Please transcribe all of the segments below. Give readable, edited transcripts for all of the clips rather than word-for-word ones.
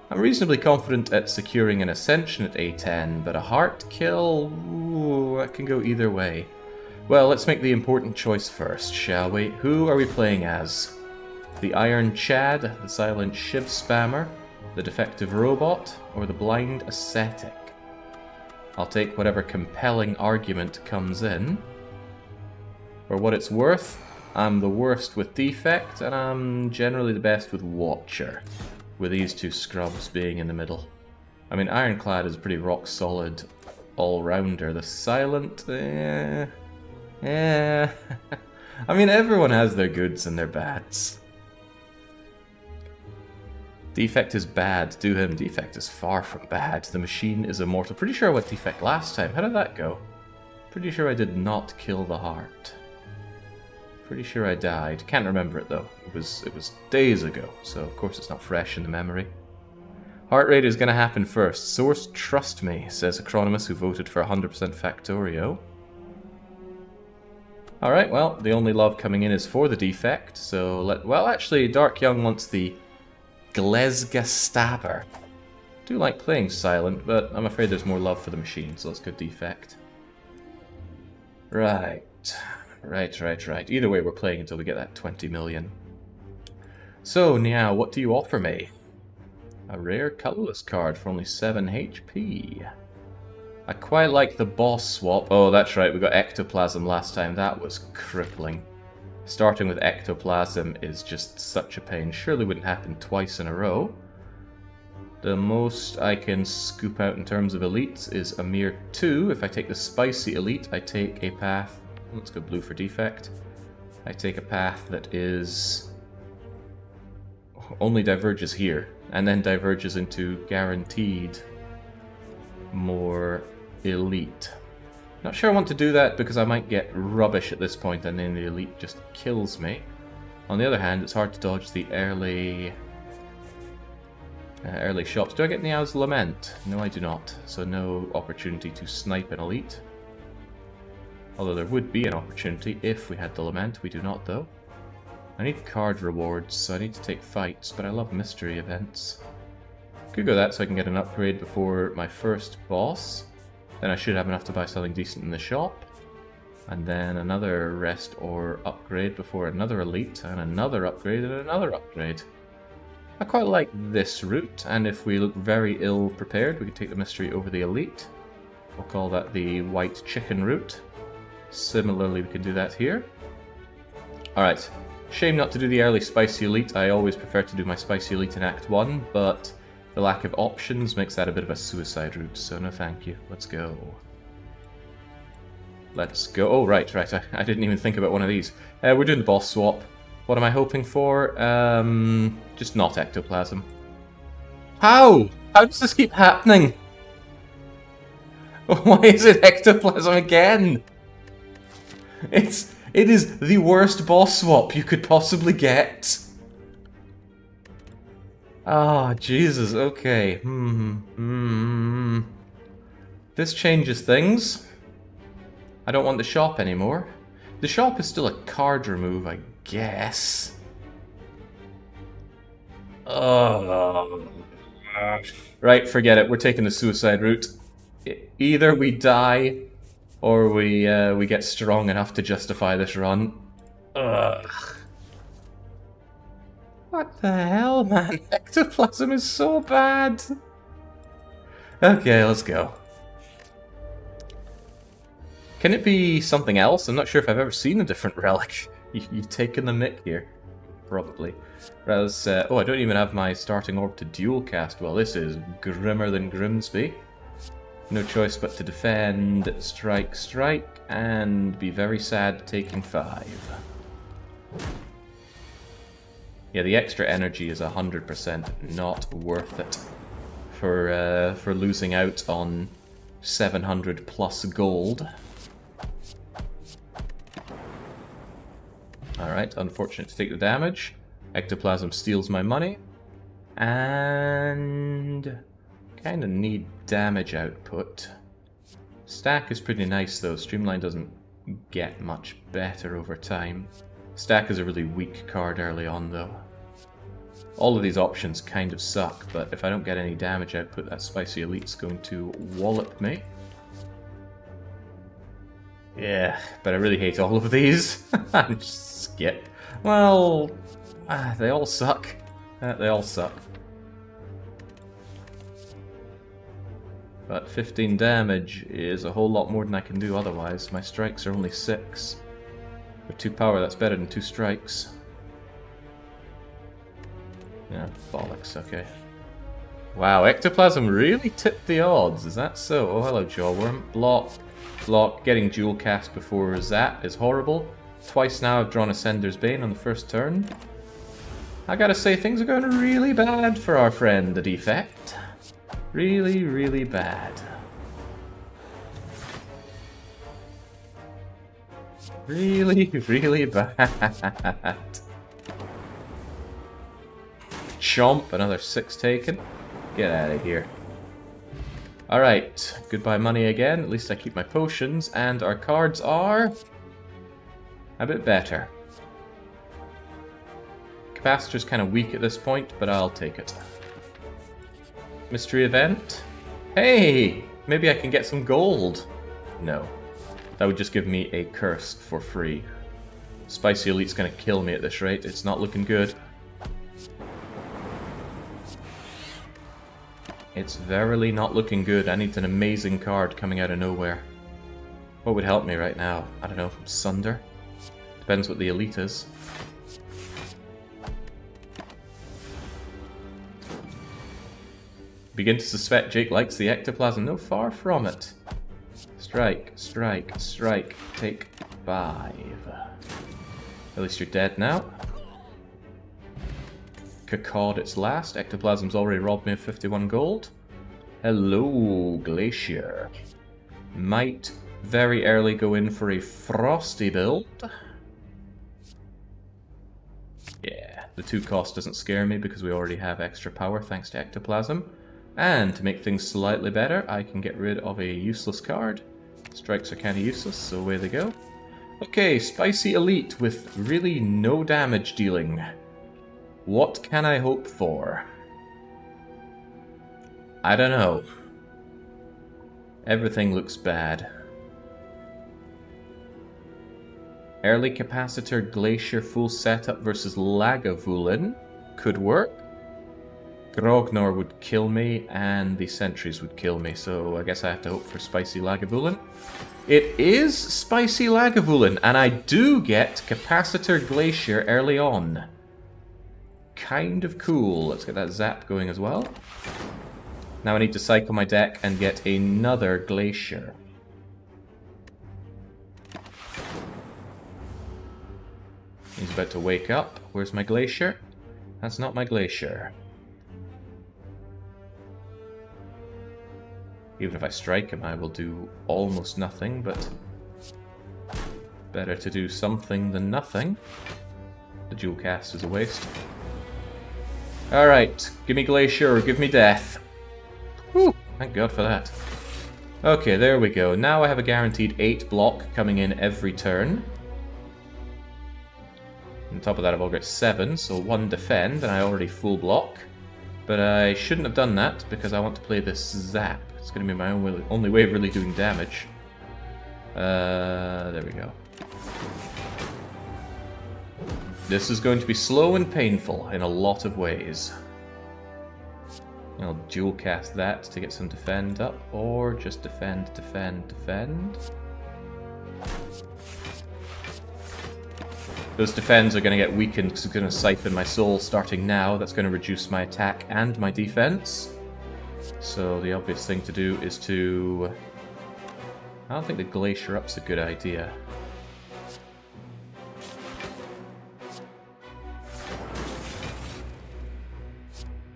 I'm reasonably confident at securing an Ascension at A10, but a heart kill, ooh, that can go either way. Well, let's make the important choice first, shall we? Who are we playing as? The Iron Chad, the Silent Shiv Spammer, the Defective Robot, or the Blind Ascetic? I'll take whatever compelling argument comes in. For what it's worth, I'm the worst with Defect, and I'm generally the best with Watcher, with these two scrubs being in the middle. I mean, Ironclad is a pretty rock-solid all-rounder. The Silent, I mean, everyone has their goods and their bads. Defect is bad. Do him. Defect is far from bad. The machine is immortal. Pretty sure I went Defect last time. How did that go? Pretty sure I did not kill the heart. Pretty sure I died. Can't remember it though. It was days ago, so of course it's not fresh in the memory. Heart rate is going to happen first. Source, trust me, says Acronymus, who voted for 100% Factorio. Alright, well, the only love coming in is for the Defect, so well, actually, Dark Young wants the Glezga Stabber. I do like playing Silent, but I'm afraid there's more love for the machine, so let's go Defect. Right. Either way, we're playing until we get that 20 million. So, now, what do you offer me? A rare colorless card for only 7 HP. I quite like the boss swap. Oh, that's right, we got Ectoplasm last time. That was crippling. Starting with Ectoplasm is just such a pain. Surely wouldn't happen twice in a row. The most I can scoop out in terms of elites is a mere 2. If I take the Spicy Elite, I take a path... Let's go blue for Defect. I take a path that is... only diverges here, and then diverges into guaranteed more elite. Not sure I want to do that because I might get rubbish at this point and then the elite just kills me. On the other hand, it's hard to dodge the early shots. Do I get Niao's Lament? No, I do not. So no opportunity to snipe an elite. Although there would be an opportunity if we had the Lament. We do not, though. I need card rewards, so I need to take fights, but I love mystery events. Could go that so I can get an upgrade before my first boss. Then I should have enough to buy something decent in the shop. And then another rest or upgrade before another elite, and another upgrade and another upgrade. I quite like this route, and if we look very ill prepared, we can take the mystery over the elite. We'll call that the white chicken route. Similarly, we can do that here. Alright, shame not to do the early Spicy Elite. I always prefer to do my Spicy Elite in Act 1, but the lack of options makes that a bit of a suicide route, so no thank you. Let's go. Let's go. Oh, right. I didn't even think about one of these. We're doing the boss swap. What am I hoping for? Just not Ectoplasm. How? How does this keep happening? Why is it Ectoplasm again? It is the worst boss swap you could possibly get. Ah, oh, Jesus, okay. This changes things. I don't want the shop anymore. The shop is still a card remove, I guess. Oh. Right, forget it. We're taking the suicide route. Either we die, or we get strong enough to justify this run. Ugh. What the hell, man? Ectoplasm is so bad. Okay, let's go. Can it be something else? I'm not sure if I've ever seen a different relic. You've taken the mick here. Probably. Whereas, oh, I don't even have my starting orb to dual cast. Well, this is grimmer than Grimsby. No choice but to defend, strike, and be very sad taking 5. Yeah, the extra energy is 100% not worth it for losing out on 700 plus gold. Alright, unfortunate to take the damage. Ectoplasm steals my money. And kind of need damage output. Stack is pretty nice though. Streamline doesn't get much better over time. Stack is a really weak card early on though. All of these options kind of suck, but if I don't get any damage output, that Spicy Elite's going to wallop me. Yeah, but I really hate all of these. Just skip. Well, they all suck. They all suck. But 15 damage is a whole lot more than I can do otherwise. My strikes are only 6. For 2 power, that's better than 2 strikes. Yeah, bollocks, okay. Wow, Ectoplasm really tipped the odds, is that so? Oh, hello, Jawworm. Block, block. Getting dual cast before Zap is horrible. Twice now I've drawn Ascender's Bane on the first turn. I gotta say, things are going really bad for our friend, the Defect. Really, really bad. Really, really bad. Chomp, another 6 taken. Get out of here. Alright, goodbye money again. At least I keep my potions, and our cards are a bit better. Capacitor's kind of weak at this point, but I'll take it. Mystery event? Hey! Maybe I can get some gold. No. That would just give me a curse for free. Spicy Elite's gonna kill me at this rate. It's not looking good. It's verily not looking good. I need an amazing card coming out of nowhere. What would help me right now? I don't know. Sunder? Depends what the elite is. Begin to suspect Jake likes the ectoplasm. No, far from it. Strike, strike, strike. Take 5. At least you're dead now. Cacawed its last. Ectoplasm's already robbed me of 51 gold. Hello, Glacier. Might very early go in for a Frosty build. Yeah, the 2 cost doesn't scare me because we already have extra power thanks to Ectoplasm. And to make things slightly better, I can get rid of a useless card. Strikes are kind of useless, so away they go. Okay, Spicy Elite with really no damage dealing. What can I hope for? I don't know. Everything looks bad. Early Capacitor Glacier full setup versus Lagavulin could work. Grognor would kill me, and the sentries would kill me, so I guess I have to hope for Spicy Lagavulin. It is Spicy Lagavulin, and I do get Capacitor Glacier early on. Kind of cool. Let's get that Zap going as well. Now I need to cycle my deck and get another Glacier. He's about to wake up. Where's my Glacier? That's not my Glacier. Even if I strike him, I will do almost nothing, but better to do something than nothing. The dual cast is a waste. Alright, give me Glacier or give me death. Whew, thank God for that. Okay, there we go. Now I have a guaranteed 8 block coming in every turn. On top of that, I've already got 7, so 1 defend, and I already full block. But I shouldn't have done that, because I want to play this Zap. It's going to be my only way of really doing damage. There we go. This is going to be slow and painful in a lot of ways. I'll dual cast that to get some defend up, or just defend, defend, defend. Those defends are going to get weakened because it's going to siphon my soul starting now. That's going to reduce my attack and my defense. So the obvious thing to do is to... I don't think the Glacier Up's a good idea.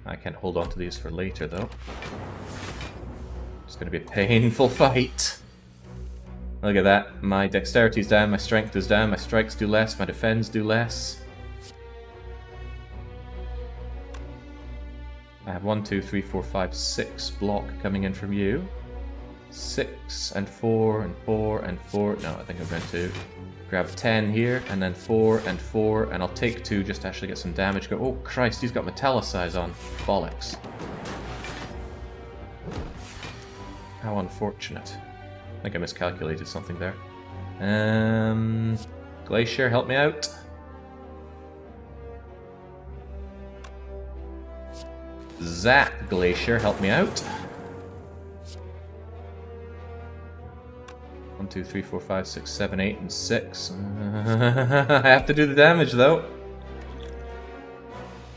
I can't hold on to these for later, though. It's going to be a painful fight. Look at that. My dexterity's down, my strength is down, my strikes do less, my defense do less. I have 1, 2, 3, 4, 5, 6 block coming in from you. 6 and 4 and 4 and 4. No, I think I'm going to grab 10 here, and then 4 and 4, and I'll take 2 just to actually get some damage go. Oh Christ, he's got Metallicize on. Bollocks. How unfortunate. I think I miscalculated something there. Glacier, help me out. Zap Glacier, help me out. 1, 2, 3, 4, 5, 6, 7, 8, and 6. I have to do the damage though.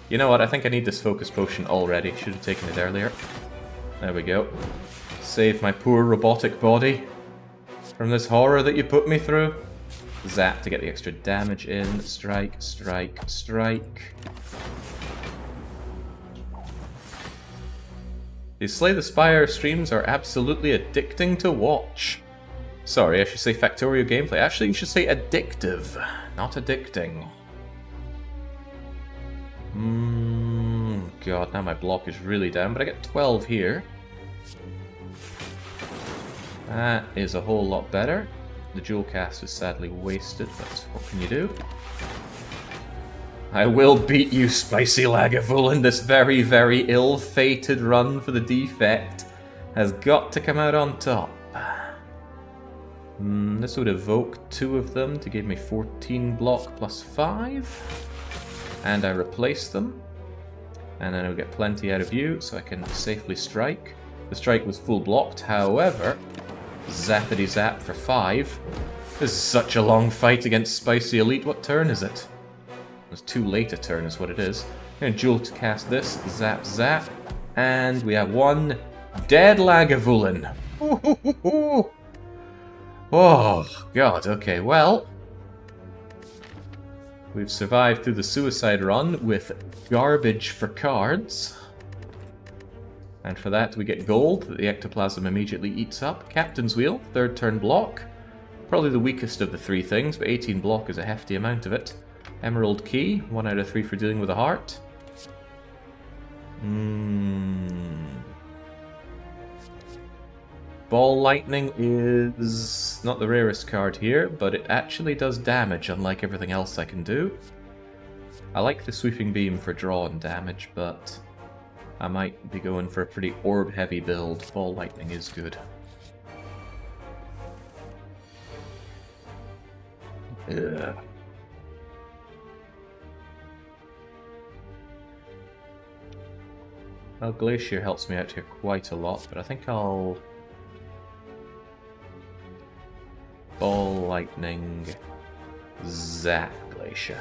You know what? I think I need this focus potion already. Should have taken it earlier. There we go. Save my poor robotic body from this horror that you put me through. Zap to get the extra damage in. Strike, strike, strike. These Slay the Spire streams are absolutely addicting to watch. Sorry, I should say Factorio gameplay. Actually, you should say addictive, not addicting. God, now my block is really down, but I get 12 here. That is a whole lot better. The dual cast is sadly wasted, but what can you do? I will beat you, Spicy Lagavulin. This very, very ill-fated run for the Defect has got to come out on top. This would evoke 2 of them to give me 14 block plus 5. And I replace them. And then I'll get plenty out of you, so I can safely strike. The strike was full blocked, however, zappity zap for 5. This is such a long fight against Spicy Elite. What turn is it? It's too late a turn is what it is. I'm going to dual cast this, zap zap, and we have 1 dead Lagavulin. Oh, God, okay, well, we've survived through the suicide run with garbage for cards. And for that we get gold that the ectoplasm immediately eats up. Captain's Wheel, 3rd turn block. Probably the weakest of the 3 things, but 18 block is a hefty amount of it. Emerald Key, 1 out of 3 for dealing with a heart. Ball Lightning is not the rarest card here, but it actually does damage, unlike everything else I can do. I like the Sweeping Beam for draw and damage, but I might be going for a pretty orb-heavy build. Ball Lightning is good. Ugh. Well, Glacier helps me out here quite a lot, but I think I'll Ball Lightning Zap Glacier.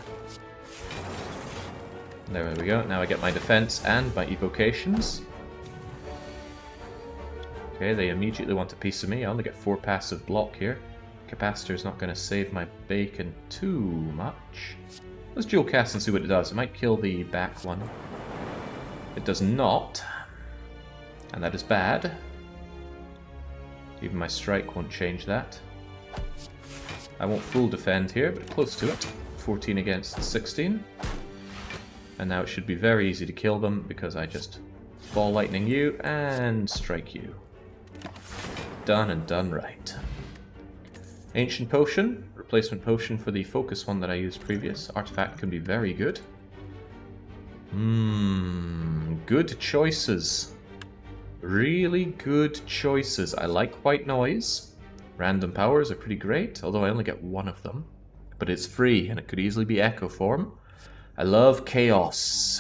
There we go. Now I get my defense and my evocations. Okay, they immediately want a piece of me. I only get 4 passive block here. Capacitor's not going to save my bacon too much. Let's dual cast and see what it does. It might kill the back one. It does not. And that is bad. Even my strike won't change that. I won't full defend here, but close to it. 14 against 16. And now it should be very easy to kill them because I just Ball Lightning you and strike you. Done and done right. Ancient Potion, replacement potion for the focus one that I used previous. Artifact can be very good. Good choices. Really good choices. I like White Noise. Random powers are pretty great, although I only get 1 of them. But it's free, and it could easily be Echo Form. I love Chaos.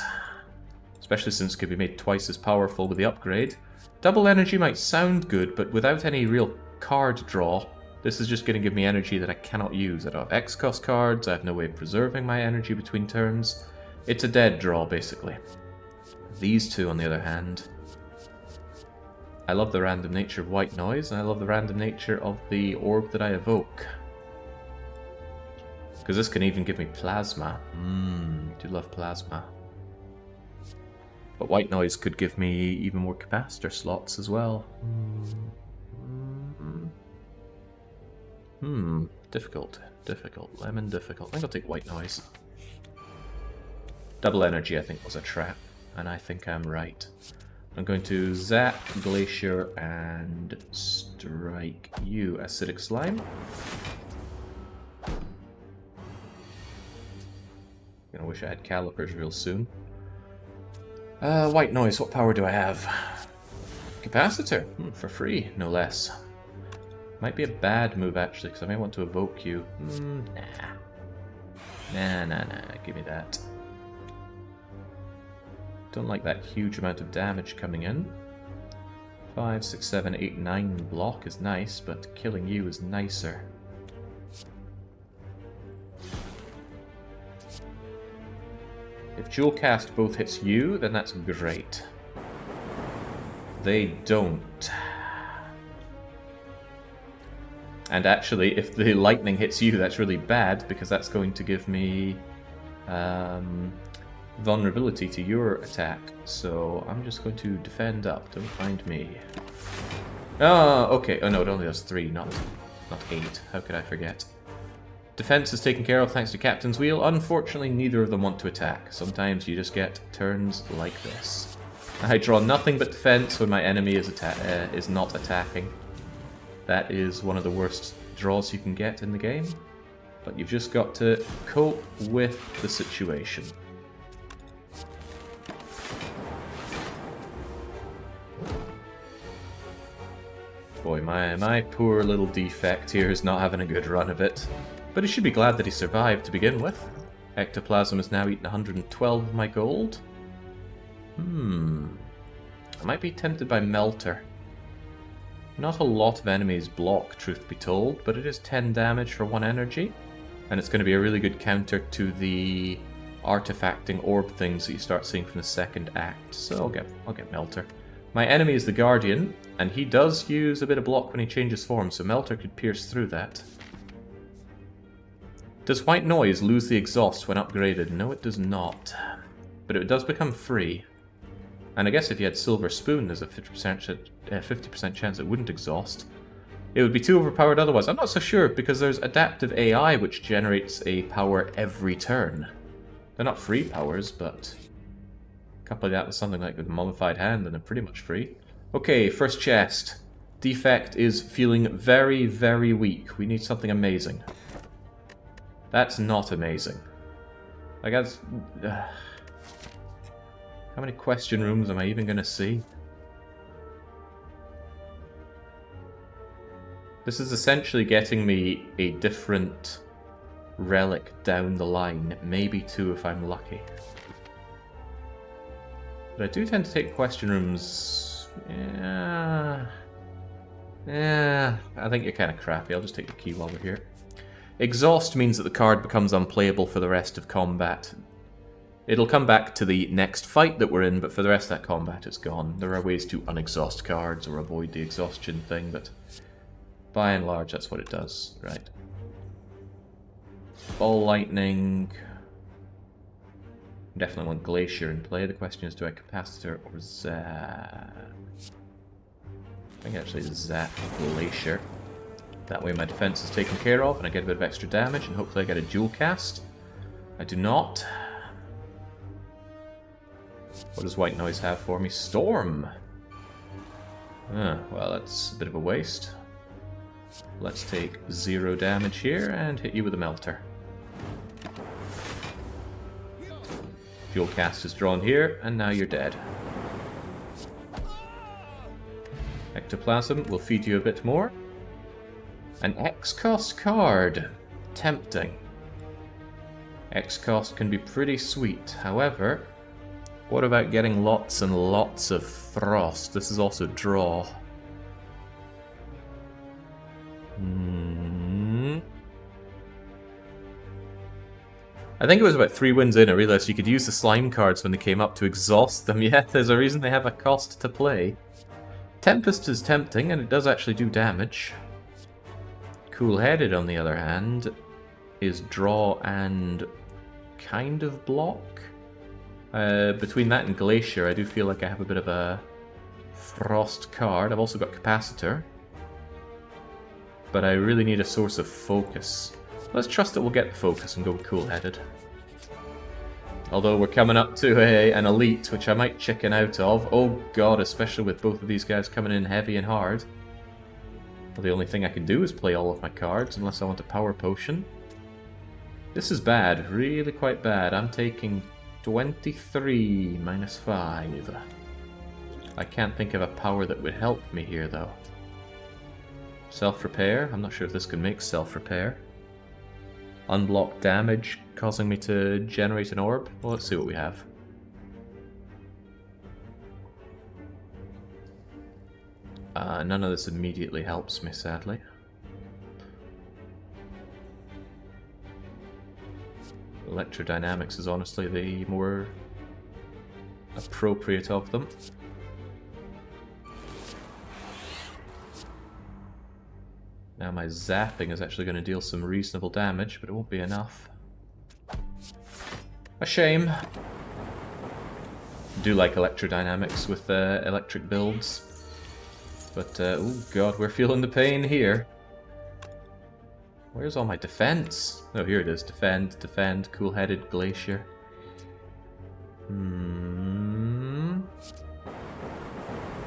Especially since it could be made twice as powerful with the upgrade. Double Energy might sound good, but without any real card draw, this is just going to give me energy that I cannot use. I don't have X-Cost cards, I have no way of preserving my energy between turns. It's a dead draw, basically. These 2, on the other hand, I love the random nature of White Noise, and I love the random nature of the orb that I evoke. Because this can even give me Plasma. I do love Plasma. But White Noise could give me even more capacitor slots as well. Difficult. Difficult. Lemon difficult. I think I'll take White Noise. Double Energy, I think, was a trap. And I think I'm right. I'm going to Zap, Glacier, and strike you, acidic slime. Gonna wish I had calipers real soon. White noise, what power do I have? Capacitor, for free, no less. Might be a bad move actually, because I may want to evoke you. Nah, give me that. Don't like that huge amount of damage coming in. 5, 6, 7, 8, 9 block is nice, but killing you is nicer. If dual cast both hits you, then that's great. They don't. And actually, if the lightning hits you, that's really bad, because that's going to give me vulnerability to your attack. So I'm just going to defend up, don't find me. Oh, okay. Oh no, it only does 3, not 8. How could I forget? Defense is taken care of thanks to Captain's Wheel. Unfortunately, neither of them want to attack. Sometimes you just get turns like this. I draw nothing but defense when my enemy is not attacking. That is one of the worst draws you can get in the game. But you've just got to cope with the situation. Boy, my poor little Defect here is not having a good run of it. But he should be glad that he survived to begin with. Ectoplasm has now eaten 112 of my gold. I might be tempted by Melter. Not a lot of enemies block, truth be told, but it is 10 damage for 1 energy. And it's going to be a really good counter to the artifacting orb things that you start seeing from the second act. So I'll get Melter. My enemy is the Guardian, and he does use a bit of block when he changes form, so Melter could pierce through that. Does White Noise lose the exhaust when upgraded? No, it does not. But it does become free. And I guess if you had Silver Spoon, there's a 50% chance it wouldn't exhaust. It would be too overpowered otherwise. I'm not so sure, because there's Adaptive AI, which generates a power every turn. They're not free powers, but couple that with something like the Mummified Hand, and they're pretty much free. Okay, first chest. Defect is feeling very, very weak. We need something amazing. That's not amazing. Like, that's... How many question rooms am I even going to see? This is essentially getting me a different relic down the line. Maybe 2 if I'm lucky. But I do tend to take question rooms... Yeah, I think you're kind of crappy. I'll just take the key while we're here. Exhaust means that the card becomes unplayable for the rest of combat. It'll come back to the next fight that we're in, but for the rest of that combat it's gone. There are ways to unexhaust cards or avoid the exhaustion thing, but by and large that's what it does, right? Ball Lightning... Definitely want Glacier in play. The question is, do I Capacitor or Zap? I think actually Zap Glacier. That way my defense is taken care of and I get a bit of extra damage and hopefully I get a dual cast. I do not. What does White Noise have for me? Storm! Well, that's a bit of a waste. Let's take 0 damage here and hit you with a Melter. Dual cast is drawn here, and now you're dead. Ectoplasm will feed you a bit more. An X-cost card. Tempting. X-cost can be pretty sweet. However, what about getting lots and lots of frost? This is also draw. I think it was about 3 wins in I realised you could use the slime cards when they came up to exhaust them. Yeah, there's a reason they have a cost to play. Tempest is tempting, and it does actually do damage. Cool-Headed, on the other hand, is draw and kind of block. Between that and Glacier, I do feel like I have a bit of a frost card. I've also got Capacitor. But I really need a source of focus. Let's trust that we'll get the focus and go with Cool-Headed. Although we're coming up to an elite, which I might chicken out of. Oh god, especially with both of these guys coming in heavy and hard. Well, the only thing I can do is play all of my cards, unless I want a power potion. This is bad, really quite bad. I'm taking 23 minus 5. I can't think of a power that would help me here, though. Self-repair? I'm not sure if this can make self-repair. Unblock damage, causing me to generate an orb? Well, let's see what we have. None of this immediately helps me, sadly. Electrodynamics is honestly the more appropriate of them. Now my zapping is actually going to deal some reasonable damage, but it won't be enough. A shame. I do like electrodynamics with electric builds. But, oh god, we're feeling the pain here. Where's all my defense? Oh, here it is. Defend, defend, cool-headed, glacier. At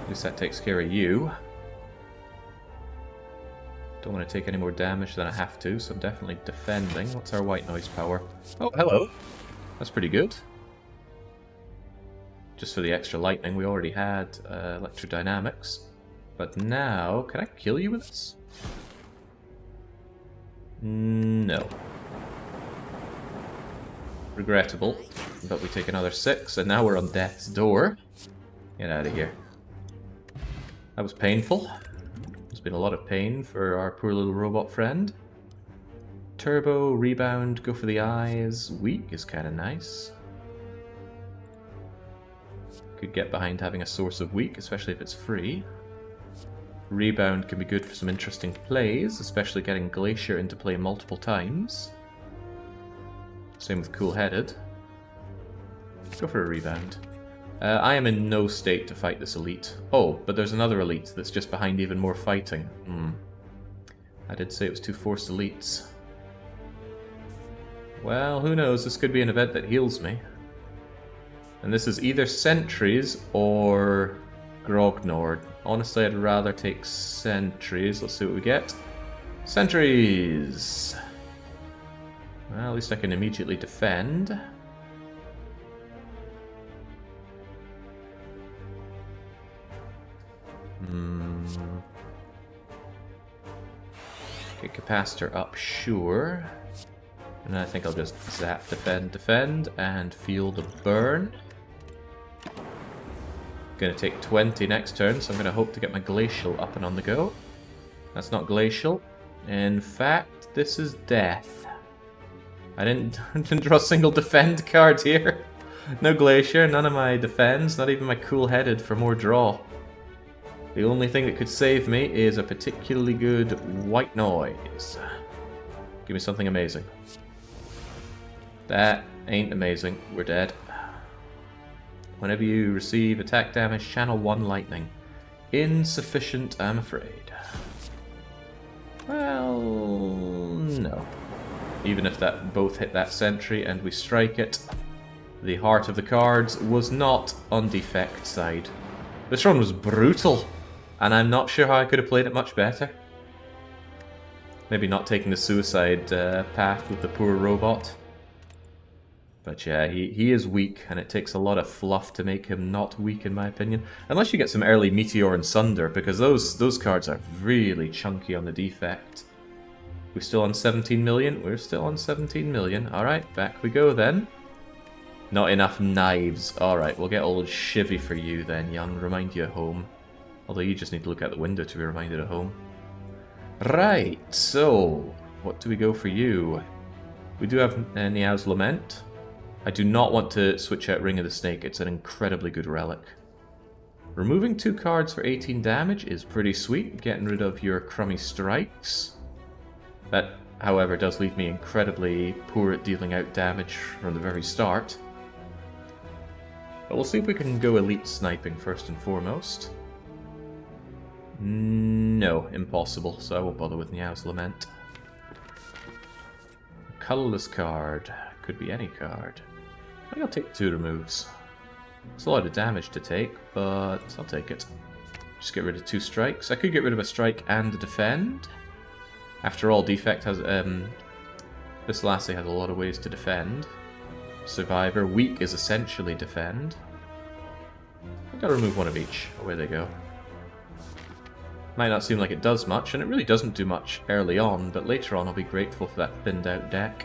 least that takes care of you. Don't want to take any more damage than I have to, so I'm definitely defending. What's our white noise power? Oh, hello! That's pretty good. Just for the extra lightning, we already had electrodynamics. But now, can I kill you with this? No. Regrettable, but we take another 6, and now we're on death's door. Get out of here. That was painful. There's been a lot of pain for our poor little robot friend. Turbo, rebound, go for the eyes. Weak is kind of nice. Could get behind having a source of weak, especially if it's free. Rebound can be good for some interesting plays, especially getting Glacier into play multiple times. Same with Cool-Headed. Go for a rebound. I am in no state to fight this elite. Oh, but there's another elite that's just behind even more fighting. I did say it was 2 forced elites. Well, who knows, this could be an event that heals me. And this is either Sentries or Grognord. Honestly, I'd rather take Sentries. Let's see what we get. Sentries! Well, at least I can immediately defend. Get Capacitor up, sure. And I think I'll just zap, defend, defend, and feel the burn. Gonna take 20 next turn, so I'm gonna hope to get my Glacial up and on the go. That's not Glacial. In fact, this is Death. I didn't draw a single defend card here. No Glacier, none of my defends, not even my Cool-Headed for more draw. The only thing that could save me is a particularly good white noise. Give me something amazing. That ain't amazing. We're dead. Whenever you receive attack damage, channel 1 lightning. Insufficient, I'm afraid. Well, no. Even if that both hit that sentry and we strike it, the heart of the cards was not on Defect side. This run was brutal, and I'm not sure how I could have played it much better. Maybe not taking the suicide path with the poor robot. But yeah, he is weak, and it takes a lot of fluff to make him not weak, in my opinion. Unless you get some early Meteor and Sunder, because those cards are really chunky on the Defect. We're still on 17 million? We're still on 17 million. Alright, back we go then. Not enough knives. Alright, we'll get old Chivy for you then, young. Remind you of home. Although you just need to look out the window to be reminded of home. Right, so what do we go for you? We do have Niao's Lament. I do not want to switch out Ring of the Snake. It's an incredibly good relic. Removing 2 cards for 18 damage is pretty sweet. Getting rid of your crummy strikes. That, however, does leave me incredibly poor at dealing out damage from the very start. But we'll see if we can go elite sniping first and foremost. No, impossible, so I won't bother with Niao's Lament. A colorless card. Could be any card. I think I'll take 2 removes. It's a lot of damage to take, but I'll take it. Just get rid of 2 strikes. I could get rid of a strike and a defend. After all, Defect has... this lassie has a lot of ways to defend. Survivor. Weak is essentially defend. I've got to remove 1 of each. Away they go. Might not seem like it does much, and it really doesn't do much early on, but later on I'll be grateful for that thinned out deck.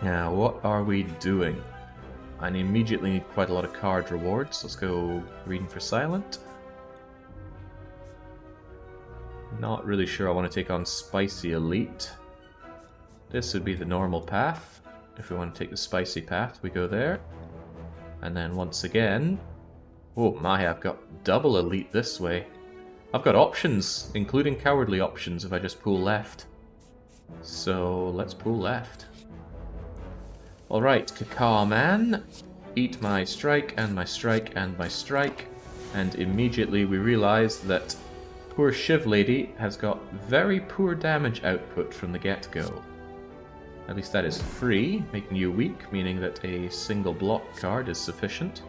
Now, what are we doing? I immediately need quite a lot of card rewards. Let's go reading for silent. Not really sure I want to take on Spicy Elite. This would be the normal path. If we want to take the spicy path, we go there. And then once again... Oh my, I've got double elite this way. I've got options, including cowardly options if I just pull left. So let's pull left. Alright, Cacao Man. Eat my strike and my strike and my strike. And immediately we realize that poor Shiv Lady has got very poor damage output from the get-go. At least that is free, making you weak, meaning that a single block card is sufficient.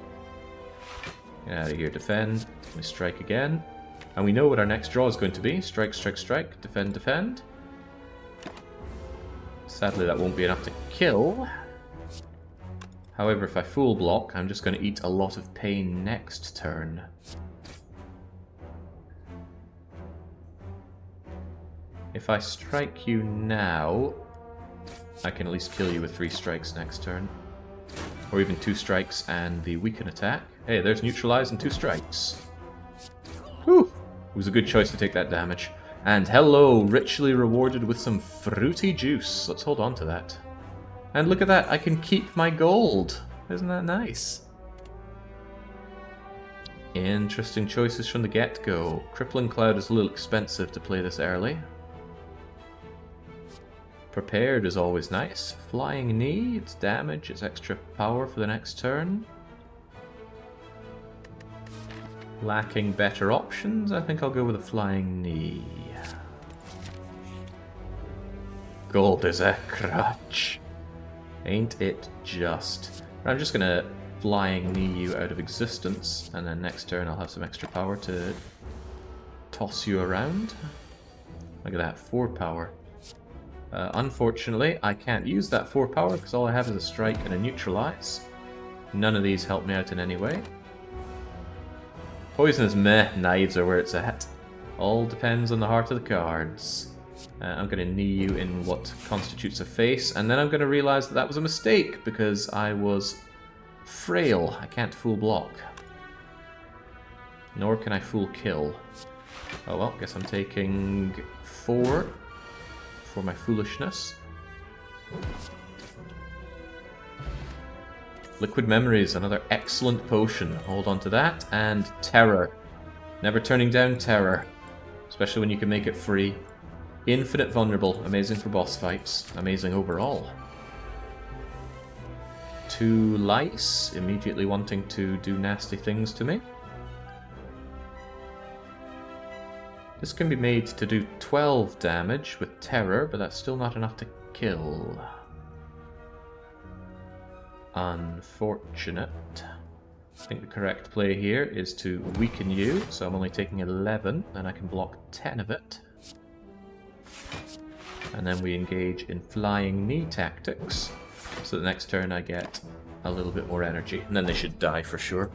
Get out of here, defend. We strike again. And we know what our next draw is going to be. Strike, strike, strike. Defend, defend. Sadly, that won't be enough to kill. However, if I full block, I'm just going to eat a lot of pain next turn. If I strike you now, I can at least kill you with 3 strikes next turn. Or even 2 strikes and the weaken attack. Hey, there's neutralize and 2 strikes. Whew! It was a good choice to take that damage. And hello, richly rewarded with some fruity juice. Let's hold on to that. And look at that, I can keep my gold. Isn't that nice? Interesting choices from the get-go. Crippling Cloud is a little expensive to play this early. Prepared is always nice. Flying Knee, it's damage, it's extra power for the next turn. Lacking better options, I think I'll go with a Flying Knee. Gold is a crutch. Ain't it just? I'm just gonna Flying Knee you out of existence, and then next turn I'll have some extra power to toss you around. Look at that, 4 power. Unfortunately, I can't use that 4 power because all I have is a strike and a neutralize. None of these help me out in any way. Poisonous meh, knives are where it's at. All depends on the heart of the cards. I'm going to knee you in what constitutes a face, and then I'm going to realize that that was a mistake because I was frail. I can't full block. Nor can I full kill. Oh well, guess I'm taking 4 for my foolishness. Liquid Memories, another excellent potion. Hold on to that. And Terror. Never turning down Terror. Especially when you can make it free. Infinite Vulnerable. Amazing for boss fights. Amazing overall. 2 Lice. Immediately wanting to do nasty things to me. This can be made to do 12 damage with Terror, but that's still not enough to kill. Unfortunate. I think the correct play here is to weaken you, so I'm only taking 11, and I can block 10 of it. And then we engage in Flying Knee tactics, so the next turn I get a little bit more energy, and then they should die for sure.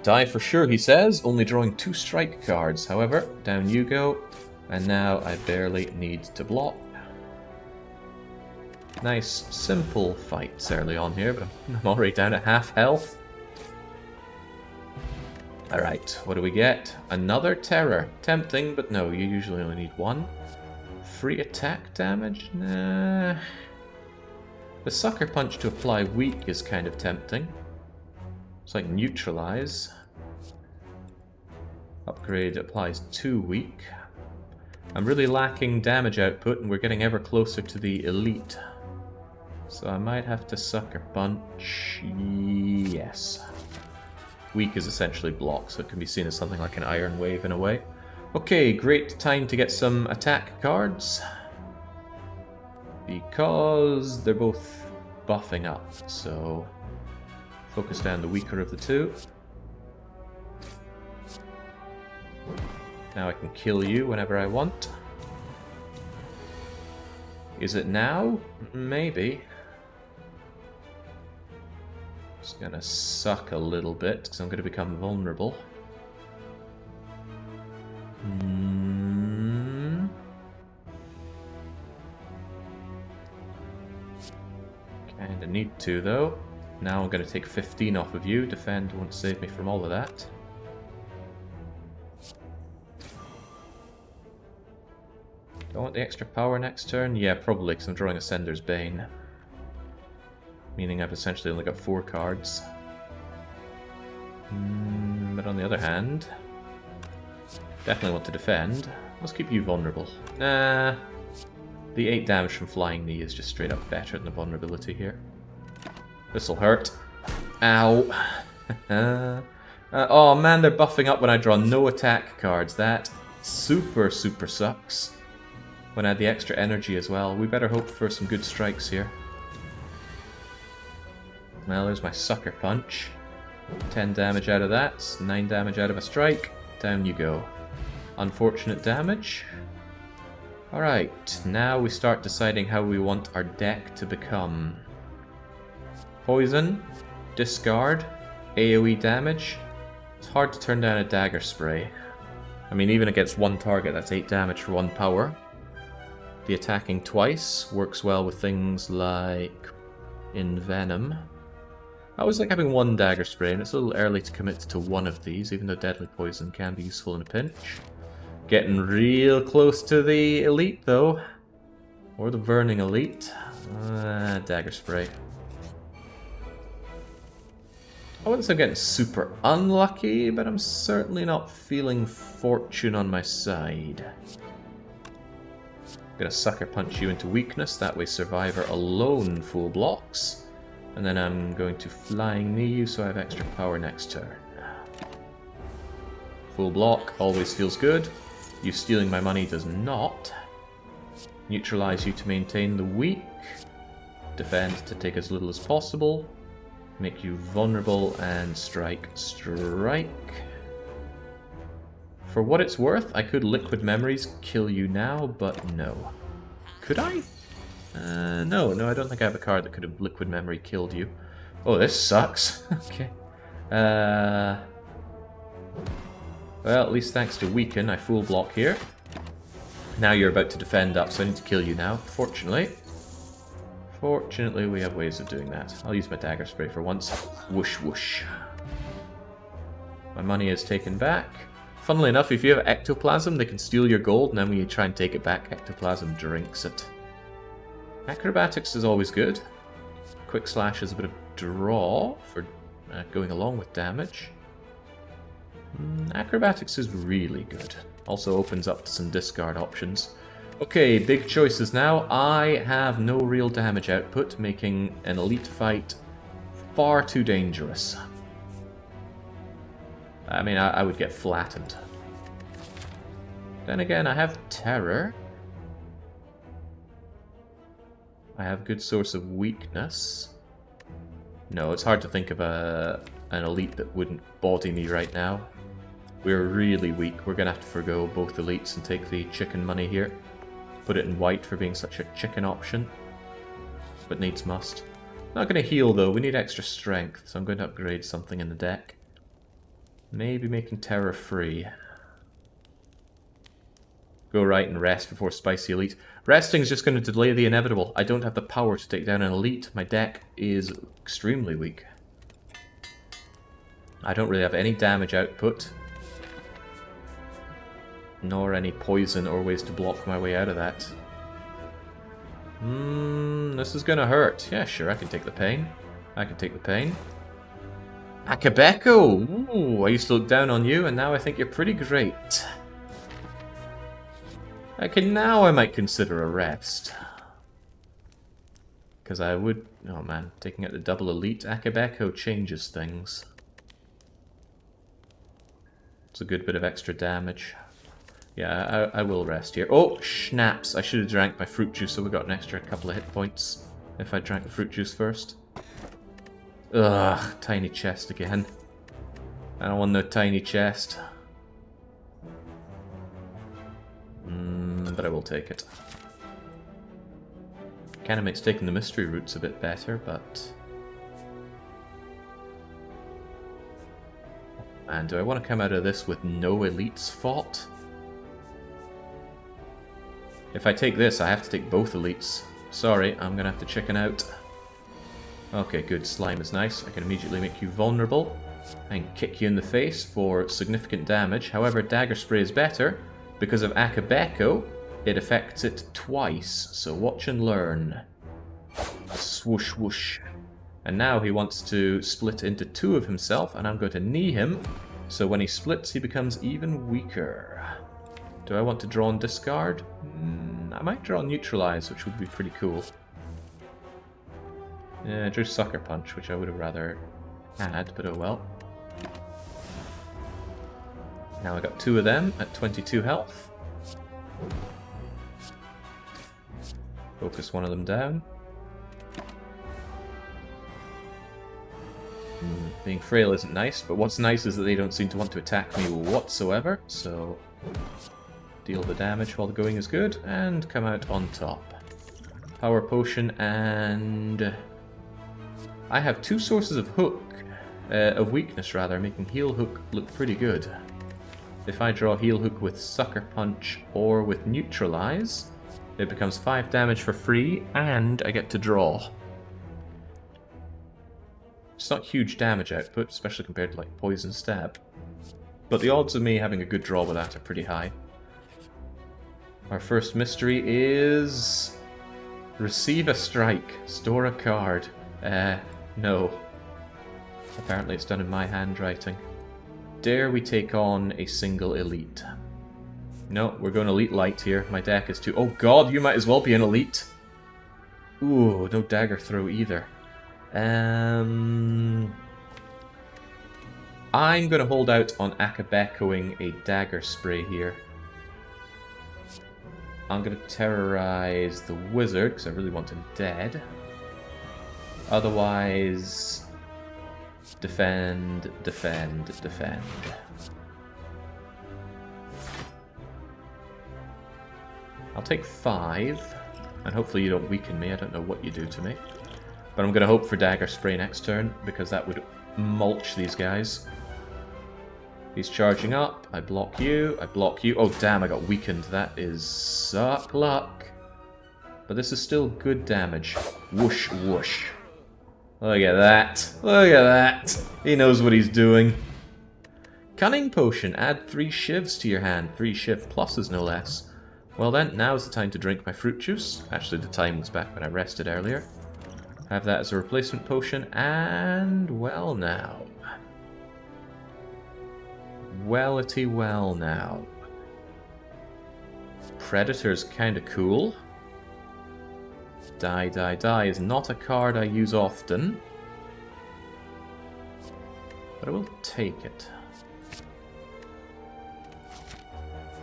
Die for sure, he says, only drawing 2 strike cards. However, down you go, and now I barely need to block. Nice, simple fights early on here, but I'm already down at half health. Alright, what do we get? Another Terror. Tempting, but no, you usually only need 1. Free attack damage? Nah. The Sucker Punch to apply weak is kind of tempting. It's like neutralize. Upgrade applies 2 weak. I'm really lacking damage output, and we're getting ever closer to the elite. So I might have to Sucker Punch. Yes. Weak is essentially block, so it can be seen as something like an Iron Wave in a way. Okay, great time to get some attack cards. Because they're both buffing up, so... Focus down the weaker of the two. Now I can kill you whenever I want. Is it now? Maybe. It's gonna suck a little bit because I'm gonna become vulnerable. Kinda need to though. Now I'm gonna take 15 off of you. Defend won't save me from all of that. Do I want the extra power next turn? Yeah, probably, because I'm drawing a Sender's Bane. Meaning I've essentially only got 4 cards. But on the other hand, definitely want to defend. Let's keep you vulnerable. Nah, the 8 damage from Flying Knee is just straight up better than the vulnerability here. This'll hurt. Ow. Oh man, they're buffing up when I draw no attack cards. That super sucks. When I had the extra energy as well. We better hope for some good strikes here. Well, there's my sucker punch. 10 damage out of that, 9 damage out of a strike. Down you go. Unfortunate damage. Alright, now we start deciding how we want our deck to become. Poison, discard, AoE damage. It's hard to turn down a dagger spray. I mean, even against one target, that's 8 damage for 1 power. The attacking twice works well with things like Envenom. I always like having 1 dagger spray, and it's a little early to commit to one of these, even though deadly poison can be useful in a pinch. Getting real close to the elite, though. Or the burning elite. Dagger spray. I wouldn't say I'm getting super unlucky, but I'm certainly not feeling fortune on my side. I'm gonna sucker punch you into weakness, that way Survivor alone full blocks. And then I'm going to Flying Knee you so I have extra power next turn. Full block always feels good. You stealing my money does not. Neutralize you to maintain the weak. Defend to take as little as possible. Make you vulnerable and strike. For what it's worth, I could Liquid Memories kill you now, but no. Could I? No, I don't think I have a card that could have Liquid Memory killed you. Oh, this sucks. Okay. Well, at least thanks to Weaken, I full block here. Now you're about to defend up, so I need to kill you now, fortunately. Fortunately, we have ways of doing that. I'll use my dagger spray for once. Whoosh, whoosh. My money is taken back. Funnily enough, if you have Ectoplasm, they can steal your gold, and then when you try and take it back, Ectoplasm drinks it. Acrobatics is always good. Quick Slash is a bit of draw for going along with damage. Acrobatics is really good. Also opens up to some discard options. Okay, big choices now. I have no real damage output, making an elite fight far too dangerous. I mean, I would get flattened. Then again, I have terror. I have good source of weakness. No, it's hard to think of an elite that wouldn't body me right now. We're really weak. We're gonna have to forgo both elites and take the chicken money here. Put it in white for being such a chicken option. But needs must. Not gonna heal though, we need extra strength, so I'm going to upgrade something in the deck. Maybe making terror free. Go right and rest before Spicy Elite. Resting is just going to delay the inevitable. I don't have the power to take down an elite. My deck is extremely weak. I don't really have any damage output. Nor any poison or ways to block my way out of that. This is gonna hurt. Yeah, sure, I can take the pain. I can take the pain. Akabeko! Ooh, I used to look down on you, and now I think you're pretty great. Okay, now I might consider a rest. Because I would... Oh man, taking out the double elite Akabeko changes things. It's a good bit of extra damage. Yeah, I will rest here. Oh, schnapps! I should have drank my fruit juice, so we got an extra couple of hit points if I drank the fruit juice first. Ugh, tiny chest again. I don't want no tiny chest. But I will take it. Kinda makes taking the mystery routes a bit better, but... And do I want to come out of this with no elites fought? If I take this, I have to take both elites. Sorry, I'm gonna have to chicken out. Okay, good. Slime is nice. I can immediately make you vulnerable and kick you in the face for significant damage. However, Dagger Spray is better. Because of Akabeko, it affects it twice. So watch and learn. Swoosh whoosh. And now he wants to split into two of himself, and I'm going to knee him. So when he splits, he becomes even weaker. Do I want to draw and discard? I might draw Neutralize, which would be pretty cool. Yeah, I drew Sucker Punch, which I would have rather had, but oh well. Now I got two of them at 22 health. Focus one of them down. Being frail isn't nice, but what's nice is that they don't seem to want to attack me whatsoever, so deal the damage while the going is good, and come out on top. Power Potion, and I have two sources of weakness rather, making Heal Hook look pretty good. If I draw Heal Hook with Sucker Punch or with Neutralize, it becomes 5 damage for free, and I get to draw. It's not huge damage output, especially compared to like Poison Stab. But the odds of me having a good draw with that are pretty high. Our first mystery is... Receive a strike. Store a card. No. Apparently it's done in my handwriting. Dare we take on a single elite? No, we're going Elite Light here. My deck is too... Oh god, you might as well be an elite! Ooh, no Dagger Throw either. I'm going to hold out on Akabekoing a Dagger Spray here. I'm going to terrorize the wizard, because I really want him dead. Otherwise, defend, defend, defend. I'll take 5, and hopefully you don't weaken me. I don't know what you do to me. But I'm going to hope for Dagger Spray next turn, because that would mulch these guys. He's charging up. I block you. I block you. Oh, damn, I got weakened. That is suck luck. But this is still good damage. Whoosh, whoosh. Look at that. Look at that. He knows what he's doing. Cunning Potion. Add 3 shivs to your hand. 3 shiv pluses, no less. Well then, now's the time to drink my fruit juice. Actually, the time was back when I rested earlier. Have that as a replacement potion, and well now. Wellity well now. Predator's kinda cool. Die, die, die is not a card I use often. But I will take it.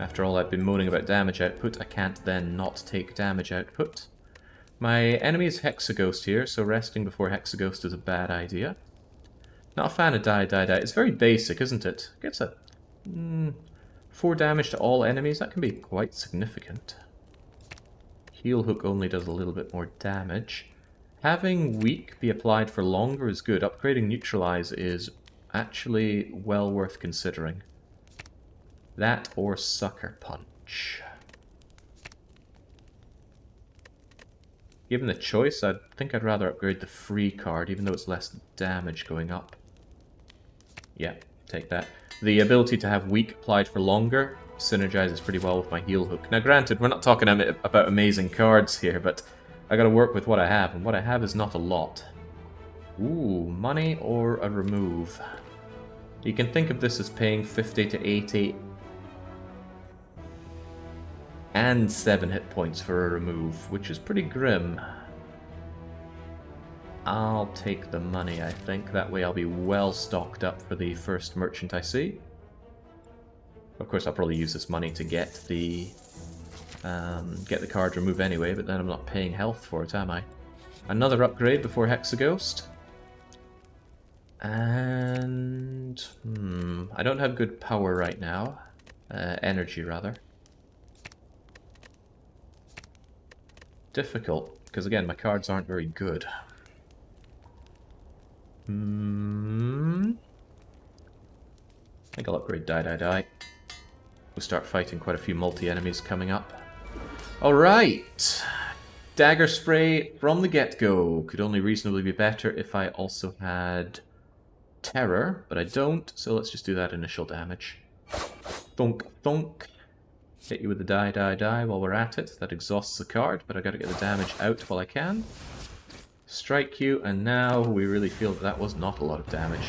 After all I've been moaning about damage output, I can't then not take damage output. My enemy is Hexaghost here, so resting before Hexaghost is a bad idea. Not a fan of die, die, die. It's very basic, isn't it? Gets a 4 damage to all enemies. That can be quite significant. Heal Hook only does a little bit more damage. Having Weak be applied for longer is good. Upgrading Neutralize is actually well worth considering. That or Sucker Punch. Given the choice, I think I'd rather upgrade the free card, even though it's less damage going up. Yeah, take that. The ability to have Weak applied for longer synergizes pretty well with my Heal Hook. Now granted, we're not talking about amazing cards here, but I gotta work with what I have, and what I have is not a lot. Ooh, money or a remove. You can think of this as paying 50 to 80 and 7 hit points for a remove, which is pretty grim. I'll take the money, I think. That way I'll be well stocked up for the first merchant I see. Of course, I'll probably use this money to get the card remove anyway, but then I'm not paying health for it, am I? Another upgrade before Hexaghost. And... I don't have good power right now. Energy, rather. Difficult, because again, my cards aren't very good. I think I'll upgrade Die. We'll start fighting quite a few multi-enemies coming up. Alright! Dagger Spray from the get-go. Could only reasonably be better if I also had Terror, but I don't, so let's just do that initial damage. Thunk, thunk. Hit you with the die while we're at it. That exhausts the card, but I gotta get the damage out while I can. Strike you, and now we really feel that that was not a lot of damage.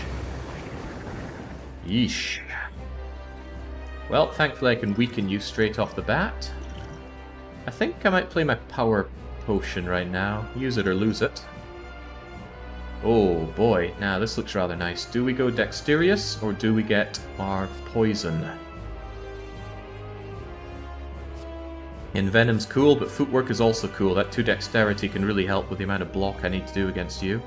Yeesh. Well, thankfully I can weaken you straight off the bat. I think I might play my power potion right now. Use it or lose it. Oh boy, now this looks rather nice. Do we go Dexterous, or do we get our poison? Envenom's cool, but Footwork is also cool. That 2 Dexterity can really help with the amount of block I need to do against you.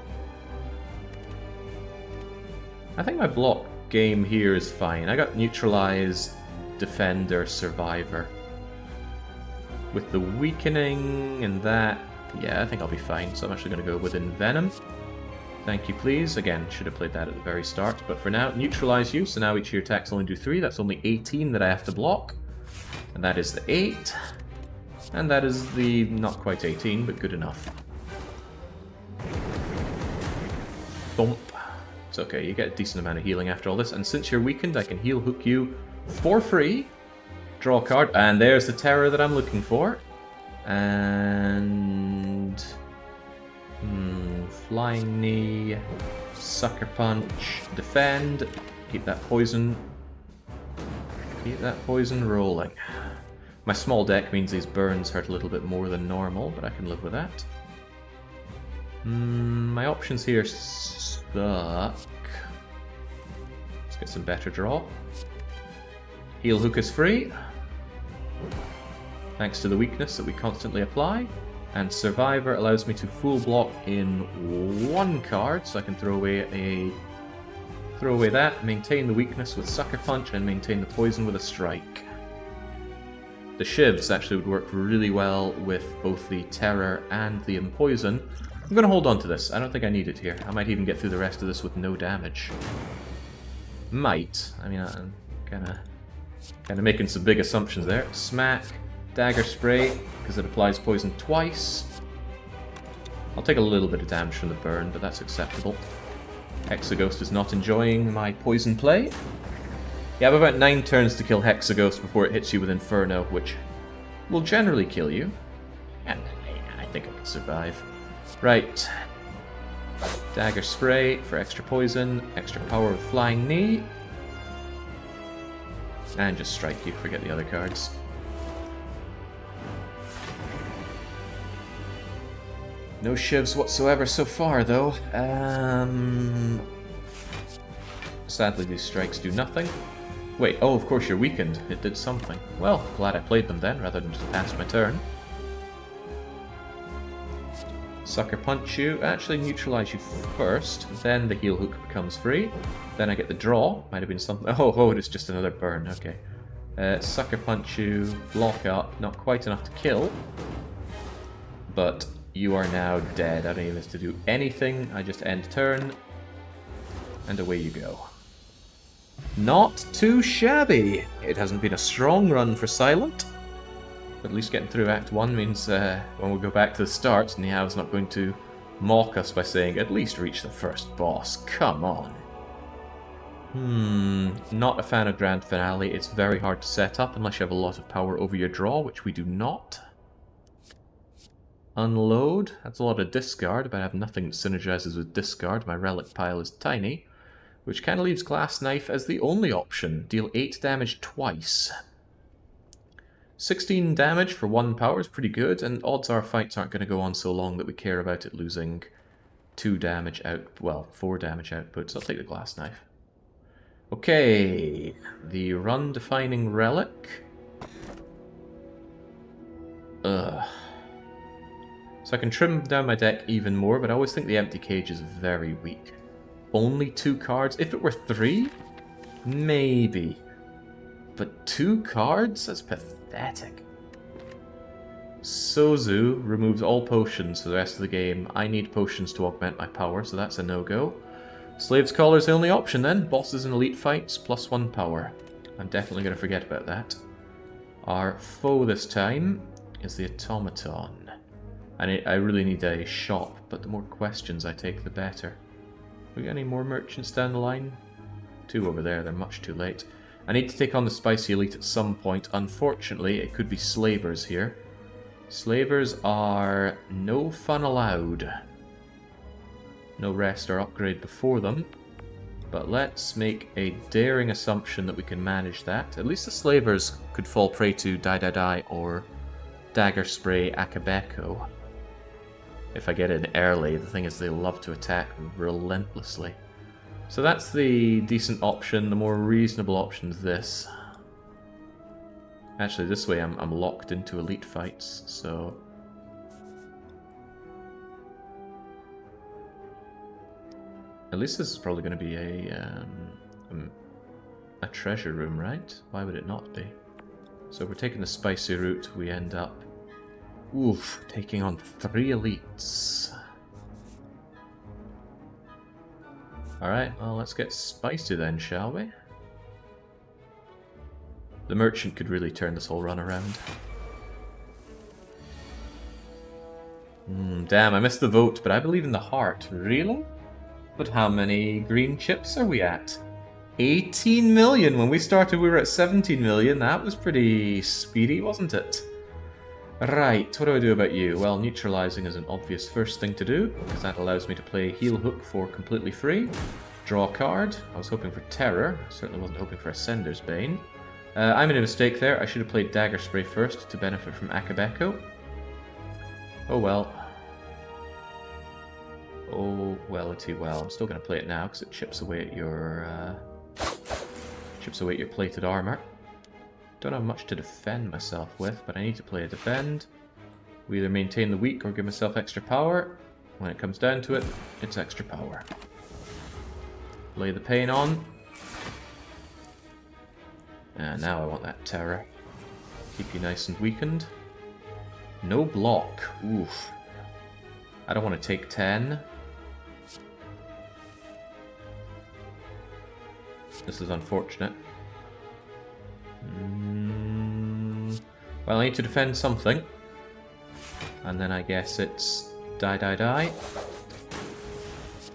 I think my block game here is fine. I got Neutralize, Defender, Survivor. With the weakening and that, yeah, I think I'll be fine. So I'm actually going to go with Envenom. Thank you, please. Again, should have played that at the very start. But for now, Neutralize you. So now each of your attacks only do 3. That's only 18 that I have to block. And that is the 8. And that is the not quite 18, but good enough. Thump. It's okay, you get a decent amount of healing after all this. And since you're weakened, I can heal hook you for free. Draw a card. And there's the terror that I'm looking for. And... Flying Knee, Sucker Punch, Defend. Keep that poison. Keep that poison rolling. My small deck means these burns hurt a little bit more than normal, but I can live with that. My options here suck. Let's get some better draw. Heal hook is free, thanks to the weakness that we constantly apply. And Survivor allows me to full block in 1 card, so I can throw away that, maintain the weakness with Sucker Punch, and maintain the poison with a Strike. The Shivs actually would work really well with both the Terror and the Empoison. I'm going to hold on to this. I don't think I need it here. I might even get through the rest of this with no damage. Might. I mean, I'm kind of making some big assumptions there. Smack, Dagger Spray, because it applies poison twice. I'll take a little bit of damage from the burn, but that's acceptable. Hexaghost is not enjoying my poison play. You have about 9 turns to kill Hexaghost before it hits you with Inferno, which will generally kill you. And I think I can survive. Right. Dagger Spray for extra poison, extra power with Flying Knee. And just strike you, forget the other cards. No shivs whatsoever so far, though. Sadly, these strikes do nothing. Wait, oh, of course you're weakened. It did something. Well, glad I played them then, rather than just pass my turn. Sucker Punch you. Actually, neutralize you first, then the heal hook becomes free. Then I get the draw. Might have been something... Oh, it's just another burn, okay. Sucker Punch you, block up. Not quite enough to kill. But you are now dead. I don't even have to do anything. I just end turn. And away you go. Not too shabby. It hasn't been a strong run for Silent. At least getting through Act 1 means when we go back to the start, Nihao's not going to mock us by saying, at least reach the first boss. Come on. Not a fan of Grand Finale. It's very hard to set up unless you have a lot of power over your draw, which we do not. Unload. That's a lot of discard, but I have nothing that synergizes with discard. My relic pile is tiny. Which kind of leaves Glass Knife as the only option. Deal 8 damage twice. 16 damage for 1 power is pretty good, and odds are fights aren't going to go on so long that we care about it losing 2 damage out, well, 4 damage output, so I'll take the Glass Knife. Okay, the run-defining relic. So I can trim down my deck even more, but I always think the Empty Cage is very weak. only 2 cards. If it were 3, maybe. But 2 cards? That's pathetic. Sozu removes all potions for the rest of the game. I need potions to augment my power, so that's a no-go. Slave's Collar is the only option then. Bosses and elite fights, +1 power. I'm definitely going to forget about that. Our foe this time is the Automaton. And I really need a shop, but the more questions I take, the better. We got any more merchants down the line? 2 over there, they're much too late. I need to take on the Spicy Elite at some point. Unfortunately, it could be Slavers here. Slavers are no fun allowed. No rest or upgrade before them. But let's make a daring assumption that we can manage that. At least the Slavers could fall prey to Die or Dagger Spray Akabeko. If I get in early, the thing is they love to attack relentlessly. So that's the decent option. The more reasonable option is this. Actually, this way I'm locked into elite fights, so... At least this is probably going to be a treasure room, right? Why would it not be? So if we're taking the spicy route, we end up... Oof, taking on 3 elites. Alright, well, let's get spicy then, shall we? The merchant could really turn this whole run around. Damn, I missed the vote, but I believe in the heart. Really? But how many green chips are we at? 18 million! When we started, we were at 17 million. That was pretty speedy, wasn't it? Right, what do I do about you? Well, neutralizing is an obvious first thing to do, because that allows me to play Heal Hook for completely free. Draw a card. I was hoping for Terror. I certainly wasn't hoping for Ascender's Bane. I made a mistake there. I should have played Dagger Spray first to benefit from Akabeko. Oh well. Oh well-ity well. I'm still going to play it now because it chips away at your plated armor. Don't have much to defend myself with, but I need to play a defend. We either maintain the weak or give myself extra power. When it comes down to it, it's extra power. Lay the pain on. And now I want that terror. Keep you nice and weakened. No block. Oof. I don't want to take 10. This is unfortunate. Well, I need to defend something. And then I guess it's die.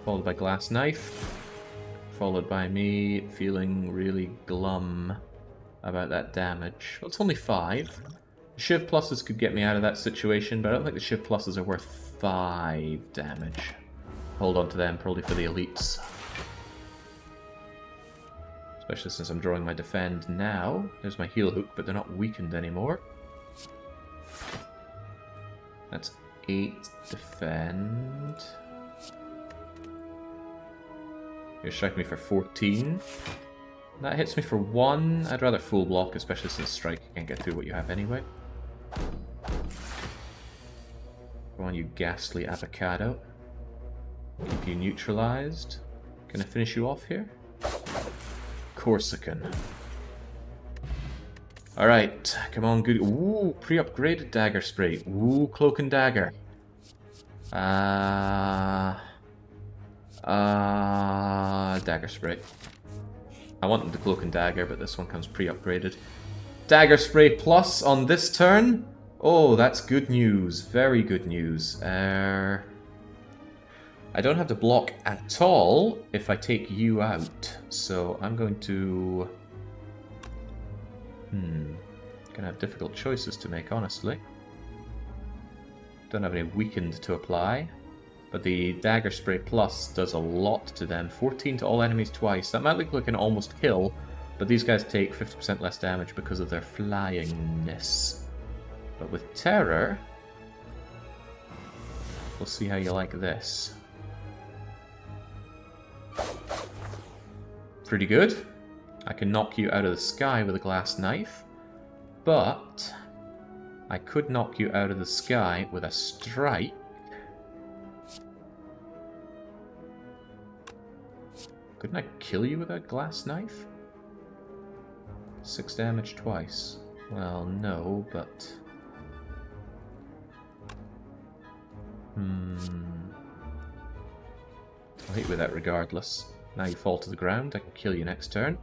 Followed by Glass Knife. Followed by me feeling really glum about that damage. Well, it's only 5. The Shiv pluses could get me out of that situation, but I don't think the Shiv pluses are worth 5 damage. Hold on to them, probably for the elites. Especially since I'm drawing my defend now. There's my heal hook, but they're not weakened anymore. That's 8 defend. You're striking me for 14. That hits me for 1. I'd rather full block, especially since strike you can't get through what you have anyway. Go on, you ghastly avocado. Keep you neutralized. Can I finish you off here? Corsican. Alright, come on, good. Ooh, pre-upgraded dagger spray. Ooh, cloak and dagger. Dagger spray. I wanted the cloak and dagger, but this one comes pre-upgraded. Dagger spray plus on this turn? Oh, that's good news. Very good news. I don't have to block at all if I take you out. So I'm going to... Gonna have difficult choices to make, honestly. Don't have any weakened to apply. But the Dagger Spray Plus does a lot to them. 14 to all enemies twice. That might look like an almost kill, but these guys take 50% less damage because of their flyingness. But with Terror, we'll see how you like this. Pretty good. I can knock you out of the sky with a glass knife, but I could knock you out of the sky with a strike. Couldn't I kill you with a glass knife? 6 damage twice. Well, no, but... I'll hit you with that regardless. Now you fall to the ground, I can kill you next turn.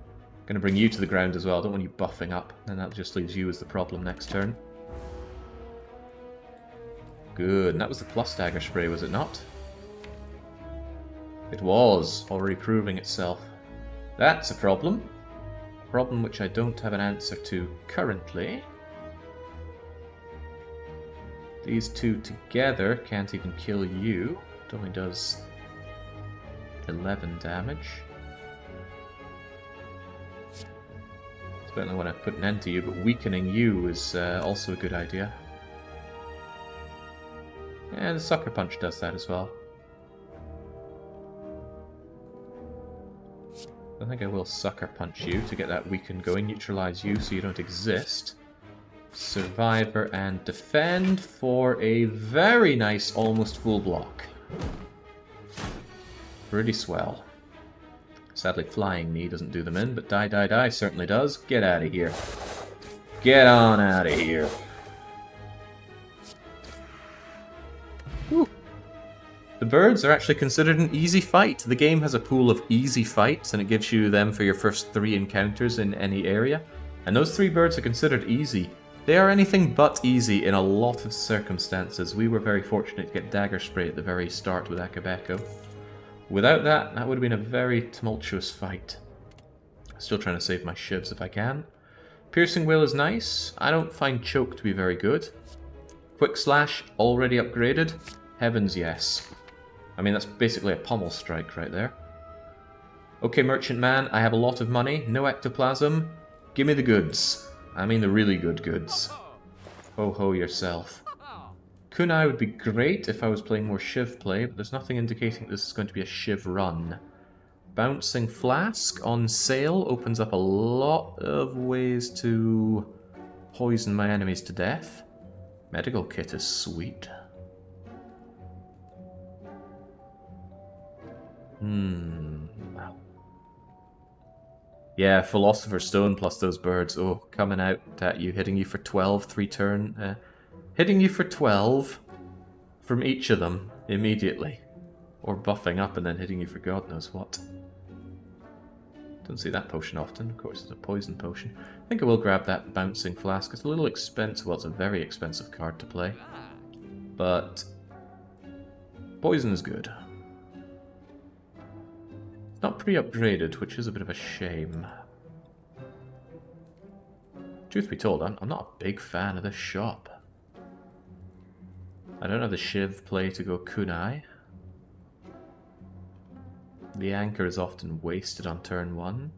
Gonna bring you to the ground as well, I don't want you buffing up, and that just leaves you as the problem next turn. Good, and that was the plus dagger spray, was it not? It was, already proving itself. That's a problem. A problem which I don't have an answer to currently. These two together can't even kill you. It only does 11 damage. Certainly want to put an end to you, but weakening you is also a good idea. Yeah, the Sucker Punch does that as well. I think I will Sucker Punch you to get that weaken going, neutralize you so you don't exist. Survivor and defend for a very nice almost full block. Pretty swell. Sadly Flying Knee doesn't do them in, but Die Die Die certainly does. Get out of here. Get on out of here. Whew. The birds are actually considered an easy fight. The game has a pool of easy fights, and it gives you them for your first 3 encounters in any area. And those 3 birds are considered easy. They are anything but easy in a lot of circumstances. We were very fortunate to get Dagger Spray at the very start with Akabeko. Without that, that would have been a very tumultuous fight. Still trying to save my shivs if I can. Piercing Will is nice. I don't find Choke to be very good. Quick Slash, already upgraded. Heavens yes. I mean, that's basically a pommel strike right there. Okay, Merchant Man, I have a lot of money. No ectoplasm. Give me the goods. I mean the really good goods. Ho-ho yourself. Kunai would be great if I was playing more Shiv play, but there's nothing indicating this is going to be a Shiv run. Bouncing Flask on sale opens up a lot of ways to poison my enemies to death. Medical Kit is sweet. Yeah, Philosopher's Stone plus those birds. Oh, coming out at you, hitting you for 12, 3 turn. Hitting you for 12 from each of them immediately. Or buffing up and then hitting you for God knows what. Don't see that potion often. Of course, it's a poison potion. I think I will grab that Bouncing Flask. It's a little expensive. Well, it's a very expensive card to play. But poison is good. It's not pre-upgraded, which is a bit of a shame. Truth be told, I'm not a big fan of this shop. I don't have the Shiv play to go Kunai. The Anchor is often wasted on turn 1.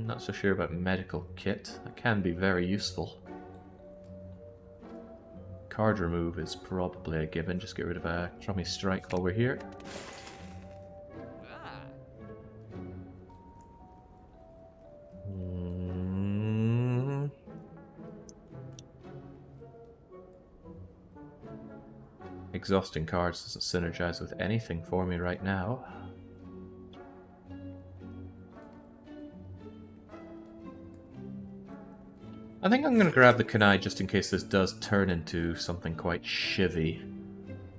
Not so sure about Medical Kit. That can be very useful. Card remove is probably a given. Just get rid of a Trummy Strike while we're here. Exhausting cards doesn't synergize with anything for me right now. I think I'm going to grab the Kunai just in case this does turn into something quite shivy.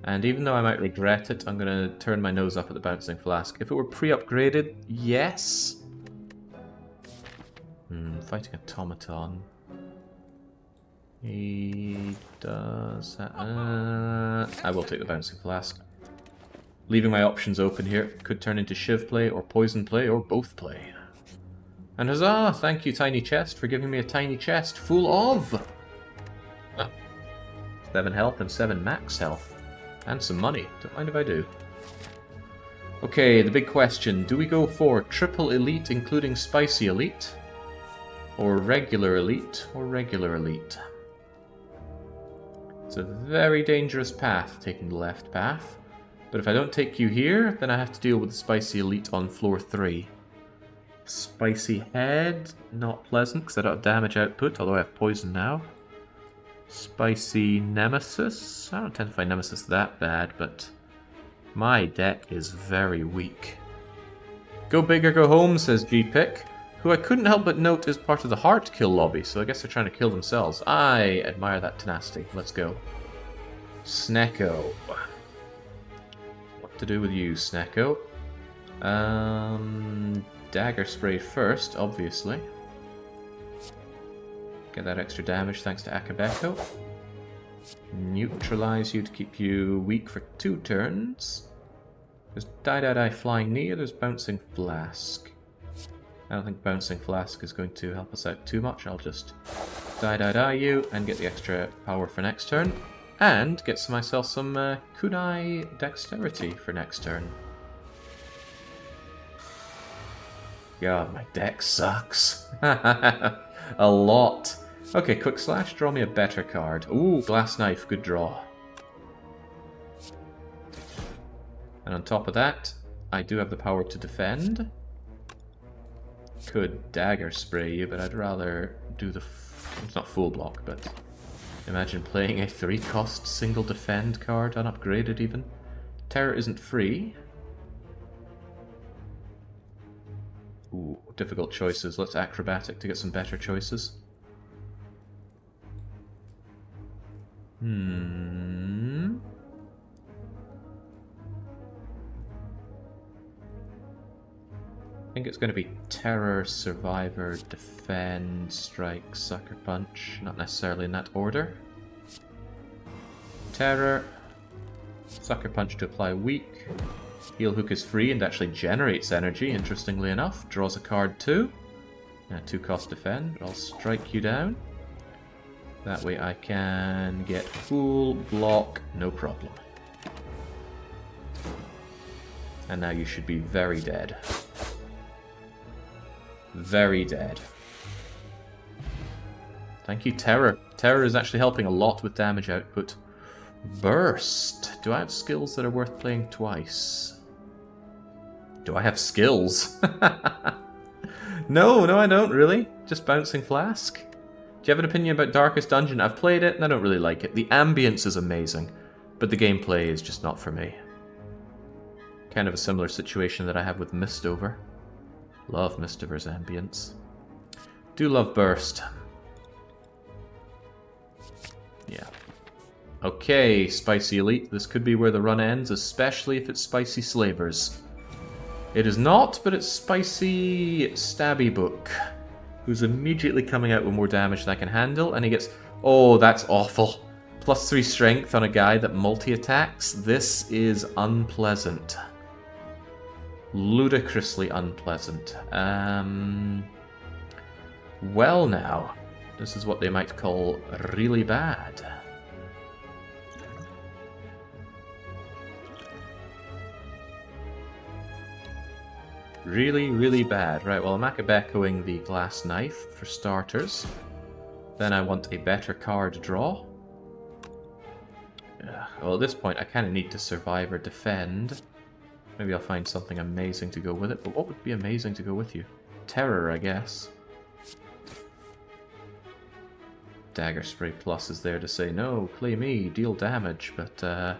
And even though I might regret it, I'm going to turn my nose up at the Bouncing Flask. If it were pre-upgraded, yes. Fighting Automaton. He does that. I will take the Bouncing Flask. Leaving my options open here. Could turn into Shiv play, or Poison play, or both play. And huzzah! Thank you, Tiny Chest, for giving me a tiny chest full of 7 health and 7 max health. And some money. Don't mind if I do. Okay, the big question. Do we go for Triple Elite, including Spicy Elite? Or Regular Elite, or Regular Elite? It's a very dangerous path, taking the left path. But if I don't take you here, then I have to deal with the Spicy Elite on floor 3. Spicy Head, not pleasant because I don't have damage output, although I have poison now. Spicy Nemesis, I don't tend to find Nemesis that bad, but My deck is very weak. Go big or go home, says G-Pick, who I couldn't help but note is part of the Heart Kill lobby, so I guess they're trying to kill themselves. I admire that tenacity. Let's go. Snecko. What to do with you, Snecko? Dagger Spray first, obviously. Get that extra damage thanks to Akabeko. Neutralize you to keep you weak for 2 turns. There's Die Flying Knee, or there's Bouncing Flask. I don't think Bouncing Flask is going to help us out too much. I'll just Die you and get the extra power for next turn. And get myself some Kunai Dexterity for next turn. God, my deck sucks. A lot. Okay, Quick Slash, draw me a better card. Ooh, Glass Knife, good draw. And on top of that, I do have the power to defend. Could Dagger Spray you, but I'd rather do the... it's not full block, but... imagine playing a 3-cost single defend card, unupgraded even. Terror isn't free. Ooh, difficult choices. Let's Acrobatic to get some better choices. I think it's going to be Terror, Survivor, Defend, Strike, Sucker Punch. Not necessarily in that order. Terror, Sucker Punch to apply weak. Heal Hook is free and actually generates energy, interestingly enough. Draws a card too. 2-cost defend, but I'll strike you down. That way I can get full block, no problem. And now you should be very dead. Very dead. Thank you, Terror. Terror is actually helping a lot with damage output. Burst. Do I have skills that are worth playing twice? Do I have skills? No, I don't really. Just Bouncing Flask. Do you have an opinion about Darkest Dungeon? I've played it and I don't really like it. The ambience is amazing, but the gameplay is just not for me. Kind of a similar situation that I have with Mistover. Love Mistover's ambience. Do love Burst. Yeah. Okay, Spicy Elite. This could be where the run ends, especially if it's Spicy Slavers. It is not, but it's Spicy Stabby Book, who's immediately coming out with more damage than I can handle, and he gets... oh, that's awful. +3 strength on a guy that multi-attacks. This is unpleasant. Ludicrously unpleasant. Well now, this is what they might call really bad. Really, really bad. Right, well, I'm Akabekoing the Glass Knife for starters. Then I want a better card draw. Well, at this point, I kind of need to survive or defend. Maybe I'll find something amazing to go with it. But what would be amazing to go with you? Terror, I guess. Dagger Spray Plus is there to say, no, play me, deal damage, but,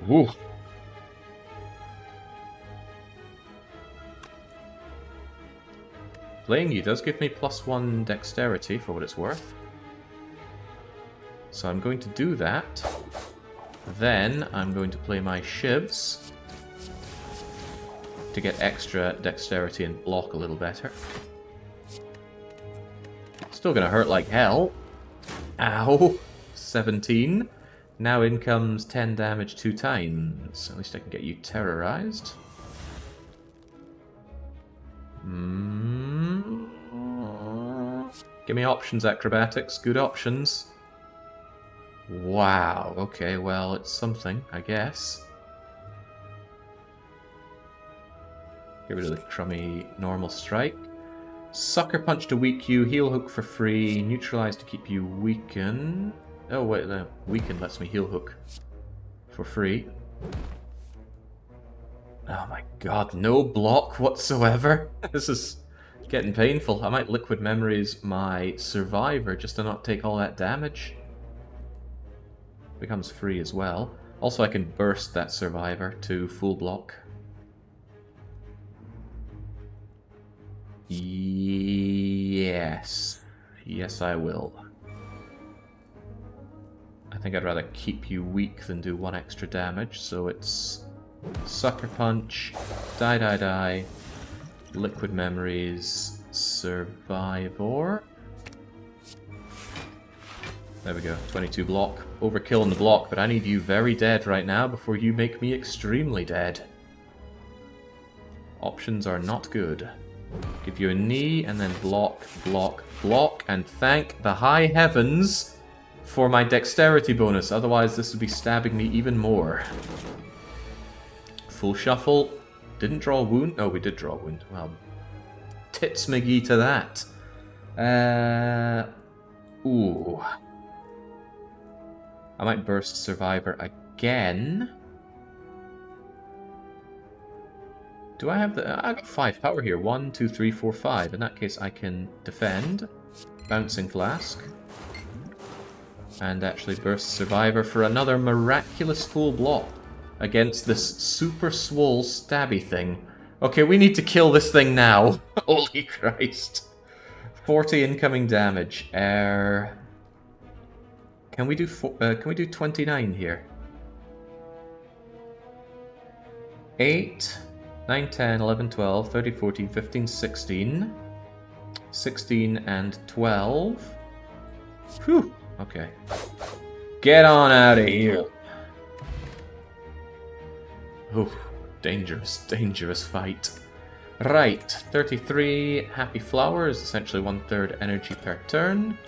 woo. Playing you does give me +1 dexterity for what it's worth. So I'm going to do that. Then I'm going to play my shivs to get extra dexterity and block a little better. Still gonna hurt like hell. Ow! 17. Now in comes 10 damage 2 times. At least I can get you terrorized. Give me options, Acrobatics. Good options. Wow. Okay, well, it's something, I guess. Get rid of the crummy normal strike. Sucker Punch to weak you. Heal Hook for free. Neutralize to keep you weaken. Oh, wait, no. Weaken lets me Heal Hook for free. Oh my god, no block whatsoever. This is getting painful. I might Liquid Memories my Survivor just to not take all that damage. Becomes free as well. Also, I can burst that survivor to full block. Yes. Yes, I will. I think I'd rather keep you weak than do 1 extra damage, so it's Sucker Punch, die, Liquid Memories, Survivor. There we go, 22 block. Overkill on the block, but I need you very dead right now before you make me extremely dead. Options are not good. Give you a knee, and then block, block, block, and thank the high heavens for my dexterity bonus, otherwise this would be stabbing me even more. Full shuffle. Didn't draw a wound? Oh, we did draw a wound. Well, tits McGee to that. Ooh. I might burst Survivor again. Do I have the... I got 5 power here. 1, 2, 3, 4, 5. In that case, I can defend. Bouncing Flask. And actually burst Survivor for another miraculous full block against this super swole stabby thing. Okay, we need to kill this thing now. Holy Christ. 40 incoming damage. Can we do 29 here? 8, 9, 10, 11, 12, 13, 14, 15, 16. 16 and 12. Whew. Okay. Get on out of here. Ooh, dangerous, dangerous fight. Right, 33 Happy Flowers, essentially 1/3 energy per turn.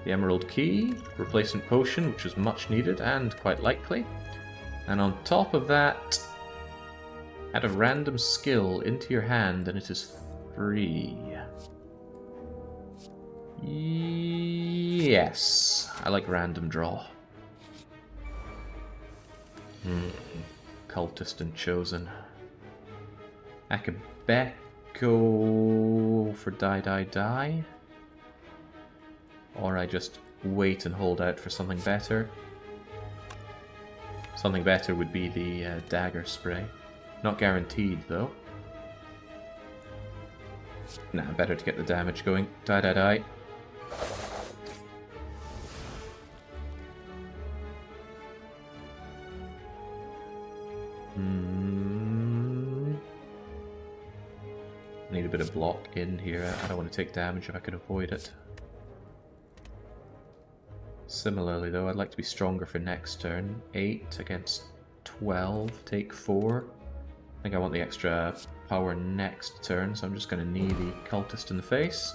The Emerald Key, Replacement Potion, which is much needed and quite likely. And on top of that, add a random skill into your hand and it is free. Yes, I like random draw. Cultist and Chosen. I could go for die. Or I just wait and hold out for something better. Something better would be the dagger spray. Not guaranteed though. Nah, better to get the damage going. Die. Need a bit of block in here. I don't want to take damage if I can avoid it. Similarly though, I'd like to be stronger for next turn. 8 against 12, take 4. I think I want the extra power next turn, so I'm just going to knee the cultist in the face.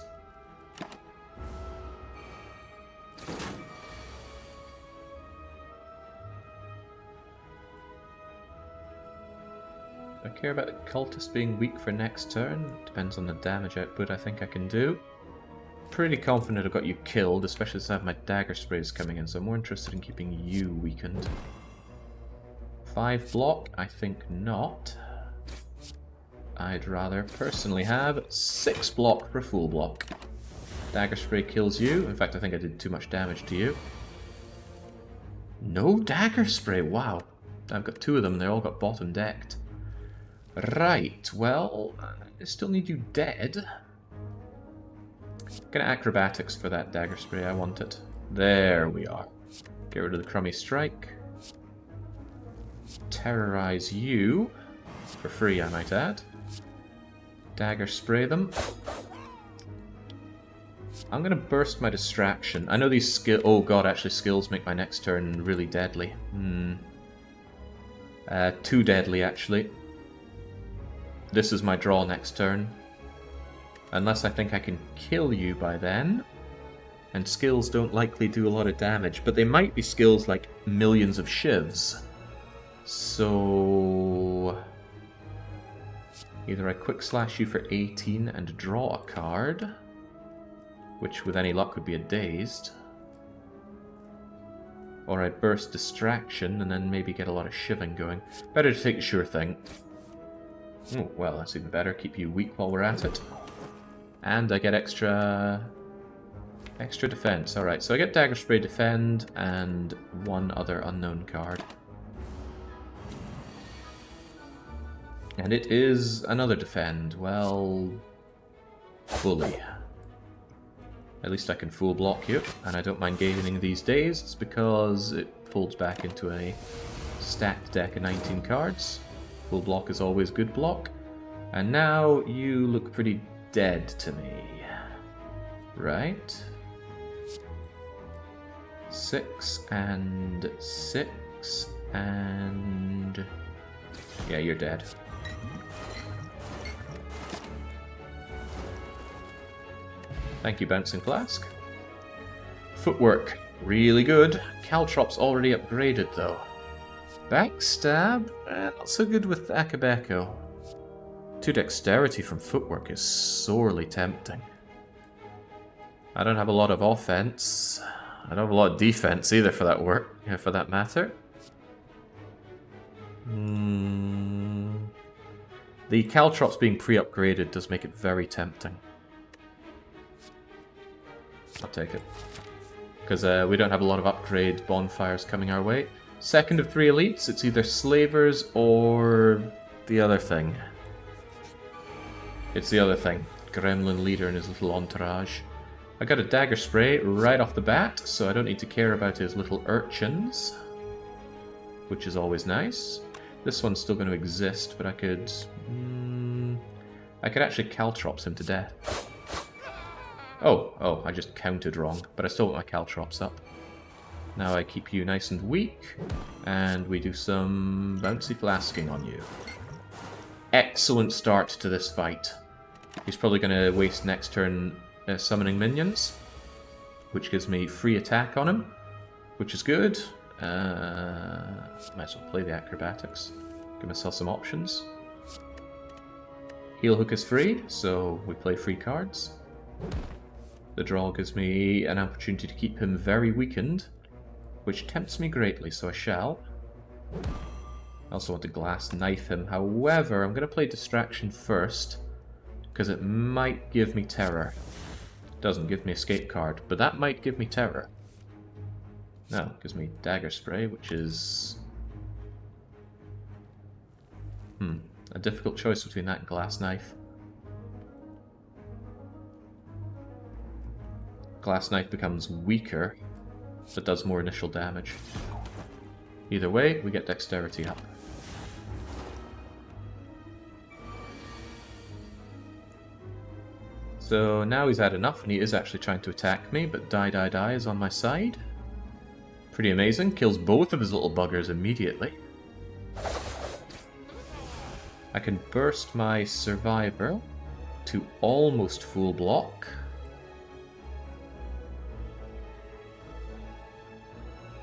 Do I care about the cultist being weak for next turn? Depends on the damage output I think I can do. Pretty confident I've got you killed, especially since I have my dagger sprays coming in, so I'm more interested in keeping you weakened. 5 block? I think not. I'd rather personally have 6 block for full block. Dagger spray kills you. In fact, I think I did too much damage to you. No dagger spray, wow. I've got 2 of them, they all got bottom decked. Right, well, I still need you dead. Get acrobatics for that dagger spray, I want it. There we are. Get rid of the crummy strike. Terrorize you. For free, I might add. Dagger spray them. I'm gonna burst my distraction. I know these skill. Oh god, actually skills make my next turn really deadly. Too deadly, actually. This is my draw next turn. Unless I think I can kill you by then. And skills don't likely do a lot of damage, but they might be skills like millions of shivs. So... either I quick slash you for 18 and draw a card, which with any luck would be a dazed. Or I burst distraction and then maybe get a lot of shiving going. Better to take the sure thing. Oh, well, that's even better. Keep you weak while we're at it. And I get extra defense. Alright, so I get Dagger Spray Defend and 1 other unknown card. And it is another defend. Well, fully. At least I can full block you, and I don't mind gaining these days. It's because it folds back into a stacked deck of 19 cards. Full block is always good block. And now you look pretty dead to me. Right? 6 and 6 and... yeah, you're dead. Thank you, Bouncing Flask. Footwork, really good. Caltrop's already upgraded, though. Backstab, not so good with Akabeko. 2 dexterity from Footwork is sorely tempting. I don't have a lot of offense. I don't have a lot of defense either, for that matter. The Caltrops being pre-upgraded does make it very tempting. I'll take it. Because we don't have a lot of upgrade bonfires coming our way. Second of 3 elites, it's either Slavers or the other thing. It's the other thing. Gremlin leader and his little entourage. I got a dagger spray right off the bat, so I don't need to care about his little urchins. Which is always nice. This one's still going to exist, but I could actually Caltrops him to death. Oh, I just counted wrong, but I still want my Caltrops up. Now I keep you nice and weak, and we do some bouncy flasking on you. Excellent start to this fight. He's probably going to waste next turn summoning minions, which gives me free attack on him, which is good. Might as well play the acrobatics. Give myself some options. Heal hook is free, so we play free cards. The draw gives me an opportunity to keep him very weakened, which tempts me greatly, so I shall. I also want to glass knife him. However, I'm going to play distraction first, because it might give me terror. It doesn't give me escape card, but that might give me terror. No, it gives me dagger spray, which is... a difficult choice between that and glass knife. Glass knife becomes weaker, but does more initial damage. Either way, we get dexterity up. So now he's had enough, and he is actually trying to attack me, but die is on my side. Pretty amazing. Kills both of his little buggers immediately. I can burst my Survivor to almost full block.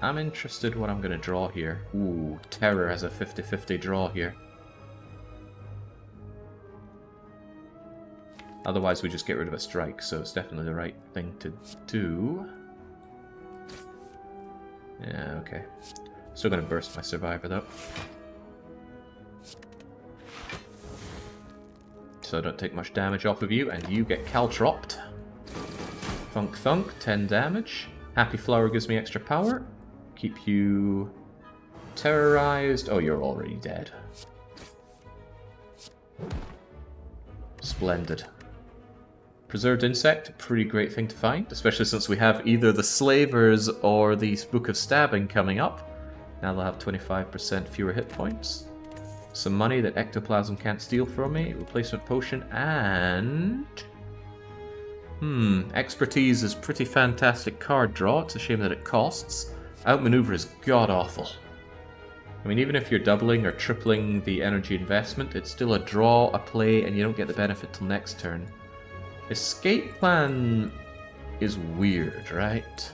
I'm interested what I'm going to draw here. Ooh, Terror has a 50-50 draw here. Otherwise we just get rid of a strike, so it's definitely the right thing to do. Yeah, okay. Still going to burst my Survivor though. So I don't take much damage off of you, and you get Caltropped. Thunk thunk, 10 damage. Happy Flower gives me extra power. Keep you terrorized. Oh, you're already dead. Splendid. Preserved Insect, pretty great thing to find, especially since we have either the Slavers or the Book of Stabbing coming up. Now they'll have 25% fewer hit points. Some money that Ectoplasm can't steal from me. Replacement Potion and... Expertise is pretty fantastic card draw. It's a shame that it costs. Outmaneuver is god-awful. I mean, even if you're doubling or tripling the energy investment, it's still a draw, a play, and you don't get the benefit till next turn. Escape Plan is weird, right?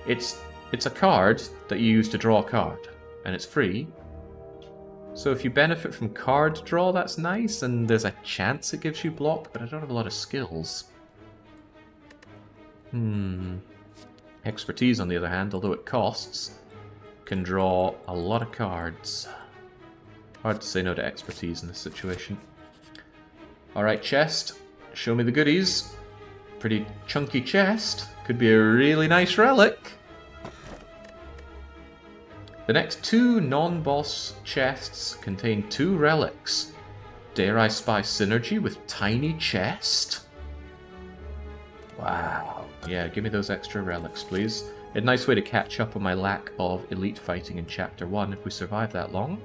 It's a card that you use to draw a card, and it's free. So if you benefit from card draw, that's nice, and there's a chance it gives you block, but I don't have a lot of skills. Expertise, on the other hand, although it costs, can draw a lot of cards. Hard to say no to expertise in this situation. Alright, chest. Show me the goodies. Pretty chunky chest. Could be a really nice relic. The next 2 non-boss chests contain 2 relics. Dare I spy synergy with tiny chest? Wow. Yeah, give me those extra relics, please. A nice way to catch up on my lack of elite fighting in Chapter 1 if we survive that long.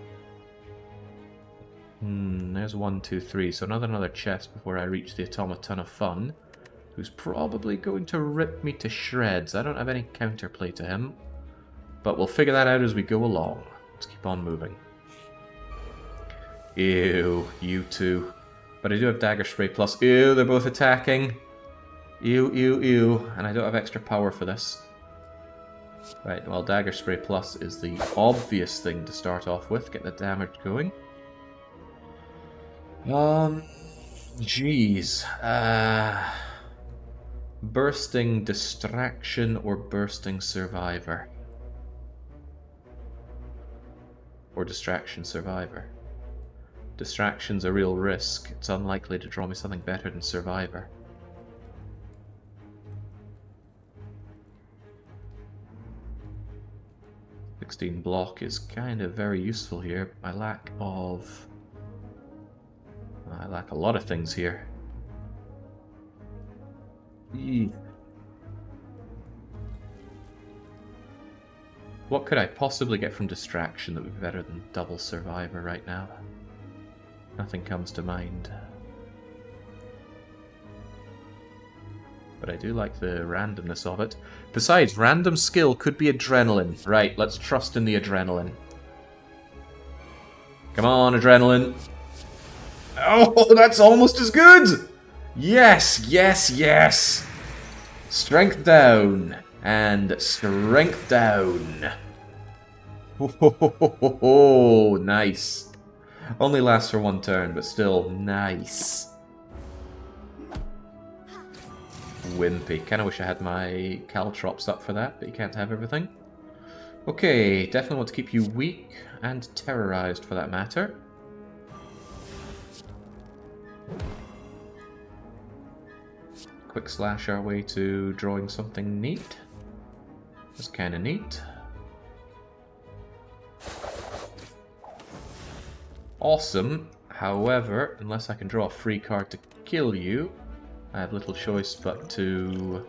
There's 1, 2, 3, so another chest before I reach the Automaton of Fun, who's probably going to rip me to shreds. I don't have any counterplay to him, but we'll figure that out as we go along. Let's keep on moving. Ew, you two. But I do have Dagger Spray Plus. Ew, they're both attacking. Ew, ew, ew. And I don't have extra power for this. Right, well, Dagger Spray Plus is the obvious thing to start off with. Get the damage going. Jeez. Bursting Distraction or Bursting Survivor? Or Distraction Survivor? Distraction's a real risk. It's unlikely to draw me something better than Survivor. Block is kind of very useful here. I lack a lot of things here. Eee. What could I possibly get from Distraction that would be better than double Survivor right now? Nothing comes to mind. But I do like the randomness of it. Besides, random skill could be adrenaline. Right, let's trust in the adrenaline. Come on, adrenaline. Oh, that's almost as good! Yes, yes, yes! Strength down. And strength down. Oh, nice. Only lasts for 1 turn, but still nice. Wimpy. Kinda wish I had my caltrops up for that, but you can't have everything. Okay, definitely want to keep you weak and terrorized for that matter. Quick slash our way to drawing something neat. That's kinda neat. Awesome. However, unless I can draw a free card to kill you, I have little choice but to...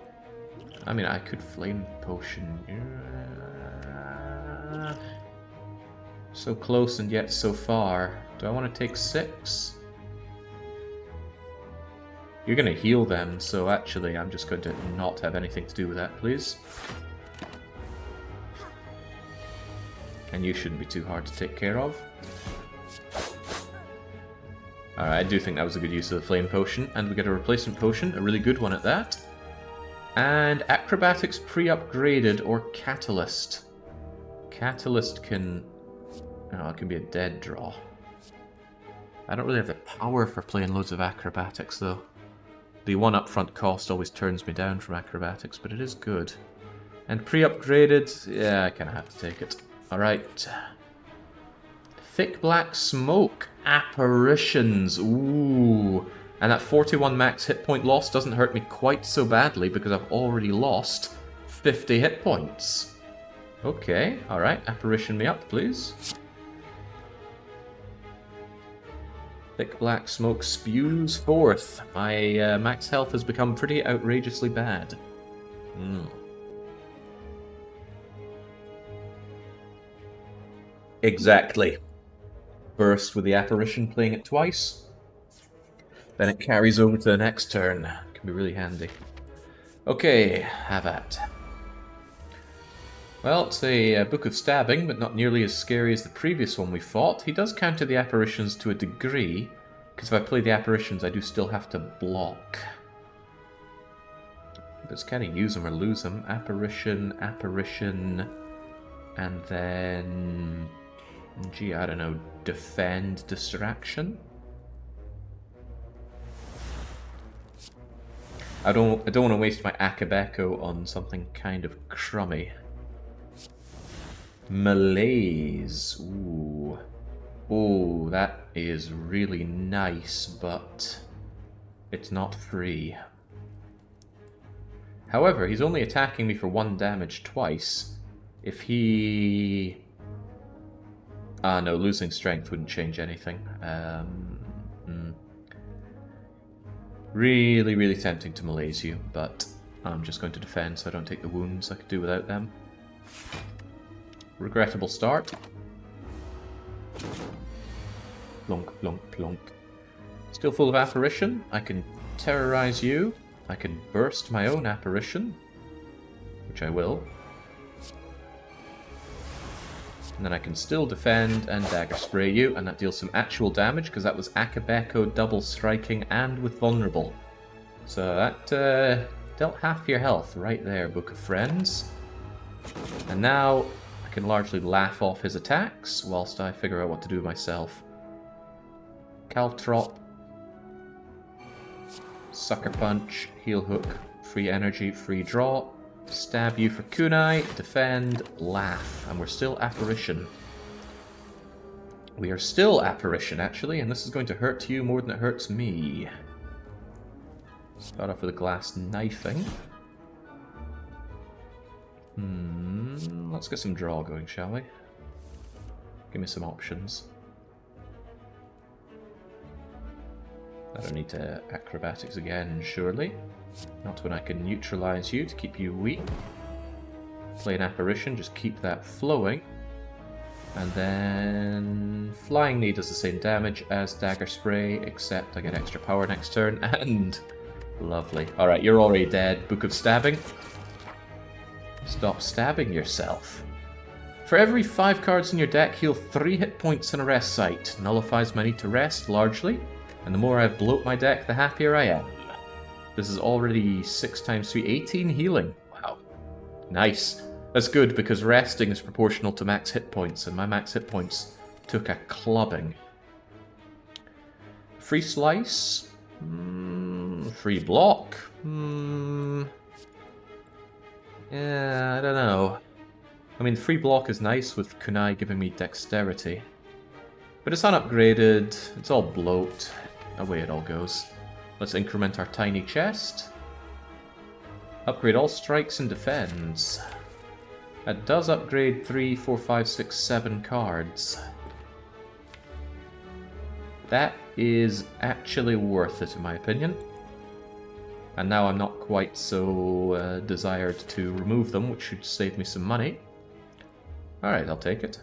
I mean, I could Flame Potion. So close and yet so far. Do I want to take 6? You're going to heal them, so actually I'm just going to not have anything to do with that, please. And you shouldn't be too hard to take care of. Alright, I do think that was a good use of the Flame Potion, and we get a replacement potion, a really good one at that. And Acrobatics pre-upgraded or Catalyst. Catalyst can... oh, it can be a dead draw. I don't really have the power for playing loads of Acrobatics, though. The one upfront cost always turns me down from Acrobatics, but it is good. And pre-upgraded, yeah, I kind of have to take it. Alright. Thick Black Smoke. Apparitions. Ooh. And that 41 max hit point loss doesn't hurt me quite so badly because I've already lost 50 hit points. Okay, alright. Apparition me up, please. Thick Black Smoke spews forth. My max health has become pretty outrageously bad. Exactly. Burst with the apparition, playing it twice. Then it carries over to the next turn. Can be really handy. Okay, have at. Well, it's a Book of Stabbing, but not nearly as scary as the previous one we fought. He does counter the apparitions to a degree, because if I play the apparitions, I do still have to block. But it's kind of use them or lose them. Apparition, apparition, and then... gee, I don't know, defend, distraction? I don't want to waste my Akabeko on something kind of crummy. Malaise. Ooh. Ooh, that is really nice, but it's not free. However, he's only attacking me for 1 damage twice. If he... ah, no, losing strength wouldn't change anything. Really, really tempting to malaise you, but I'm just going to defend so I don't take the wounds. I could do without them. Regrettable start. Plonk, plonk, plonk. Still full of apparition. I can terrorize you. I can burst my own apparition, which I will. And then I can still defend and dagger spray you, and that deals some actual damage, because that was Akabeko double striking and with vulnerable. So that dealt half your health right there, Book of Friends. And now I can largely laugh off his attacks, whilst I figure out what to do myself. Caltrop. Sucker Punch, Heal Hook, free energy, free draw. Stab you for kunai, defend, laugh, and we're still apparition. We are still apparition, actually, and this is going to hurt you more than it hurts me. Start off with a glass knifing. Let's get some draw going, shall we? Give me some options. I don't need to acrobatics again, surely. Not when I can neutralize you to keep you weak. Play an apparition, just keep that flowing. And then Flying Knee does the same damage as Dagger Spray, except I get extra power next turn, and lovely. Alright, you're already dead. Book of Stabbing. Stop stabbing yourself. For every 5 cards in your deck, heal 3 hit points in a rest site. Nullifies my need to rest, largely. And the more I bloat my deck, the happier I am. This is already 6 times 3, 18 healing. Wow. Nice. That's good, because resting is proportional to max hit points, and my max hit points took a clubbing. Free Slice? Free Block? Yeah, I don't know. I mean, free block is nice with kunai giving me dexterity. But it's unupgraded, it's all bloat. Away it all goes. Let's increment our tiny chest. Upgrade all strikes and defends. That does upgrade 3, 4, 5, 6, 7 cards. That is actually worth it in my opinion. And now I'm not quite so desired to remove them, which should save me some money. Alright, I'll take it.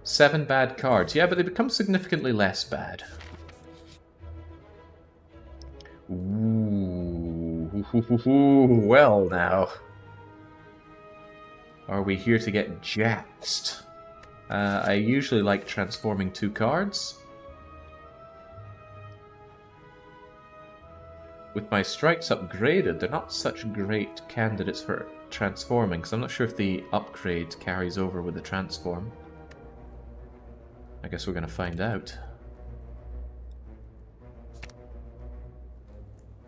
7 bad cards. Yeah, but they become significantly less bad. Ooh, well now. Are we here to get jaxed? I usually like transforming 2 cards. With my strikes upgraded, they're not such great candidates for transforming, because I'm not sure if the upgrade carries over with the transform. I guess we're going to find out.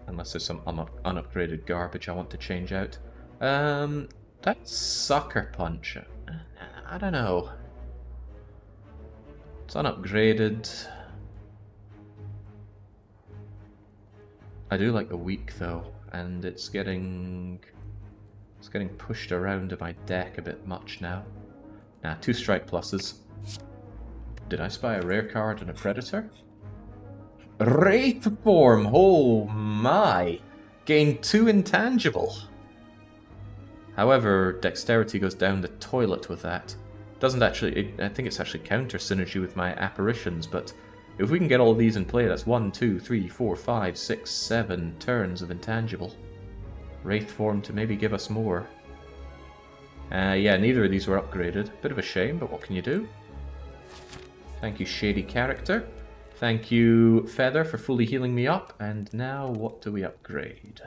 Unless there's some unupgraded garbage I want to change out. That's Sucker Punch. I don't know. It's unupgraded. I do like the weak though, and it's getting pushed around in my deck a bit much now. Nah, 2 strike pluses. Did I spy a rare card and a predator? Wraith Form! Oh my! Gain 2 intangible! However, dexterity goes down the toilet with that. Doesn't actually, I think it's actually counter synergy with my apparitions, but if we can get all these in play, that's 1, 2, 3, 4, 5, 6, 7 turns of intangible. Wraith Form to maybe give us more. Yeah, neither of these were upgraded. Bit of a shame, but what can you do? Thank you, Shady Character. Thank you, Feather, for fully healing me up. And now, what do we upgrade?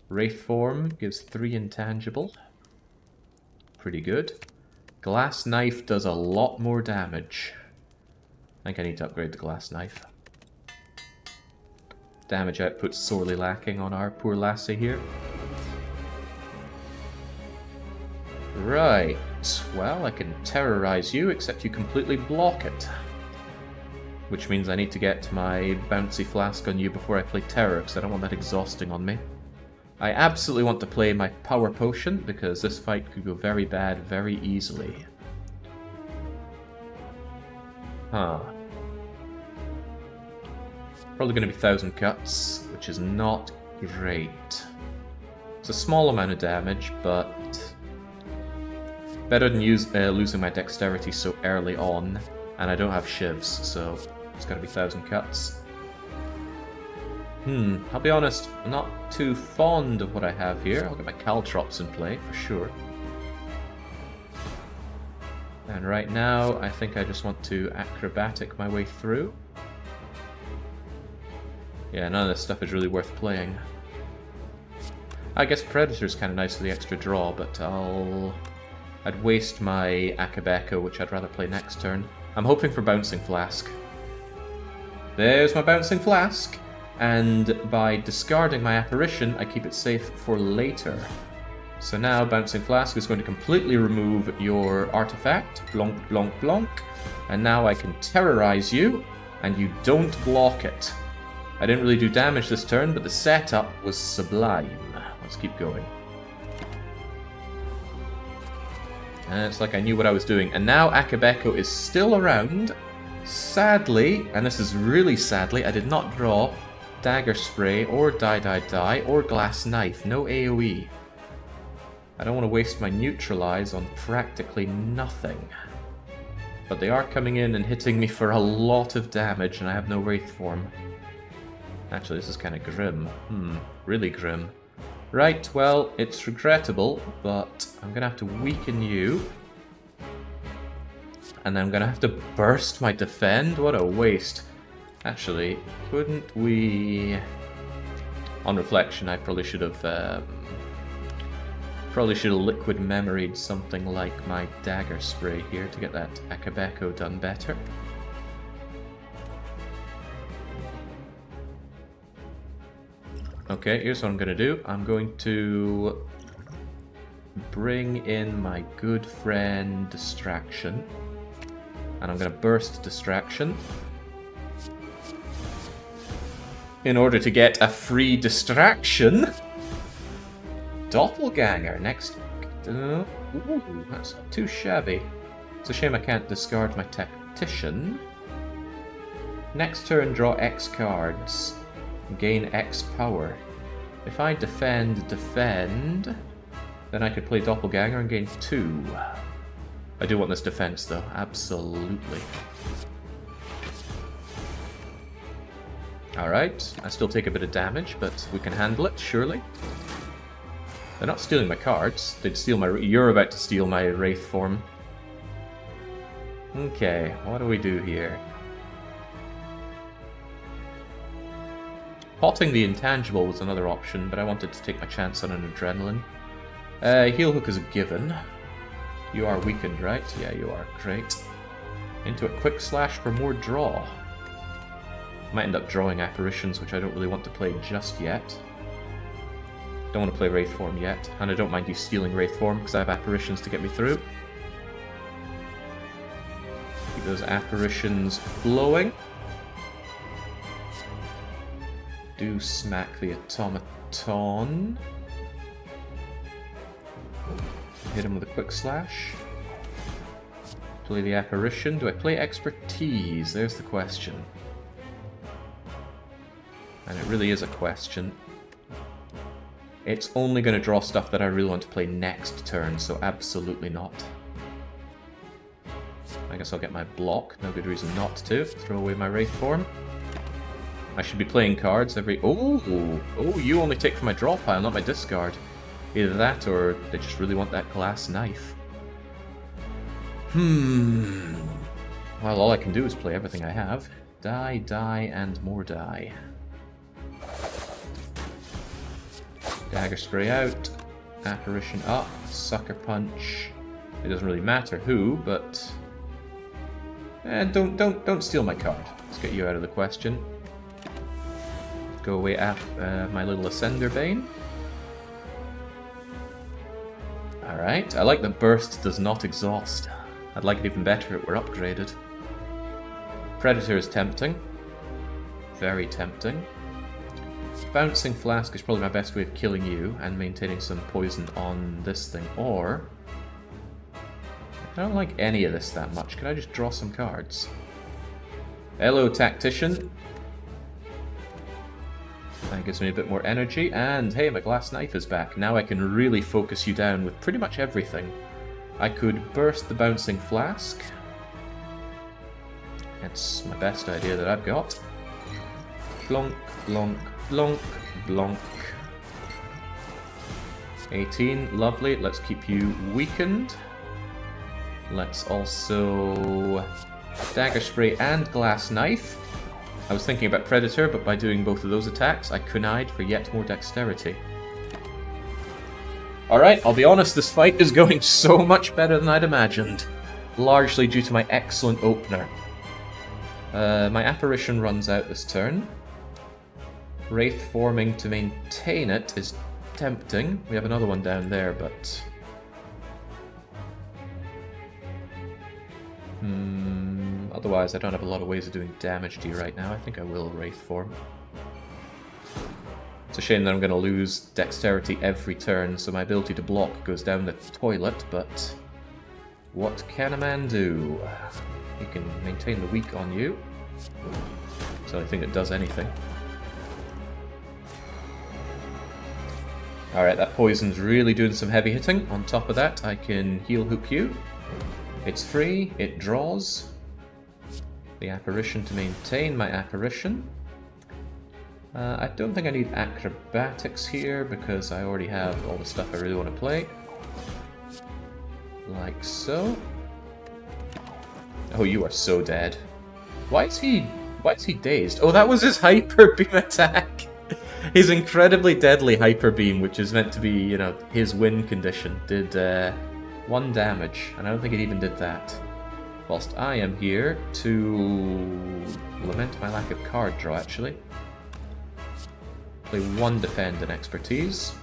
Wraith Form gives 3 intangible. Pretty good. Glass Knife does a lot more damage. I think I need to upgrade the Glass Knife. Damage output's sorely lacking on our poor lassie here. Right. Well, I can terrorize you, except you completely block it. Which means I need to get my bouncy flask on you before I play terror, because I don't want that exhausting on me. I absolutely want to play my power potion, because this fight could go very bad very easily. Huh. Probably going to be 1,000 cuts, which is not great. It's a small amount of damage, but better than losing my dexterity so early on. And I don't have shivs, so it's got to be 1,000 cuts. I'll be honest, I'm not too fond of what I have here. I'll get my caltrops in play, for sure. And right now, I think I just want to acrobatic my way through. Yeah, none of this stuff is really worth playing. I guess Predator's kind of nice for the extra draw, but I'd waste my Akabeko, which I'd rather play next turn. I'm hoping for Bouncing Flask. There's my Bouncing Flask! And by discarding my Apparition, I keep it safe for later. So now Bouncing Flask is going to completely remove your artifact. Blonk, blonk, blonk. And now I can terrorize you, and you don't block it. I didn't really do damage this turn, but the setup was sublime. Let's keep going. And it's like I knew what I was doing. And now Akabeko is still around. Sadly, and this is really sadly, I did not draw Dagger Spray, or Die, or Glass Knife. No AoE. I don't want to waste my Neutralize on practically nothing. But they are coming in and hitting me for a lot of damage, and I have no Wraith form. Actually, this is kind of grim. Really grim. Right, well, it's regrettable, but I'm going to have to weaken you. And then I'm going to have to burst my Defend. What a waste. Actually, couldn't we... On reflection, I probably should have liquid memoried something like my Dagger Spray here to get that Akabeko done better. Okay, here's what I'm going to do. I'm going to bring in my good friend Distraction. And I'm going to burst Distraction. In order to get a free distraction. Doppelganger next. Ooh, that's not too shabby. It's a shame I can't discard my Tactician. Next turn, draw X cards. Gain X power. If I defend, then I could play Doppelganger and gain 2. I do want this defense though, absolutely. Alright, I still take a bit of damage, but we can handle it, surely. They're not stealing my cards, they'd steal my... You're about to steal my Wraith form. Okay, what do we do here? Potting the Intangible was another option, but I wanted to take my chance on an Adrenaline. Heal Hook is a given. You are weakened, right? Yeah, you are. Great. Into a Quick Slash for more draw. Might end up drawing Apparitions, which I don't really want to play just yet. Don't want to play Wraith Form yet, and I don't mind you stealing Wraith Form, because I have Apparitions to get me through. Keep those Apparitions flowing. Do smack the Automaton. Hit him with a Quick Slash. Play the Apparition. Do I play Expertise? There's the question. And it really is a question. It's only going to draw stuff that I really want to play next turn, so absolutely not. I guess I'll get my block. No good reason not to. Throw away my Wraith form. I should be playing cards every... Oh, you only take from my draw pile, not my discard. Either that, or they just really want that Glass Knife. Well, all I can do is play everything I have. Die, die, and more die. Dagger Spray out. Apparition up. Sucker Punch. It doesn't really matter who, but... don't steal my card. Let's get you out of the question. Go away at my little Ascender Bane. Alright, I like that Burst does not exhaust. I'd like it even better if it were upgraded. Predator is tempting. Very tempting. Bouncing Flask is probably my best way of killing you and maintaining some poison on this thing, or... I don't like any of this that much. Can I just draw some cards? Hello, Tactician. That gives me a bit more energy, and hey, my glass knife is back. Now I can really focus you down with pretty much everything. I could burst the bouncing flask. That's my best idea that I've got. Blonk, blonk, blonk, blonk. 18, lovely. Let's keep you weakened. Let's also dagger spray and glass knife. I was thinking about Predator, but by doing both of those attacks, I connived for yet more dexterity. Alright, I'll be honest, this fight is going so much better than I'd imagined. Largely due to my excellent opener. My apparition runs out this turn. Wraith forming to maintain it is tempting. We have another one down there, but... otherwise, I don't have a lot of ways of doing damage to you right now. I think I will Wraith form. It's a shame that I'm going to lose dexterity every turn, so my ability to block goes down the toilet, but... what can a man do? He can maintain the weak on you. It's the only thing that does anything. Alright, that poison's really doing some heavy hitting. On top of that, I can heal hook you. It's free, it draws. The apparition to maintain my apparition. I don't think I need acrobatics here because I already have all the stuff I really want to play. Like so. Oh, you are so dead. Why is he dazed? Oh, that was his hyper beam attack. His incredibly deadly hyper beam, which is meant to be, you know, his win condition, did 1 damage, and I don't think it even did that. Whilst I am here to lament my lack of card draw, actually. Play 1 defend and expertise,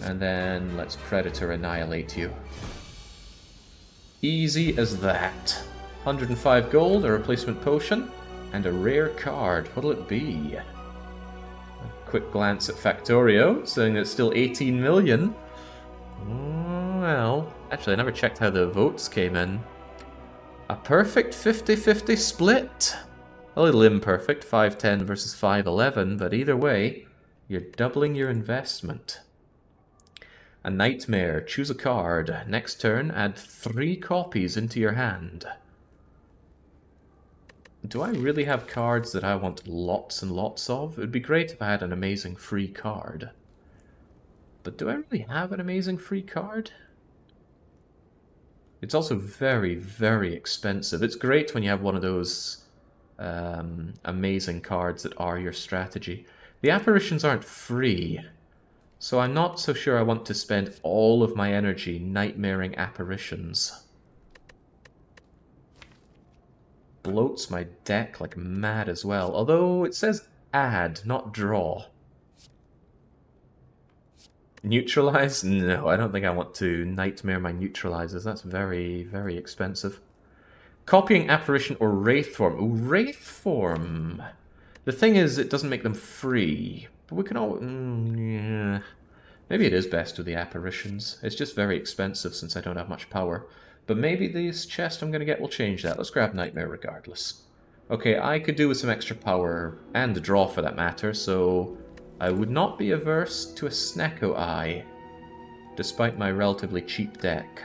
and then let's Predator annihilate you. Easy as that. 105 gold, a replacement potion, and a rare card. What'll it be? A quick glance at Factorio, saying that it's still 18 million. Well, actually I never checked how the votes came in. A perfect 50-50 split. A little imperfect, 510 versus 511, but either way, you're doubling your investment. A nightmare. Choose a card. Next turn, add 3 copies into your hand. Do I really have cards that I want lots and lots of? It would be great if I had an amazing free card. But do I really have an amazing free card? It's also very, very expensive. It's great when you have one of those amazing cards that are your strategy. The apparitions aren't free. So I'm not so sure I want to spend all of my energy nightmaring apparitions. Bloats my deck like mad as well, although it says add, not draw. Neutralize? No, I don't think I want to nightmare my neutralizers. That's very, very expensive. Copying apparition or wraith form. Ooh, wraith form. The thing is, it doesn't make them free. But we can all... yeah. Maybe it is best with the apparitions. It's just very expensive since I don't have much power. But maybe this chest I'm going to get will change that. Let's grab Nightmare regardless. Okay, I could do with some extra power, and a draw for that matter, so I would not be averse to a Snecko Eye, despite my relatively cheap deck.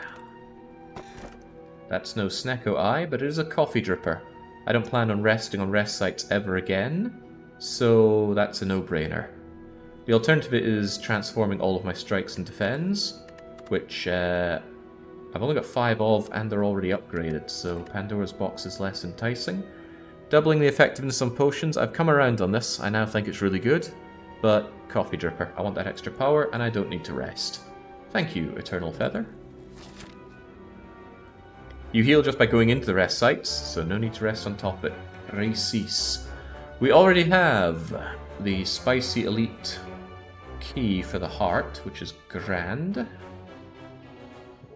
That's no Snecko Eye, but it is a Coffee Dripper. I don't plan on resting on rest sites ever again, so that's a no-brainer. The alternative is transforming all of my strikes into defends, which I've only got 5 of, and they're already upgraded, so Pandora's Box is less enticing. Doubling the effectiveness on potions, I've come around on this, I now think it's really good, but Coffee Dripper, I want that extra power, and I don't need to rest. Thank you, Eternal Feather. You heal just by going into the rest sites, so no need to rest on top of it. Precis. We already have the Spicy Elite key for the heart, which is grand.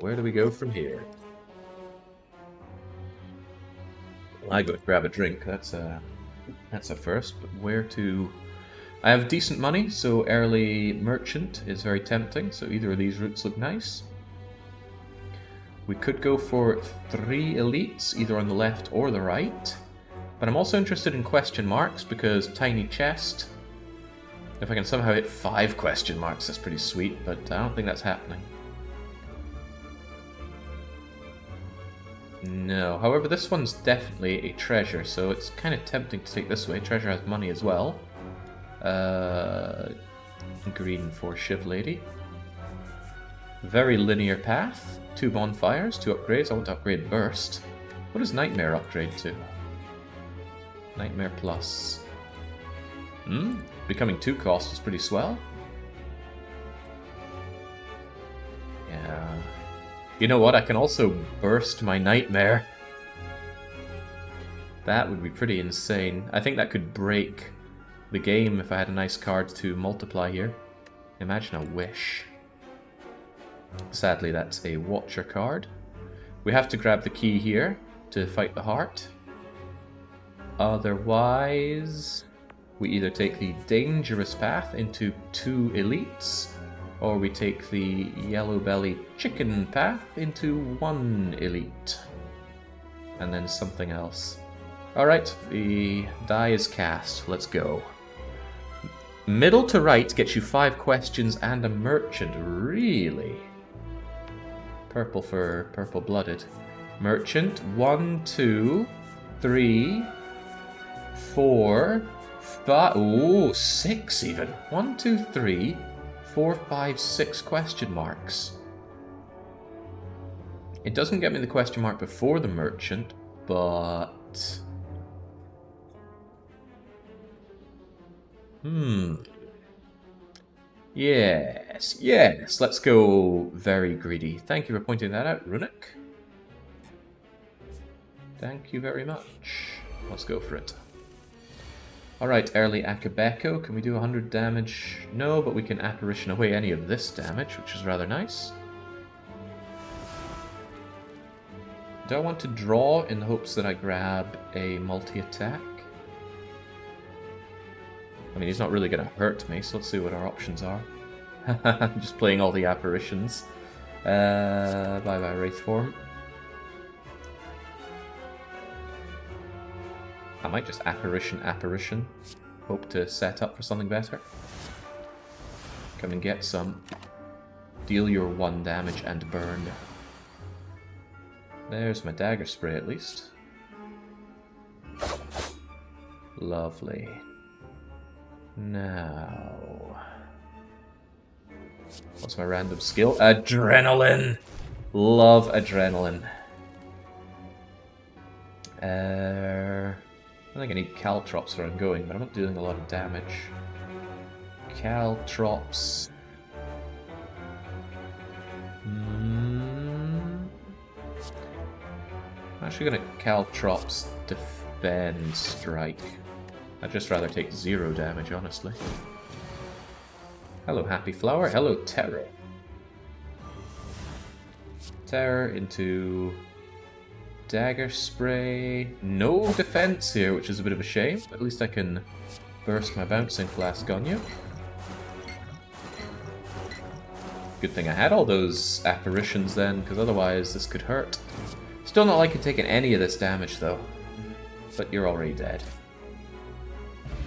Where do we go from here? Well, I go grab a drink, that's a first, but where to... I have decent money, so early merchant is very tempting, so either of these routes look nice. We could go for 3 elites, either on the left or the right. But I'm also interested in question marks, because tiny chest, If I can somehow hit 5 question marks, that's pretty sweet, but I don't think that's happening. No. However, this one's definitely a treasure, so it's kind of tempting to take this way. Treasure has money as well. Green for Shiv Lady. Very linear path. 2 bonfires, 2 upgrades. I want to upgrade Burst. What does Nightmare upgrade to? Nightmare Plus. Becoming 2 cost is pretty swell. Yeah. You know what? I can also burst my Nightmare. That would be pretty insane. I think that could break the game if I had a nice card to multiply here. Imagine a wish. Sadly, that's a Watcher card. We have to grab the key here to fight the heart. Otherwise, we either take the dangerous path into 2 elites, or we take the yellow belly chicken path into 1 elite. And then something else. Alright, the die is cast. Let's go. Middle to right gets you 5 questions and a merchant. Really? Purple for purple-blooded. Merchant. 1, 2, 3, 4, 5. Ooh, 6 even. 1, 2, 3, 4, 5, 6 question marks. It doesn't get me the question mark before the merchant, but... Yes, yes, let's go very greedy. Thank you for pointing that out, Runic. Thank you very much. Let's go for it. Alright, early Akabeko. Can we do 100 damage? No, but we can apparition away any of this damage, which is rather nice. Do I want to draw in the hopes that I grab a multi-attack? I mean, he's not really going to hurt me, so let's see what our options are. I'm just playing all the apparitions. Bye-bye, Wraith form. I might just apparition. Hope to set up for something better. Come and get some. Deal your 1 damage and burn. There's my dagger spray at least. Lovely. Now... what's my random skill? Adrenaline! Love adrenaline. I think I need Caltrops where I'm going, but I'm not doing a lot of damage. Caltrops. I'm actually going to Caltrops Defend Strike. I'd just rather take 0 damage, honestly. Hello, Happy Flower. Hello, Terror. Terror into Dagger Spray. No defense here, which is a bit of a shame. At least I can burst my Bouncing Flask on you. Good thing I had all those apparitions then, because otherwise this could hurt. Still not like taking any of this damage, though. But you're already dead.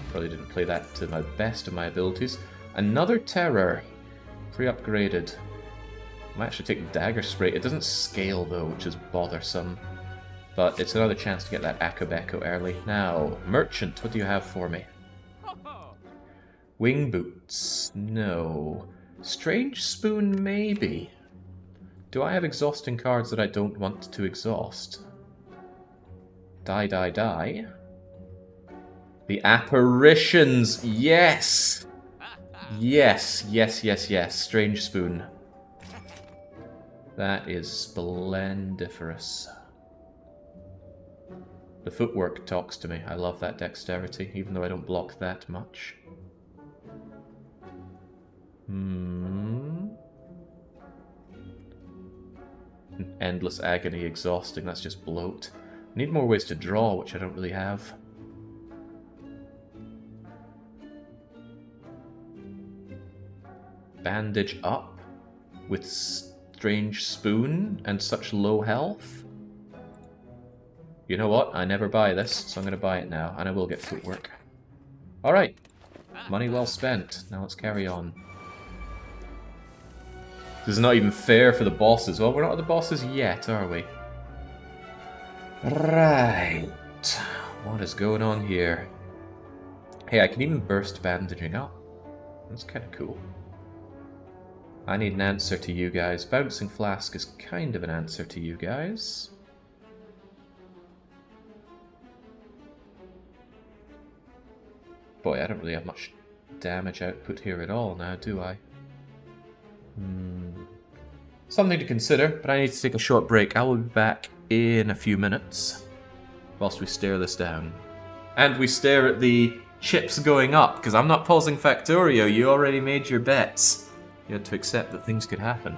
Probably didn't play that to my best of my abilities. Another Terror. Pre-upgraded. I might actually take the Dagger Spray. It doesn't scale, though, which is bothersome. But it's another chance to get that Akabeko early. Now, Merchant, what do you have for me? Wing Boots. No. Strange Spoon, maybe. Do I have exhausting cards that I don't want to exhaust? Die, die, die. The apparitions! Yes! Yes, yes, yes, yes. Strange Spoon. That is splendiferous. The footwork talks to me. I love that dexterity, even though I don't block that much. Endless agony, exhausting. That's just bloat. I need more ways to draw, which I don't really have. Bandage up with Strange Spoon and such low health. You know what? I never buy this, so I'm going to buy it now, and I will get footwork. Alright. Money well spent. Now let's carry on. This is not even fair for the bosses. Well, we're not at the bosses yet, are we? Right. What is going on here? Hey, I can even burst bandaging up. That's kind of cool. I need an answer to you guys. Bouncing Flask is kind of an answer to you guys. Boy, I don't really have much damage output here at all now, do I? Something to consider, but I need to take a short break. I will be back in a few minutes whilst we stare this down. And we stare at the chips going up, because I'm not pausing Factorio. You already made your bets. You had to accept that things could happen.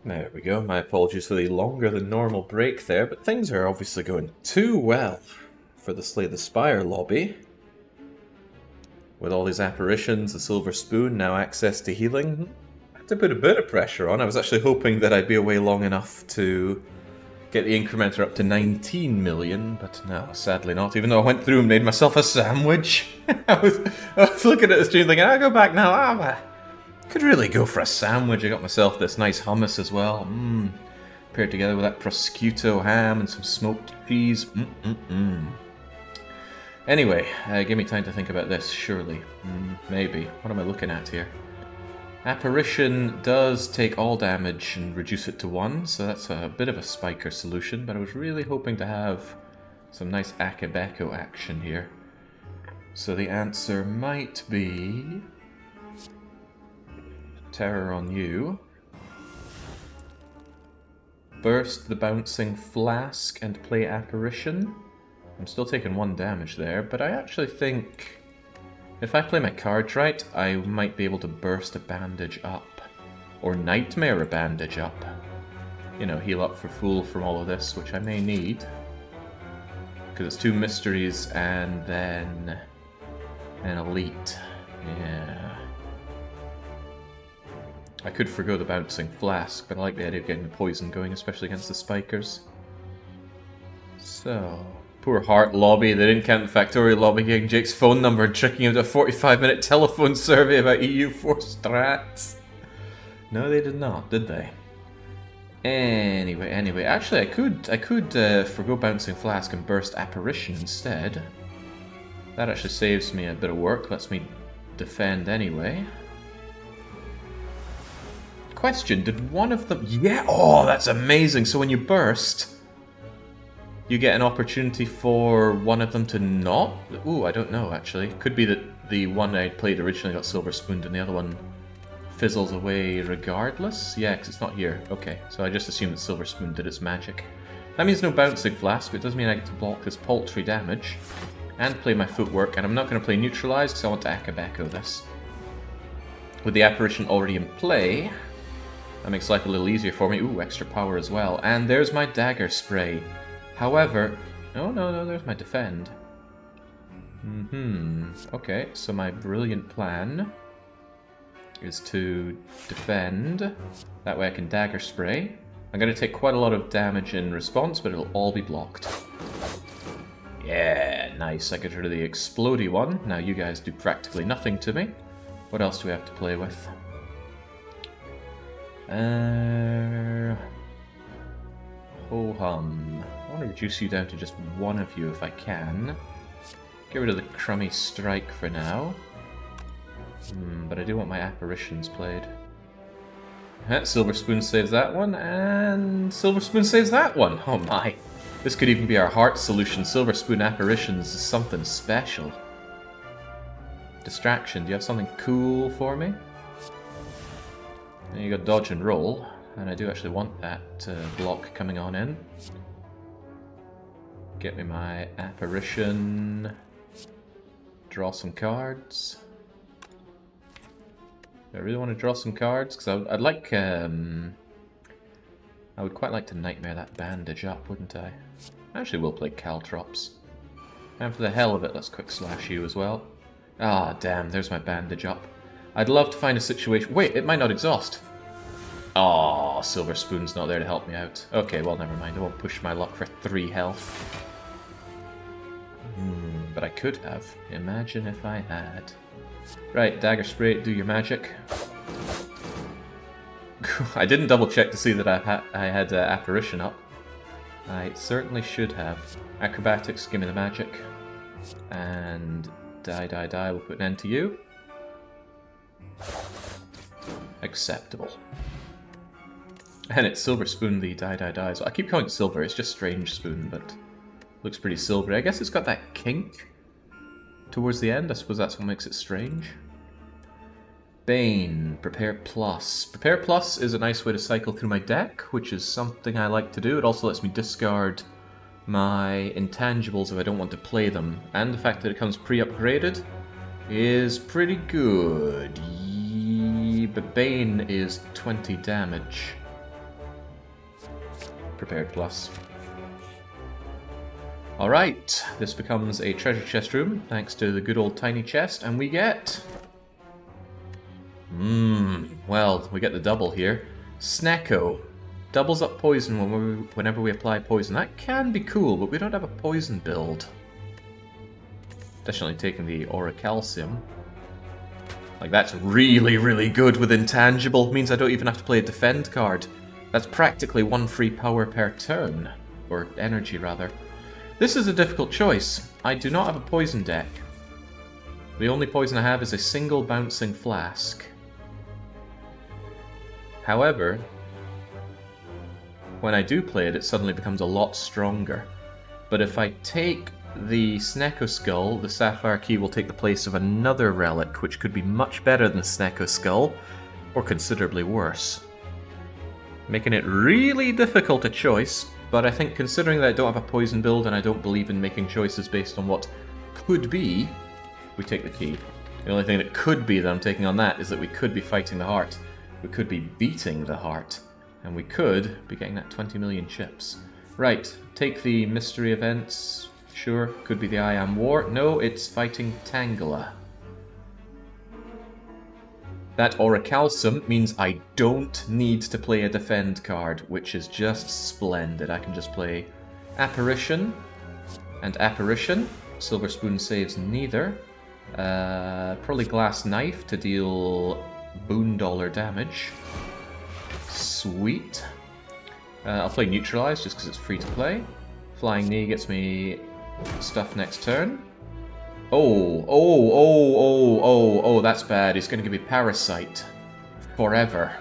There we go. My apologies for the longer than normal break there, but things are obviously going too well for the Slay the Spire lobby. With all these apparitions, the Silver Spoon, now access to healing. I had to put a bit of pressure on. I was actually hoping that I'd be away long enough to get the incrementer up to 19 million, but no, sadly not. Even though I went through and made myself a sandwich. I was looking at the stream thinking, I'll go back now. I could really go for a sandwich. I got myself this nice hummus as well. Paired together with that prosciutto ham and some smoked cheese. Anyway, give me time to think about this, surely. Maybe. What am I looking at here? Apparition does take all damage and reduce it to 1, so that's a bit of a spiker solution, but I was really hoping to have some nice Akabeko action here. So the answer might be Terror on you. Burst the Bouncing Flask and play Apparition. I'm still taking 1 damage there, but I actually think if I play my cards right, I might be able to burst a bandage up. Or nightmare a bandage up. You know, heal up for full from all of this, which I may need. Because it's 2 mysteries and then an elite. Yeah. I could forgo the Bouncing Flask, but I like the idea of getting the poison going, especially against the spikers. So, poor Heart lobby, they didn't count the Factorio lobby getting Jake's phone number and tricking him to a 45-minute telephone survey about EU4 strats. No, they did not, did they? Anyway, actually I could forgo Bouncing Flask and burst Apparition instead. That actually saves me a bit of work, lets me defend anyway. Question, did one of them... Yeah, oh, that's amazing! So when you burst, you get an opportunity for one of them to not? Ooh, I don't know, actually. Could be that the one I played originally got Silver Spooned and the other one fizzles away regardless? Yeah, because it's not here. Okay, so I just assumed that Silver Spoon did its magic. That means no Bouncing Flask, but it does mean I get to block this paltry damage and play my footwork, and I'm not going to play Neutralize because I want to Akabeko this. With the Apparition already in play, that makes life a little easier for me. Ooh, extra power as well. And there's my Dagger Spray. However, no, there's my Defend. Okay, so my brilliant plan is to defend. That way I can Dagger Spray. I'm going to take quite a lot of damage in response, but it'll all be blocked. Yeah, nice. I get rid of the explodey one. Now you guys do practically nothing to me. What else do we have to play with? Ho-hum. I want to reduce you down to just one of you if I can. Get rid of the crummy strike for now. But I do want my apparitions played. Silver Spoon saves that one, and Silver Spoon saves that one! Oh my! This could even be our heart solution. Silver Spoon apparitions is something special. Distraction, do you have something cool for me? And you got dodge and roll, and I do actually want that block coming on in. Get me my apparition. Draw some cards. I really want to draw some cards because I'd like. I would quite like to nightmare that bandage up, wouldn't I? Actually, we'll play Caltrops. And for the hell of it, let's quick slash you as well. Ah, damn! There's my bandage up. I'd love to find a situation. Wait, it might not exhaust. Oh, Silver Spoon's not there to help me out. Okay, well, never mind. I won't push my luck for 3 health. But I could have. Imagine if I had. Right, Dagger Spray, do your magic. I didn't double check to see that I had Apparition up. I certainly should have. Acrobatics, give me the magic. And die, we'll put an end to you. Acceptable. And it's Silver Spoon, the die. So I keep calling it silver, it's just Strange Spoon, but looks pretty silvery. I guess it's got that kink towards the end. I suppose that's what makes it strange. Bane, Prepare Plus. Prepare Plus is a nice way to cycle through my deck, which is something I like to do. It also lets me discard my intangibles if I don't want to play them. And the fact that it comes pre-upgraded is pretty good. But Bane is 20 damage. prepared plus. Alright, this becomes a treasure chest room, thanks to the good old tiny chest, and we get... well, we get the double here. Snecko. Doubles up poison whenever we apply poison. That can be cool, but we don't have a poison build. Additionally, taking the Aura Calcium. Like, that's really, really good with Intangible. It means I don't even have to play a Defend card. That's practically 1 free power per turn. Or energy, rather. This is a difficult choice. I do not have a poison deck. The only poison I have is a single bouncing flask. However, when I do play it, it suddenly becomes a lot stronger. But if I take the Snecko Skull, the Sapphire Key will take the place of another relic, which could be much better than the Snecko Skull, or considerably worse. Making it really difficult a choice, but I think considering that I don't have a poison build and I don't believe in making choices based on what could be, we take the key. The only thing that could be that I'm taking on that is that we could be fighting the heart. We could be beating the heart. And we could be getting that 20 million chips. Right, take the mystery events. Sure, could be the I Am War. No, it's fighting Tangela. That Auracalcum means I don't need to play a defend card, which is just splendid. I can just play Apparition and Apparition. Silver Spoon saves neither. Probably Glass Knife to deal Boondollar damage. Sweet. I'll play Neutralize just because it's free to play. Flying Knee gets me stuff next turn. Oh, that's bad. He's going to give me Parasite forever.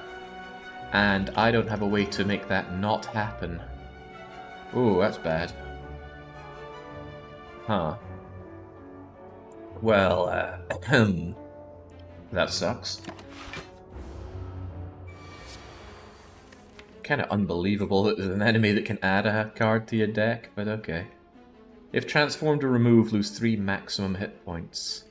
And I don't have a way to make that not happen. Oh, that's bad. Huh. Well, that sucks. Kind of unbelievable that there's an enemy that can add a card to your deck, but okay. If transformed or removed, lose 3 maximum hit points.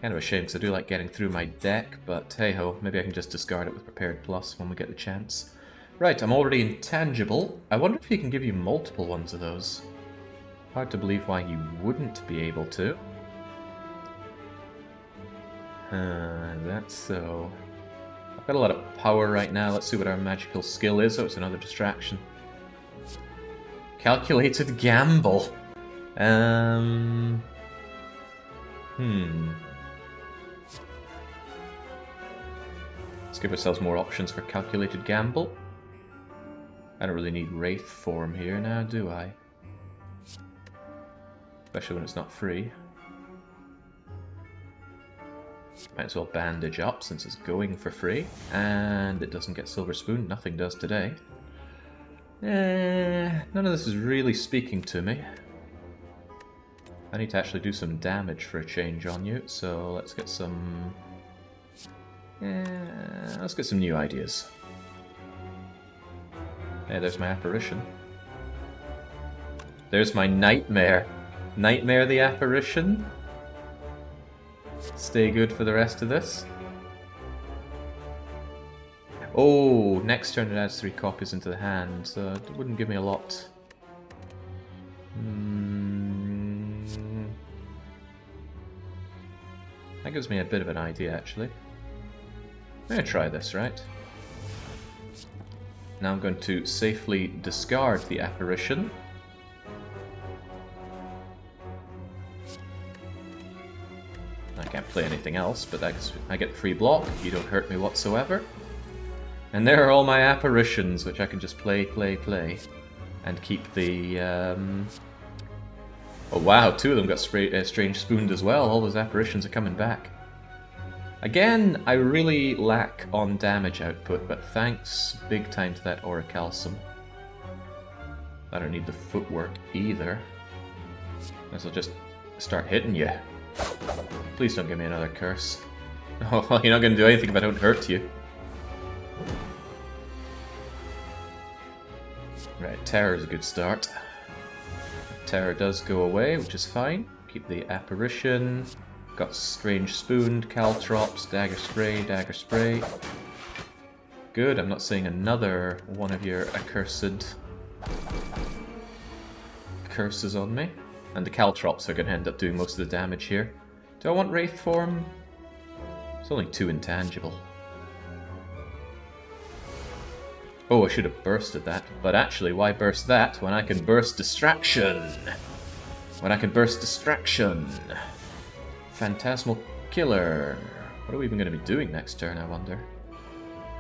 Kind of a shame because I do like getting through my deck, but hey ho, maybe I can just discard it with Prepared Plus when we get the chance. Right, I'm already intangible. I wonder if he can give you multiple ones of those. Hard to believe why he wouldn't be able to. That's so... I've got a lot of power right now. Let's see what our magical skill is. Oh, it's another distraction. Calculated Gamble. Let's give ourselves more options for Calculated Gamble. I don't really need Wraith form here now, do I? Especially when it's not free. Might as well bandage up since it's going for free. And it doesn't get Silver Spoon. Nothing does today. None of this is really speaking to me. I need to actually do some damage for a change on you, so let's get some... let's get some new ideas. Hey, there's my Apparition. There's my Nightmare. Nightmare the Apparition. Stay good for the rest of this. Oh, next turn it adds 3 copies into the hand, so it wouldn't give me a lot. That gives me a bit of an idea, actually. I'm going to try this, right? Now I'm going to safely discard the Apparition. I can't play anything else, but I get free block. You don't hurt me whatsoever. And there are all my Apparitions, which I can just play. And keep the... Oh wow, 2 of them got Strange Spooned as well. All those Apparitions are coming back. Again, I really lack on damage output, but thanks big time to that Auracalcum. I don't need the footwork either. Might as well just start hitting you. Please don't give me another curse. Oh, well, you're not going to do anything if I don't hurt you. Right, Terror is a good start. Terror does go away, which is fine. Keep the Apparition. Got Strange Spooned, Caltrops, Dagger Spray. Good, I'm not seeing another one of your accursed Curses on me. And the Caltrops are going to end up doing most of the damage here. Do I want Wraith Form? It's only 2 intangible. Oh, I should have bursted that. But actually, why burst that when I can burst Distraction? When I can burst Distraction. Phantasmal Killer. What are we even going to be doing next turn, I wonder?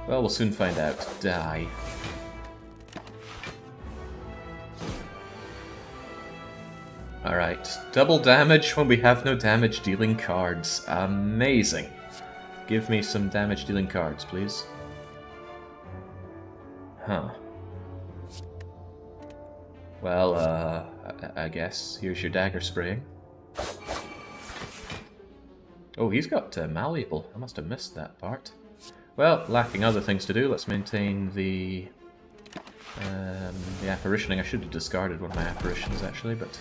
Well, we'll soon find out. Die. Alright, double damage when we have no damage dealing cards. Amazing. Give me some damage dealing cards, please. Huh. Well, I guess here's your dagger spraying. Oh, he's got malleable. I must have missed that part. Well, lacking other things to do, let's maintain the apparitioning. I should have discarded one of my apparitions, actually, but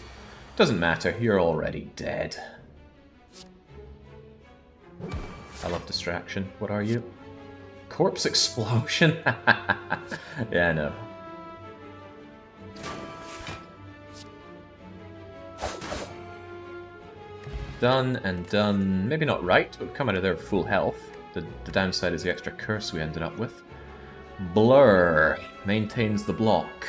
doesn't matter. You're already dead. I love distraction. What are you? Corpse explosion? Yeah, I know. Done and done. Maybe not right, but come out of there with full health. The downside is the extra curse we ended up with. Blur maintains the block.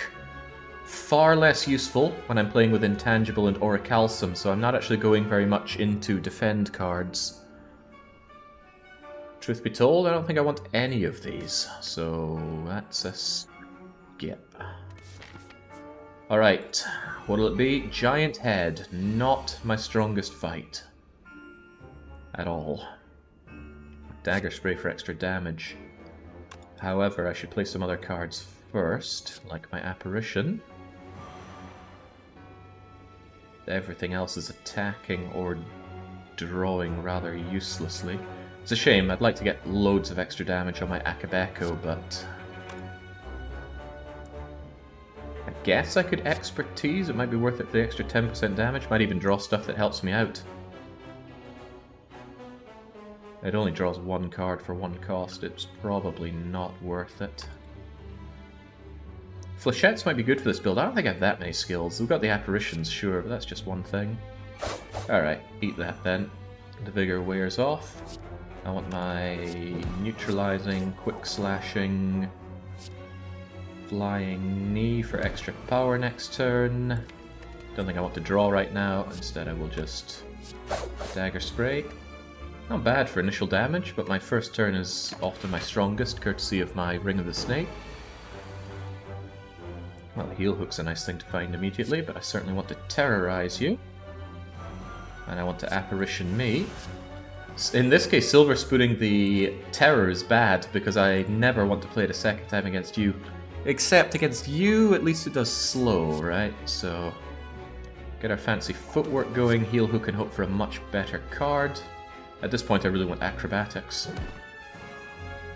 Far less useful when I'm playing with Intangible and Orichalcum, so I'm not actually going very much into defend cards. Truth be told, I don't think I want any of these, so that's a skip. Alright, what'll it be? Giant Head, not my strongest fight. At all. Dagger Spray for extra damage. However, I should play some other cards first, like my Apparition. Everything else is attacking or drawing rather uselessly. It's a shame, I'd like to get loads of extra damage on my Akabeko, but I guess I could Expertise, it might be worth it for the extra 10% damage, might even draw stuff that helps me out. It only draws one card for one cost, it's probably not worth it. Flechettes might be good for this build. I don't think I have that many skills. We've got the apparitions, sure, but that's just one thing. Alright, eat that then. The vigor wears off. I want my neutralizing, quick slashing, flying knee for extra power next turn. Don't think I want to draw right now. Instead I will just dagger spray. Not bad for initial damage, but my first turn is often my strongest, courtesy of my Ring of the Snake. Well, Heel Hook's a nice thing to find immediately, but I certainly want to terrorize you. And I want to Apparition me. In this case, Silver Spooning the Terror is bad, because I never want to play it a second time against you. Except against you, at least it does slow, right? So, get our fancy footwork going, Heel Hook and hope for a much better card. At this point I really want Acrobatics.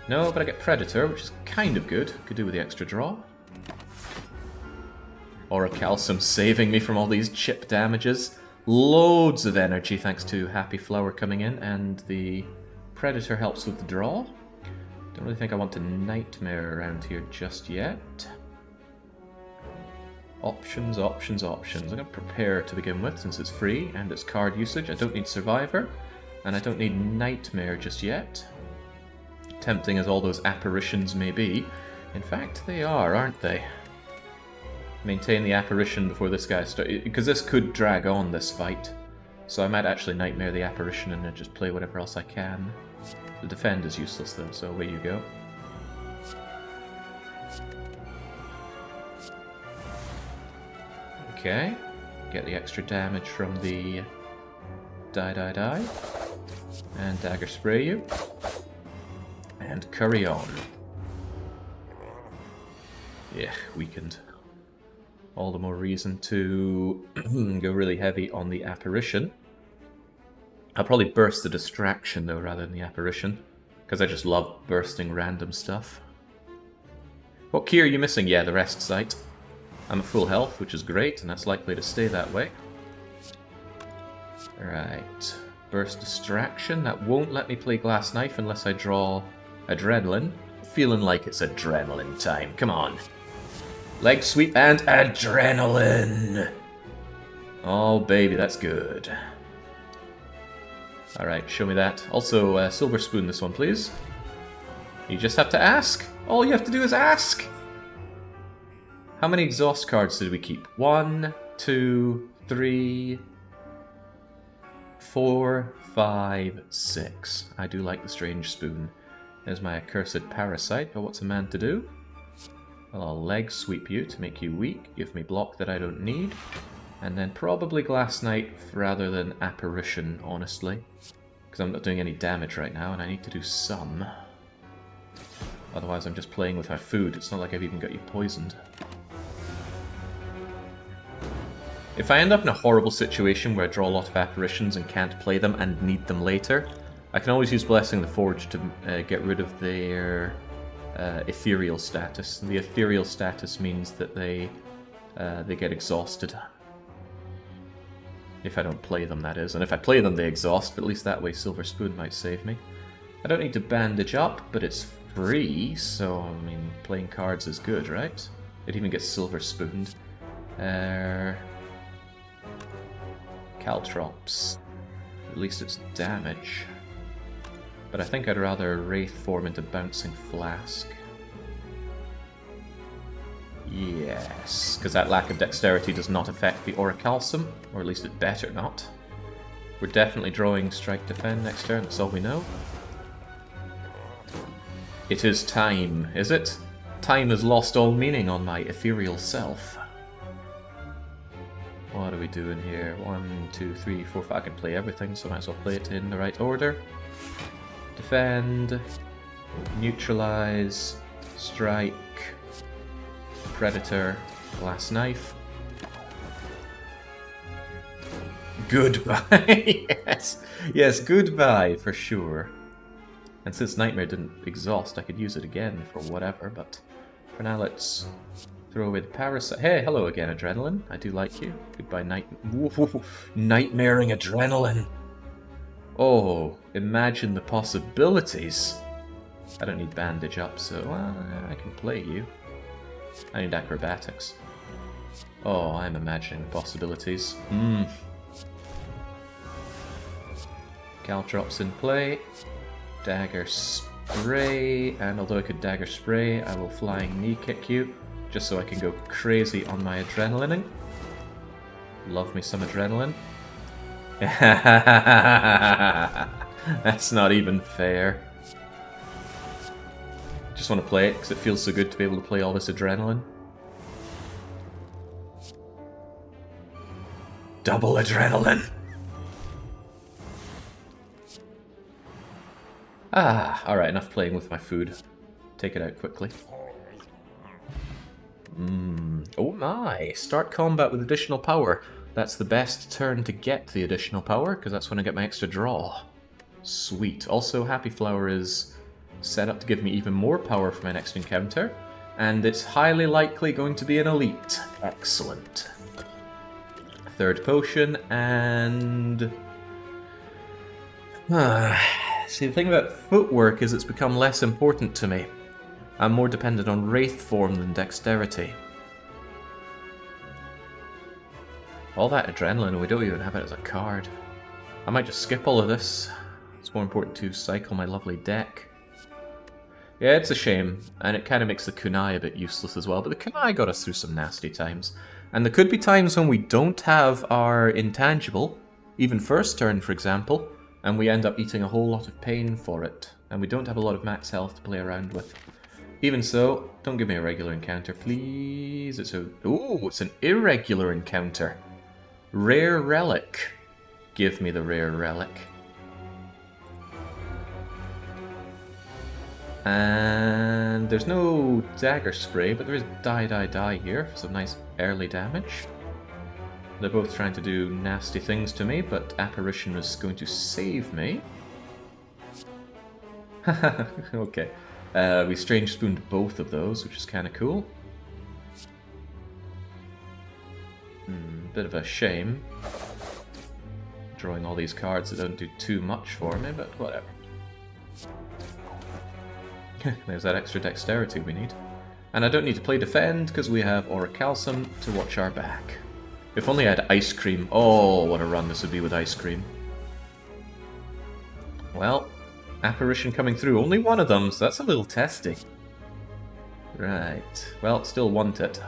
No, but I get Predator, which is kind of good. Could do with the extra draw. Orichalcum saving me from all these chip damages. Loads of energy thanks to Happy Flower coming in, and the Predator helps with the draw. Don't really think I want to Nightmare around here just yet. Options, options, options. I'm going to prepare to begin with since it's free and it's card usage. I don't need Survivor, and I don't need Nightmare just yet. Tempting as all those apparitions may be. In fact, they are, aren't they? Maintain the apparition before this guy starts, because this could drag on this fight. So I might actually Nightmare the apparition and then just play whatever else I can. The defend is useless though, so away you go. Okay, get the extra damage from the die. And dagger spray you. And curry on. Yeah, weakened. All the more reason to go really heavy on the apparition. I'll probably burst the distraction though rather than the apparition, because I just love bursting random stuff. What key are you missing? Yeah, the rest sight. I'm at full health, which is great, and that's likely to stay that way. Alright, burst distraction. That won't let me play Glass Knife unless I draw Adrenaline. Feeling like it's Adrenaline time, come on. Leg sweep and adrenaline. Oh, baby, that's good. Alright, show me that. Also, silver spoon this one, please. You just have to ask. All you have to do is ask. How many exhaust cards did we keep? 1, 2, 3, 4, 5, 6. I do like the strange spoon. There's my accursed parasite, but what's a man to do? Well, I'll leg sweep you to make you weak, give me block that I don't need, and then probably Glass Knight rather than Apparition, honestly. Because I'm not doing any damage right now, and I need to do some. Otherwise I'm just playing with my food. It's not like I've even got you poisoned. If I end up in a horrible situation where I draw a lot of apparitions and can't play them and need them later, I can always use Blessing the Forge to get rid of their ethereal status. The ethereal status means that they get exhausted. If I don't play them, that is. And if I play them, they exhaust, but at least that way Silver Spoon might save me. I don't need to bandage up, but it's free, so, I mean, playing cards is good, right? It even gets Silver Spooned. Caltrops. At least it's damage. But I think I'd rather Wraith form into Bouncing Flask. Yes, because that lack of dexterity does not affect the Orichalcum, or at least it better not. We're definitely drawing Strike Defend next turn, that's all we know. It is time, is it? Time has lost all meaning on my ethereal self. What are we doing here? 1, 2, 3, 4, 5. I can play everything, so I might as well play it in the right order. Defend, neutralize, strike, predator, glass knife. Goodbye! Yes, yes, goodbye for sure. And since Nightmare didn't exhaust, I could use it again for whatever, but for now let's throw away the parasite. Hey, hello again, Adrenaline. I do like you. Goodbye, Nightmaring Adrenaline. Oh, imagine the possibilities. I don't need bandage up, so I can play you. I need acrobatics. Oh, I'm imagining the possibilities. Caltrops in play. Dagger spray. And although I could dagger spray, I will flying knee kick you. Just so I can go crazy on my adrenalining. Love me some adrenaline. That's not even fair. Just want to play it because it feels so good to be able to play all this adrenaline. Double adrenaline! Ah, alright, enough playing with my food. Take it out quickly. Oh my! Start combat with additional power. That's the best turn to get the additional power, because that's when I get my extra draw. Sweet. Also, Happy Flower is set up to give me even more power for my next encounter, and it's highly likely going to be an elite. Excellent. Third potion, and... See, the thing about footwork is it's become less important to me. I'm more dependent on Wraith form than dexterity. All that adrenaline, and we don't even have it as a card. I might just skip all of this. It's more important to cycle my lovely deck. Yeah, it's a shame, and it kind of makes the kunai a bit useless as well, but the kunai got us through some nasty times. And there could be times when we don't have our intangible, even first turn for example, and we end up eating a whole lot of pain for it, and we don't have a lot of max health to play around with. Even so, don't give me a regular encounter, please. It's an irregular encounter. Rare relic. Give me the rare relic. And there's no dagger spray, but there is die here for some nice early damage. They're both trying to do nasty things to me, but Apparition is going to save me. Okay. We strange spooned both of those, which is kind of cool. Bit of a shame. Drawing all these cards that don't do too much for me, but whatever. There's that extra dexterity we need. And I don't need to play Defend, because we have Auricalcum to watch our back. If only I had Ice Cream. Oh, what a run this would be with Ice Cream. Well, Apparition coming through. Only one of them, so that's a little testy. Right. Well, still want it.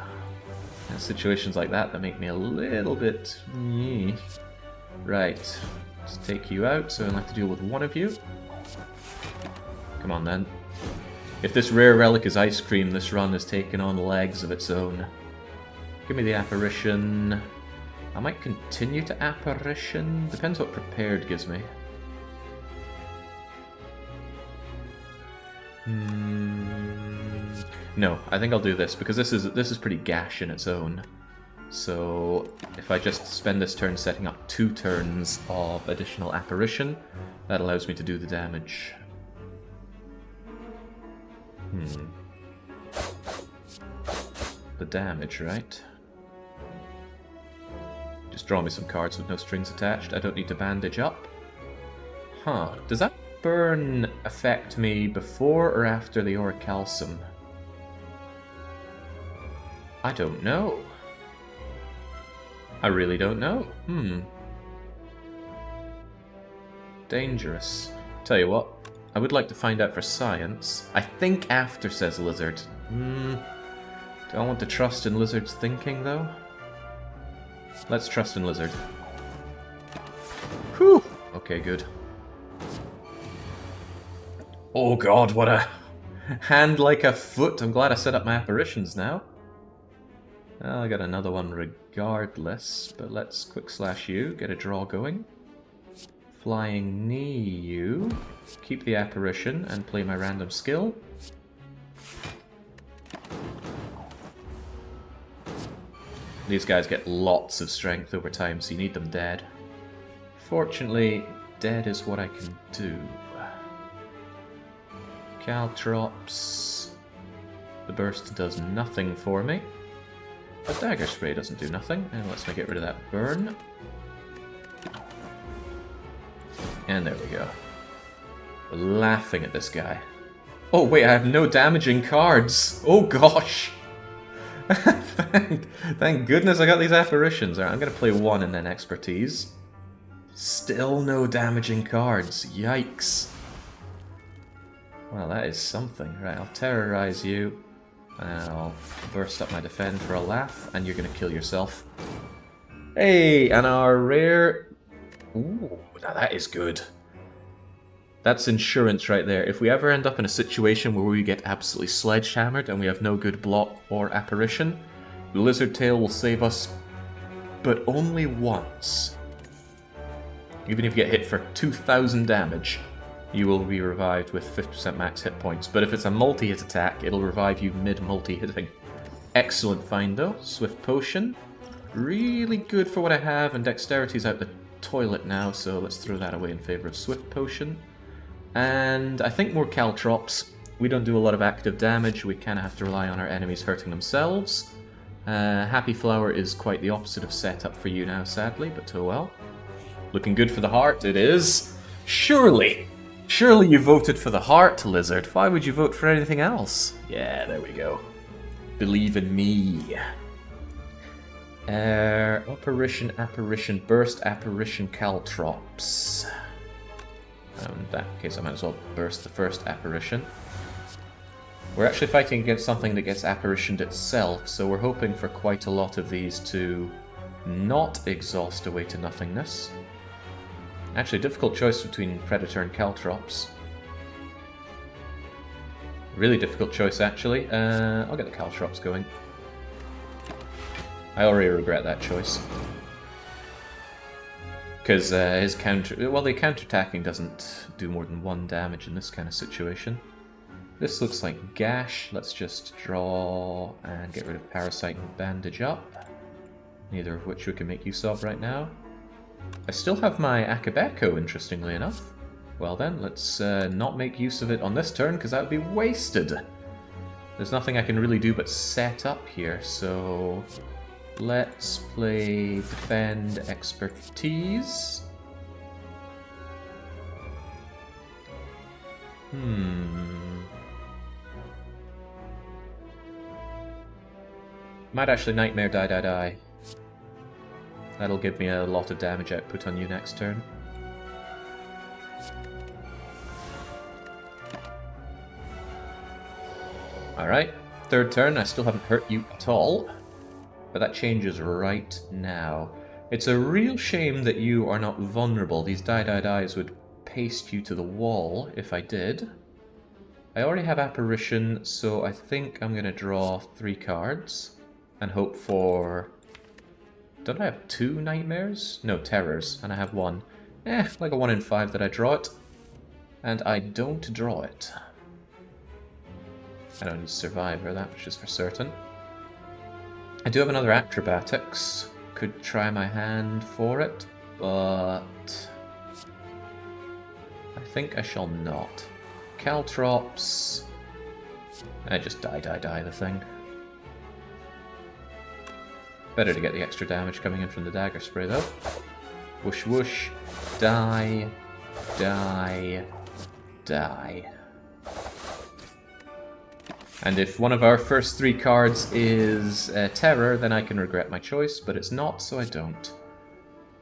In situations like that make me a little bit... Right. Just take you out, so I'll have to deal with one of you. Come on, then. If this rare relic is Ice Cream, this run has taken on legs of its own. Give me the Apparition. I might continue to Apparition. Depends what Prepared gives me. No, I think I'll do this, because this is pretty gash in its own. So if I just spend this turn setting up 2 turns of additional Apparition, that allows me to do the damage. The damage, right? Just draw me some cards with no strings attached. I don't need to bandage up. Huh. Does that burn affect me before or after the Auricalcum? I don't know. I really don't know. Dangerous. Tell you what, I would like to find out for science. I think after, says Lizard. Do I want to trust in Lizard's thinking, though? Let's trust in Lizard. Whew! Okay, good. Oh god, what a... hand like a foot. I'm glad I set up my apparitions now. Well, I got another one regardless, but let's quick slash you, get a draw going. Flying knee you, keep the apparition and play my random skill. These guys get lots of strength over time, so you need them dead. Fortunately, dead is what I can do. Caltrops. The burst does nothing for me. The dagger spray doesn't do nothing, and let's get rid of that burn. And there we go. We're laughing at this guy. Oh wait, I have no damaging cards! Oh gosh! thank goodness I got these apparitions. Alright, I'm gonna play 1 and then expertise. Still no damaging cards. Yikes. Well, that is something. Right, I'll terrorize you. And I'll burst up my defend for a laugh, and you're gonna kill yourself. Hey, and our rare... Ooh, now that is good. That's insurance right there. If we ever end up in a situation where we get absolutely sledgehammered and we have no good block or apparition, the Lizard Tail will save us, but only once. Even if you get hit for 2,000 damage, you will be revived with 50% max hit points. But if it's a multi-hit attack, it'll revive you mid-multi-hitting. Excellent find though. Swift Potion. Really good for what I have, and Dexterity's out the toilet now, so let's throw that away in favor of Swift Potion. And I think more Caltrops. We don't do a lot of active damage, we kind of have to rely on our enemies hurting themselves. Happy Flower is quite the opposite of setup for you now, sadly, but oh well. Looking good for the heart, it is. Surely! Surely you voted for the heart, Lizard. Why would you vote for anything else? Yeah, there we go. Believe in me. Apparition, Burst, Apparition, Caltrops. In that case, I might as well burst the first Apparition. We're actually fighting against something that gets Apparitioned itself, so we're hoping for quite a lot of these to not exhaust away to nothingness. Actually, difficult choice between Predator and Caltrops. Really difficult choice, actually. I'll get the Caltrops going. I already regret that choice. Because his counter... Well, the counterattacking doesn't do more than 1 damage in this kind of situation. This looks like Gash. Let's just draw and get rid of Parasite and Bandage up. Neither of which we can make use of right now. I still have my Akabeko, interestingly enough. Well then, let's not make use of it on this turn, because that would be wasted. There's nothing I can really do but set up here, so... Let's play Defend, Expertise. Might actually Nightmare die. That'll give me a lot of damage output on you next turn. Alright, third turn, I still haven't hurt you at all. But that changes right now. It's a real shame that you are not vulnerable. These dies would paste you to the wall if I did. I already have Apparition, so I think I'm going to draw 3 cards and hope for... Don't I have 2 Nightmares? No, Terrors, and I have 1. Like a 1 in 5 that I draw it. And I don't draw it. I don't need Survivor, that was just for certain. I do have another Acrobatics. Could try my hand for it, but... I think I shall not. Caltrops... I just die the thing. Better to get the extra damage coming in from the dagger spray though. Whoosh whoosh. Die. And if one of our first 3 cards is Terror, then I can regret my choice, but it's not, so I don't.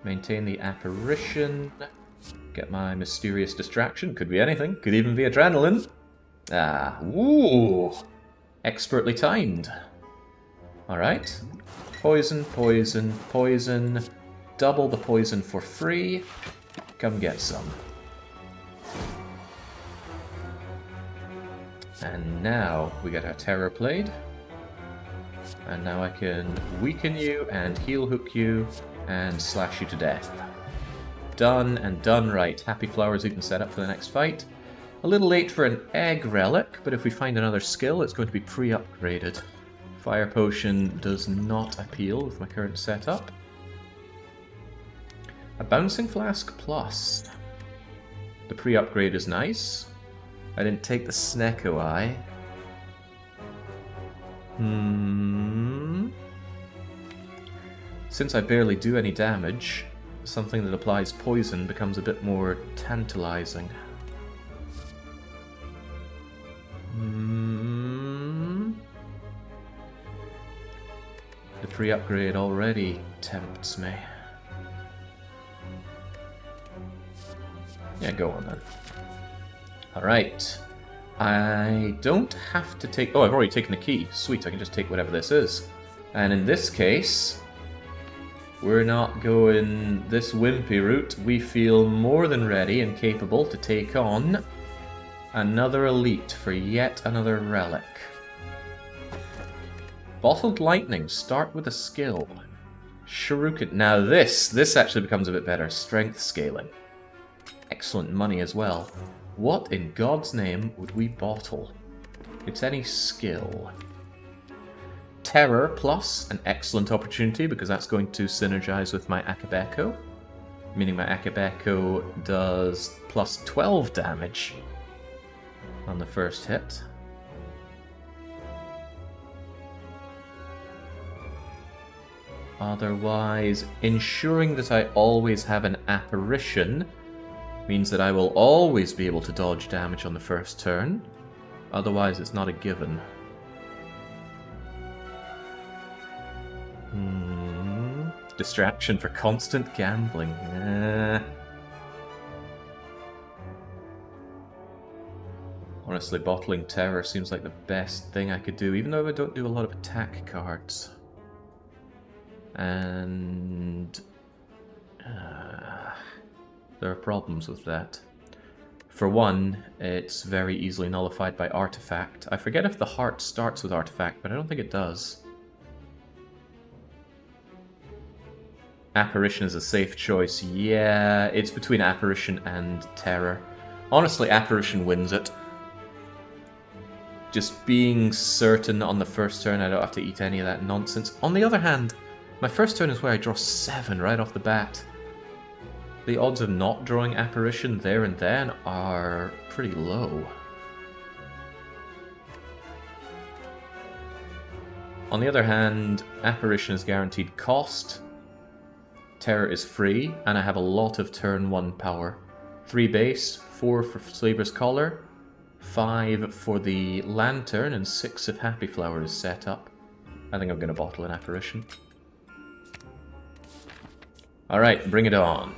Maintain the Apparition. Get my Mysterious Distraction. Could be anything. Could even be Adrenaline. Ooh. Expertly timed. Alright. Poison. Double the poison for free. Come get some. And now we get our Terror played. And now I can weaken you and heal hook you and slash you to death. Done and done right. Happy Flowers even set up for the next fight. A little late for an egg relic, but if we find another skill, it's going to be pre-upgraded. Fire Potion does not appeal with my current setup. A Bouncing Flask Plus. The pre-upgrade is nice. I didn't take the Snecko Eye. Since I barely do any damage, something that applies poison becomes a bit more tantalizing. The pre-upgrade already tempts me. Yeah, go on then. Alright. I don't have to take... Oh, I've already taken the key. Sweet, I can just take whatever this is. And in this case, we're not going this wimpy route. We feel more than ready and capable to take on another elite for yet another relic. Bottled Lightning, start with a skill. Shuriken. Now this actually becomes a bit better. Strength scaling. Excellent money as well. What in God's name would we bottle? It's any skill. Terror plus, an excellent opportunity because that's going to synergize with my Akabeko. Meaning my Akabeko does plus 12 damage on the first hit. Otherwise, ensuring that I always have an Apparition means that I will always be able to dodge damage on the first turn. Otherwise, it's not a given. Distraction for constant gambling. Honestly, bottling Terror seems like the best thing I could do, even though I don't do a lot of attack cards. And there are problems with that. For one, it's very easily nullified by Artifact. I forget if the heart starts with Artifact, but I don't think it does. Apparition is a safe choice. Yeah, it's between Apparition and Terror. Honestly, Apparition wins it. Just being certain on the first turn I don't have to eat any of that nonsense. On the other hand, my first turn is where I draw 7 right off the bat. The odds of not drawing Apparition there and then are pretty low. On the other hand, Apparition is guaranteed cost, Terror is free, and I have a lot of turn 1 power. 3 base, 4 for Slaver's Collar, 5 for the Lantern, and 6 if Happy Flower is set up. I think I'm going to bottle an apparition. Alright, bring it on.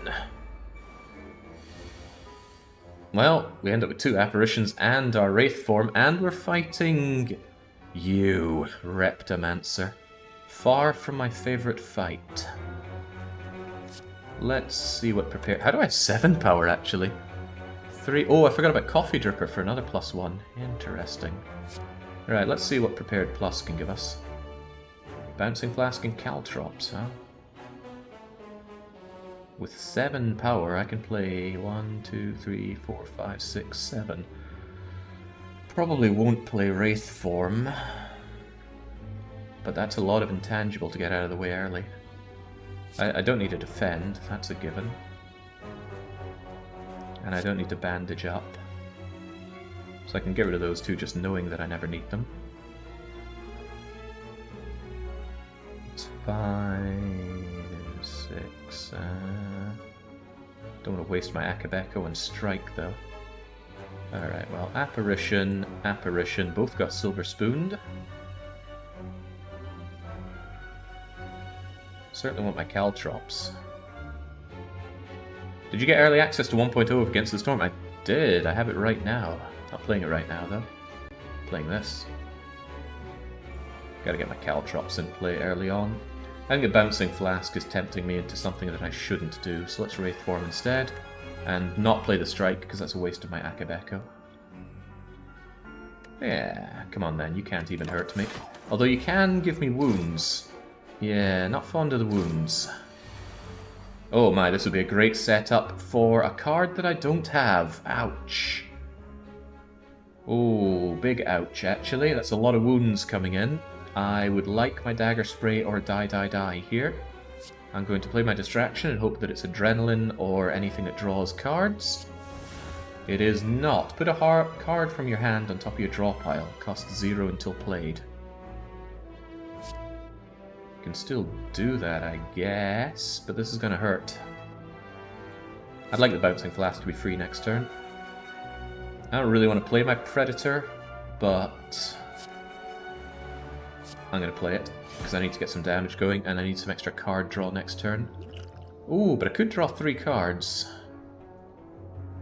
Well, we end up with 2 apparitions and our wraith form, and we're fighting you, Reptomancer. Far from my favourite fight. Let's see what prepared. How do I have 7 power actually? 3. Oh, I forgot about Coffee Dripper for another +1. Interesting. Right, let's see what Prepared Plus can give us. Bouncing Flask and Caltrops, huh? With 7 power, I can play 1, 2, 3, 4, 5, 6, 7. Probably won't play Wraith Form, but that's a lot of intangible to get out of the way early. I don't need to defend, that's a given. And I don't need to bandage up. So I can get rid of those 2 just knowing that I never need them. It's 5, 6, don't want to waste my Akabeko and Strike though. Alright, well, Apparition, Apparition, both got Silver Spooned. Certainly want my Caltrops. Did you get early access to 1.0 Against the Storm? I did, I have it right now. Not playing it right now though. Playing this. Gotta get my Caltrops in play early on. I think a Bouncing Flask is tempting me into something that I shouldn't do, so let's Wraith Form instead. And not play the Strike, because that's a waste of my Akabeko. Yeah, come on then, you can't even hurt me. Although you can give me wounds. Yeah, not fond of the wounds. Oh my, this would be a great setup for a card that I don't have. Ouch. Oh, big ouch actually. That's a lot of wounds coming in. I would like my Dagger Spray or Die here. I'm going to play my Distraction and hope that it's Adrenaline or anything that draws cards. It is not. Put a card from your hand on top of your draw pile. Costs 0 until played. You can still do that, I guess, but this is going to hurt. I'd like the Bouncing Flask to be free next turn. I don't really want to play my Predator, but I'm going to play it, because I need to get some damage going, and I need some extra card draw next turn. Ooh, but I could draw 3 cards.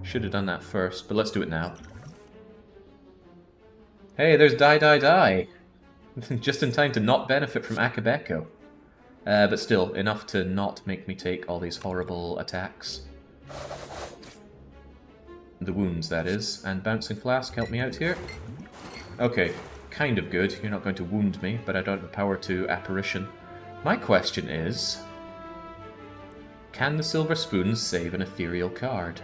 Should have done that first, but let's do it now. Hey, there's Die. Just in time to not benefit from Akabeko. But still, enough to not make me take all these horrible attacks. The wounds, that is. And Bouncing Flask, help me out here. Okay, kind of good. You're not going to wound me, but I don't have the power to Apparition. My question is, can the Silver Spoons save an ethereal card?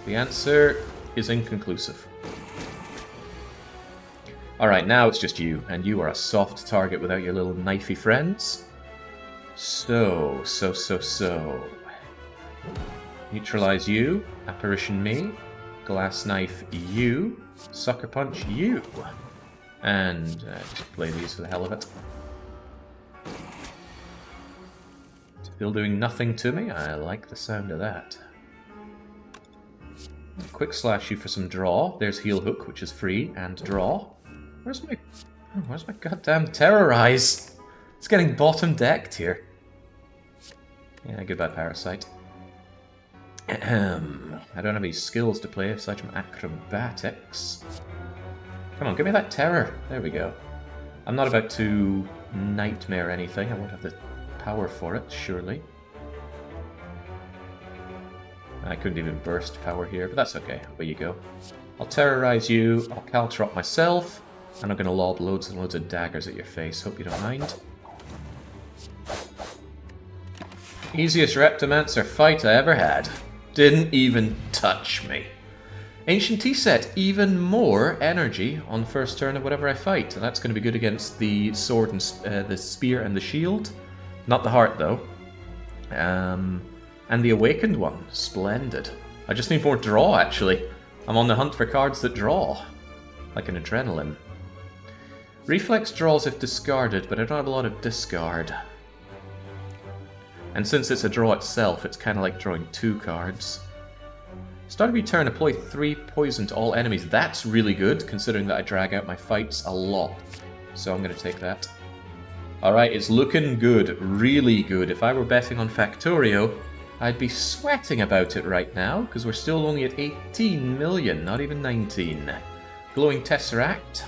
The answer is inconclusive. Alright, now it's just you, and you are a soft target without your little knifey friends. So. Neutralize you, Apparition me, Glass Knife you, Sucker Punch you. And just play these for the hell of it. Still doing nothing to me? I like the sound of that. Quick Slash you for some draw. There's Heel Hook, which is free, and draw. Where's my goddamn Terrorize? It's getting bottom decked here. Yeah, goodbye Parasite. I don't have any skills to play aside from Acrobatics. Come on, give me that Terror. There we go. I'm not about to Nightmare anything. I won't have the power for it, surely. I couldn't even burst power here, but that's okay. Away you go. I'll Terrorize you, I'll Caltrop myself, and I'm going to lob loads and loads of daggers at your face. Hope you don't mind. Easiest Reptomancer fight I ever had. Didn't even touch me. Ancient Tea Set, even more energy on first turn of whatever I fight. And that's going to be good against the sword and the spear and the shield. Not the heart, though. And the Awakened one. Splendid. I just need more draw, actually. I'm on the hunt for cards that draw. Like an Adrenaline. Reflex draws if discarded, but I don't have a lot of discard. And since it's a draw itself, it's kind of like drawing 2 cards. Start of your turn, apply 3 poison to all enemies. That's really good, considering that I drag out my fights a lot. So I'm going to take that. Alright, it's looking good. Really good. If I were betting on Factorio, I'd be sweating about it right now, because we're still only at 18 million, not even 19. Glowing Tesseract.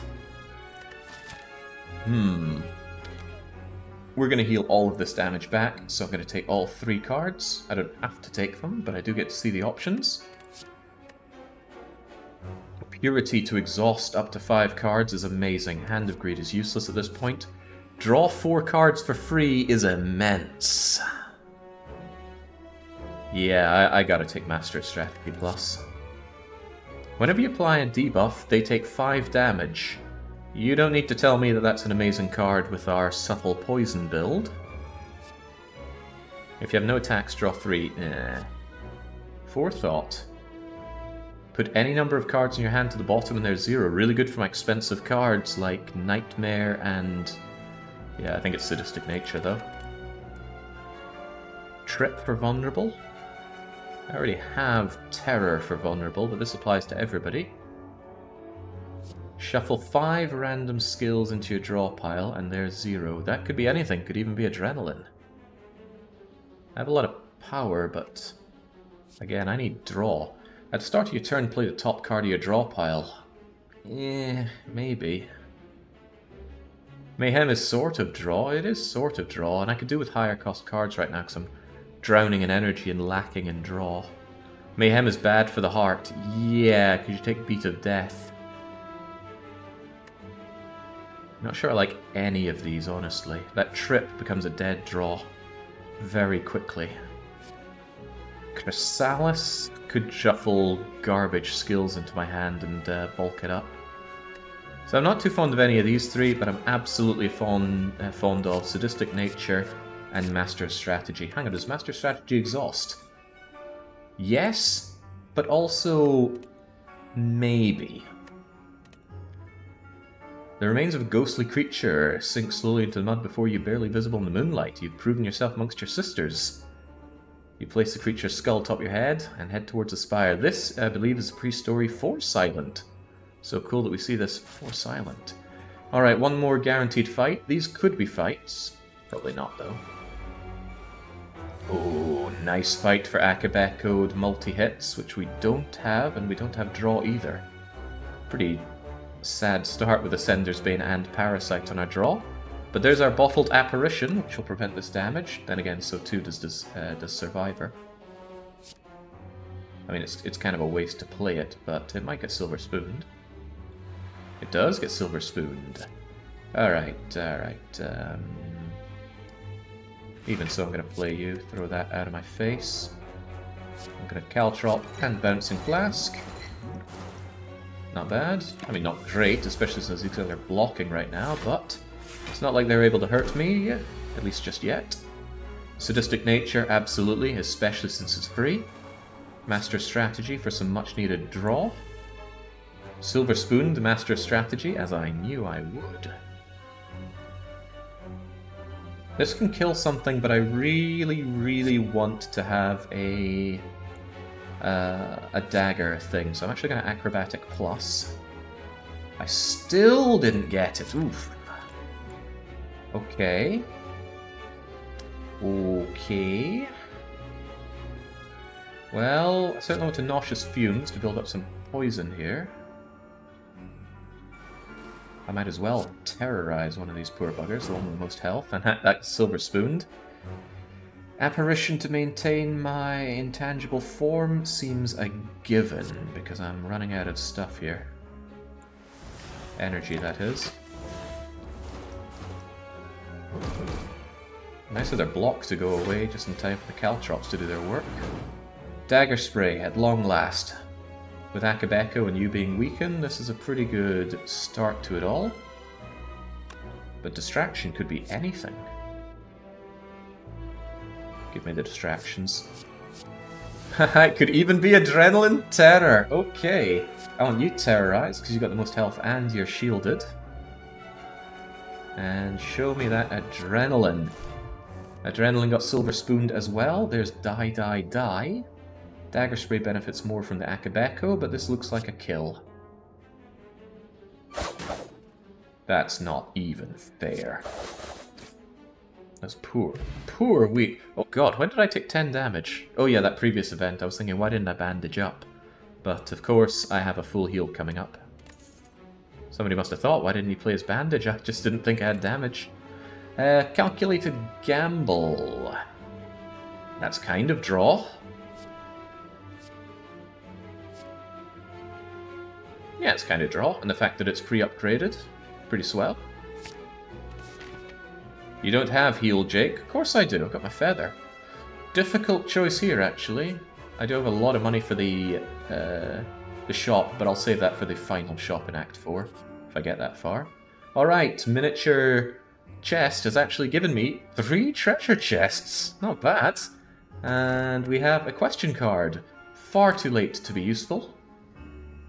We're going to heal all of this damage back, so I'm going to take all 3 cards. I don't have to take them, but I do get to see the options. Purity to exhaust up to 5 cards is amazing. Hand of Greed is useless at this point. Draw 4 cards for free is immense. Yeah, I gotta take Master Strategy Plus. Whenever you apply a debuff, they take 5 damage. You don't need to tell me that that's an amazing card with our Subtle Poison build. If you have no attacks, draw 3. Forethought. Put any number of cards in your hand to the bottom and there's 0. Really good for my expensive cards like Nightmare and... yeah, I think it's Sadistic Nature though. Trip for Vulnerable. I already have Terror for Vulnerable, but this applies to everybody. Shuffle 5 random skills into your draw pile, and there's 0. That could be anything, could even be Adrenaline. I have a lot of power, but again, I need draw. At the start of your turn, play the top card of your draw pile. Maybe. Mayhem is sort of draw, it is sort of draw, and I could do with higher cost cards right now because I'm drowning in energy and lacking in draw. Mayhem is bad for the heart, yeah, because you take Beat of Death. Not sure I like any of these, honestly. That trip becomes a dead draw very quickly. Chrysalis could shuffle garbage skills into my hand and bulk it up. So I'm not too fond of any of these 3, but I'm absolutely fond of Sadistic Nature and Master Strategy. Hang on, does Master Strategy exhaust? Yes, but also maybe. The remains of a ghostly creature sink slowly into the mud before you, barely visible in the moonlight. You've proven yourself amongst your sisters. You place the creature's skull atop your head and head towards the spire. This, I believe, is a pre-story for Silent. So cool that we see this for Silent. Alright, one more guaranteed fight. These could be fights. Probably not, though. Oh, nice fight for Akabeko multi-hits, which we don't have, and we don't have draw either. Pretty sad start with Ascender's Bane and Parasite on our draw. But there's our Bottled Apparition, which will prevent this damage. Then again, so too does Survivor. I mean, it's kind of a waste to play it, but it might get Silver Spooned. It does get Silver Spooned. Alright. Even so, I'm going to play you. Throw that out of my face. I'm going to Caltrop and Bouncing Flask. Not bad. I mean, not great, especially since these guys are blocking right now, but it's not like they're able to hurt me, at least just yet. Sadistic Nature, absolutely, especially since it's free. Master Strategy for some much-needed draw. Silver Spoon, the Master Strategy, as I knew I would. This can kill something, but I really want to have a dagger thing, so I'm actually going to Acrobatic Plus. I still didn't get it. Oof. Okay. Well, I certainly want to Nauseous Fumes to build up some poison here. I might as well terrorize one of these poor buggers, the one with the most health, and that's Silver Spooned. Apparition to maintain my intangible form seems a given, because I'm running out of stuff here. Energy, that is. Nice of their block to go away just in time for the Caltrops to do their work. Dagger Spray, at long last. With Akabeko and you being weakened, this is a pretty good start to it all. But Distraction could be anything. Give me the distractions. It could even be Adrenaline Terror. Okay. I want you terrorized because you got the most health and you're shielded. And show me that Adrenaline. Adrenaline got Silver Spooned as well. There's Die. Dagger Spray benefits more from the Akabeko, but this looks like a kill. That's not even fair. That's poor. Poor weak. Oh god, when did I take 10 damage? Oh yeah, that previous event. I was thinking, why didn't I bandage up? But of course, I have a full heal coming up. Somebody must have thought, why didn't he play his bandage? I just didn't think I had damage. Calculated gamble. That's kind of draw. Yeah, it's kind of draw. And the fact that it's pre-upgraded, pretty swell. You don't have heal, Jake? Of course I do, I've got my feather. Difficult choice here, actually. I do have a lot of money for the shop, but I'll save that for the final shop in Act 4, if I get that far. Alright, miniature chest has actually given me 3 treasure chests. Not bad. And we have a question card. Far too late to be useful.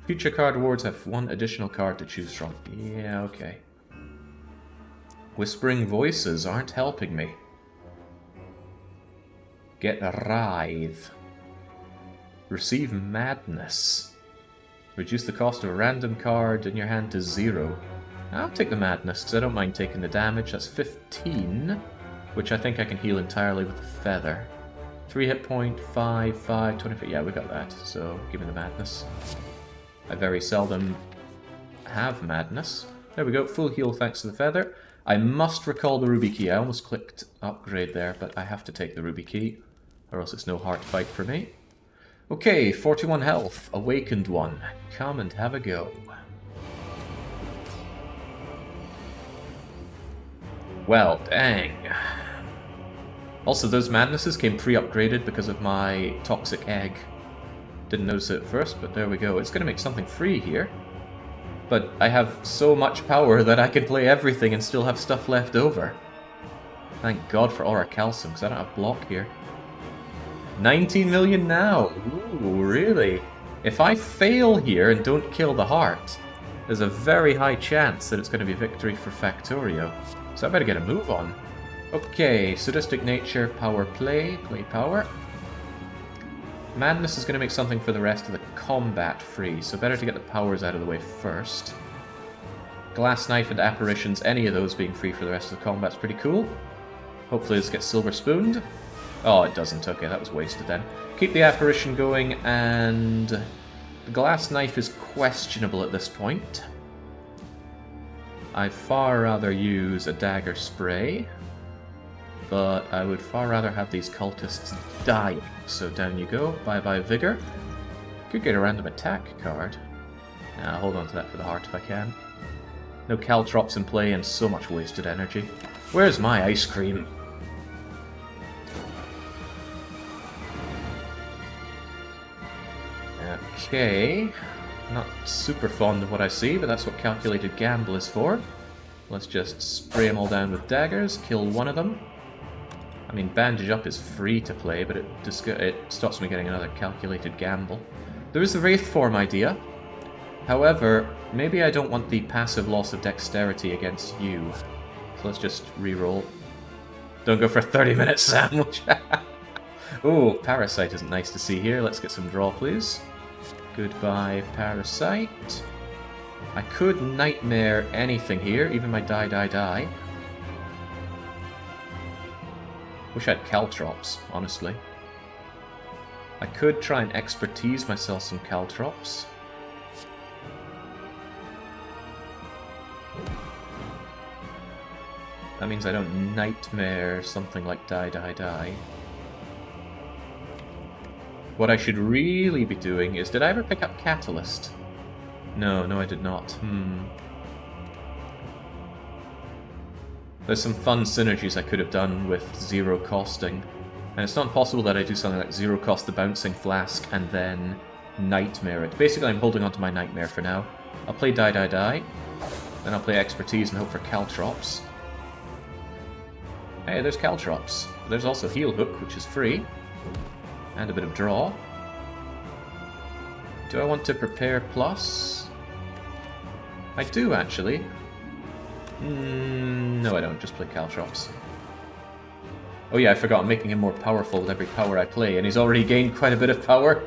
Future card rewards have 1 additional card to choose from. Yeah, okay. Whispering voices aren't helping me. Get Writhe. Receive Madness. Reduce the cost of a random card in your hand to 0. I'll take the Madness, because I don't mind taking the damage. That's 15, which I think I can heal entirely with the Feather. 3 hit point, 5, 5, 25. Yeah, we got that, so give me the Madness. I very seldom have Madness. There we go, full heal thanks to the Feather. I must recall the Ruby Key. I almost clicked upgrade there, but I have to take the Ruby Key, or else it's no heart fight for me. Okay, 41 health, Awakened One. Come and have a go. Well, dang. Also, those Madnesses came pre-upgraded because of my Toxic Egg. Didn't notice it at first, but there we go. It's going to make something free here. But I have so much power that I can play everything and still have stuff left over. Thank God for Aura Calcium, because I don't have block here. 19 million now! Ooh, really? If I fail here and don't kill the heart, there's a very high chance that it's going to be victory for Factorio. So I better get a move on. Okay, Sadistic Nature, Power Play, Play Power. Madness is going to make something for the rest of the combat free, so better to get the powers out of the way first. Glass Knife and Apparitions, any of those being free for the rest of the combat's pretty cool. Hopefully this gets Silver Spooned. Oh, it doesn't. Okay, that was wasted then. Keep the Apparition going, and the Glass Knife is questionable at this point. I'd far rather use a Dagger Spray, but I would far rather have these cultists dying. So down you go. Bye-bye Vigor. Could get a random attack card. I'll hold on to that for the heart if I can. No Caltrops in play and so much wasted energy. Where's my ice cream? Okay. Not super fond of what I see, but that's what Calculated Gamble is for. Let's just spray them all down with daggers, kill one of them. I mean, Bandage Up is free to play, but it stops me getting another Calculated Gamble. There is the Wraith Form idea. However, maybe I don't want the passive loss of dexterity against you. So let's just reroll. Don't go for a 30-minute sandwich. Ooh, Parasite isn't nice to see here. Let's get some draw, please. Goodbye, Parasite. I could Nightmare anything here, even my die. Wish I had Caltrops, honestly. I could try and expertise myself some Caltrops. That means I don't Nightmare something like die. What I should really be doing is... Did I ever pick up Catalyst? No, I did not. There's some fun synergies I could have done with zero costing. And it's not possible that I do something like zero cost the Bouncing Flask and then Nightmare it. Basically, I'm holding on to my Nightmare for now. I'll play die. Then I'll play Expertise and hope for Caltrops. Hey, there's Caltrops. There's also Heal Hook, which is free. And a bit of draw. Do I want to prepare plus? I do, actually. No, I don't. Just play Caltrops. Oh yeah, I forgot. I'm making him more powerful with every power I play, and he's already gained quite a bit of power.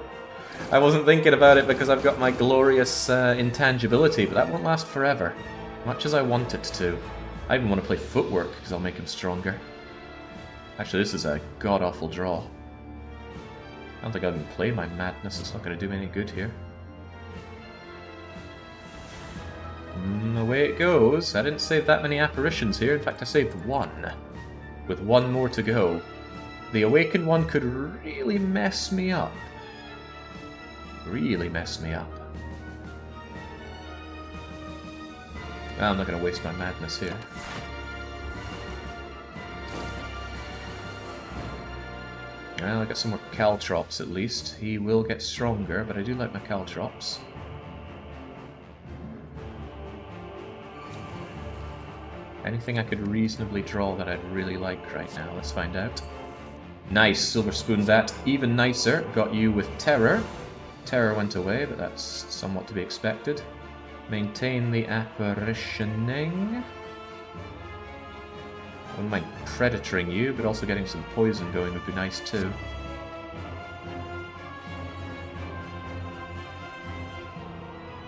I wasn't thinking about it because I've got my glorious intangibility, but that won't last forever. Much as I want it to. I even want to play Footwork, because I'll make him stronger. Actually, this is a god-awful draw. I don't think I can play my madness. It's not going to do me any good here. Away it goes. I didn't save that many apparitions here. In fact, I saved one. With one more to go. The awakened one could really mess me up. Really mess me up. Well, I'm not going to waste my madness here. Well, I got some more caltrops at least. He will get stronger, but I do like my caltrops. Anything I could reasonably draw that I'd really like right now? Let's find out. Nice, Silver Spoon that. Even nicer, got you with Terror. Terror went away, but that's somewhat to be expected. Maintain the apparitioning. I wouldn't mind predatoring you, but also getting some poison going would be nice too.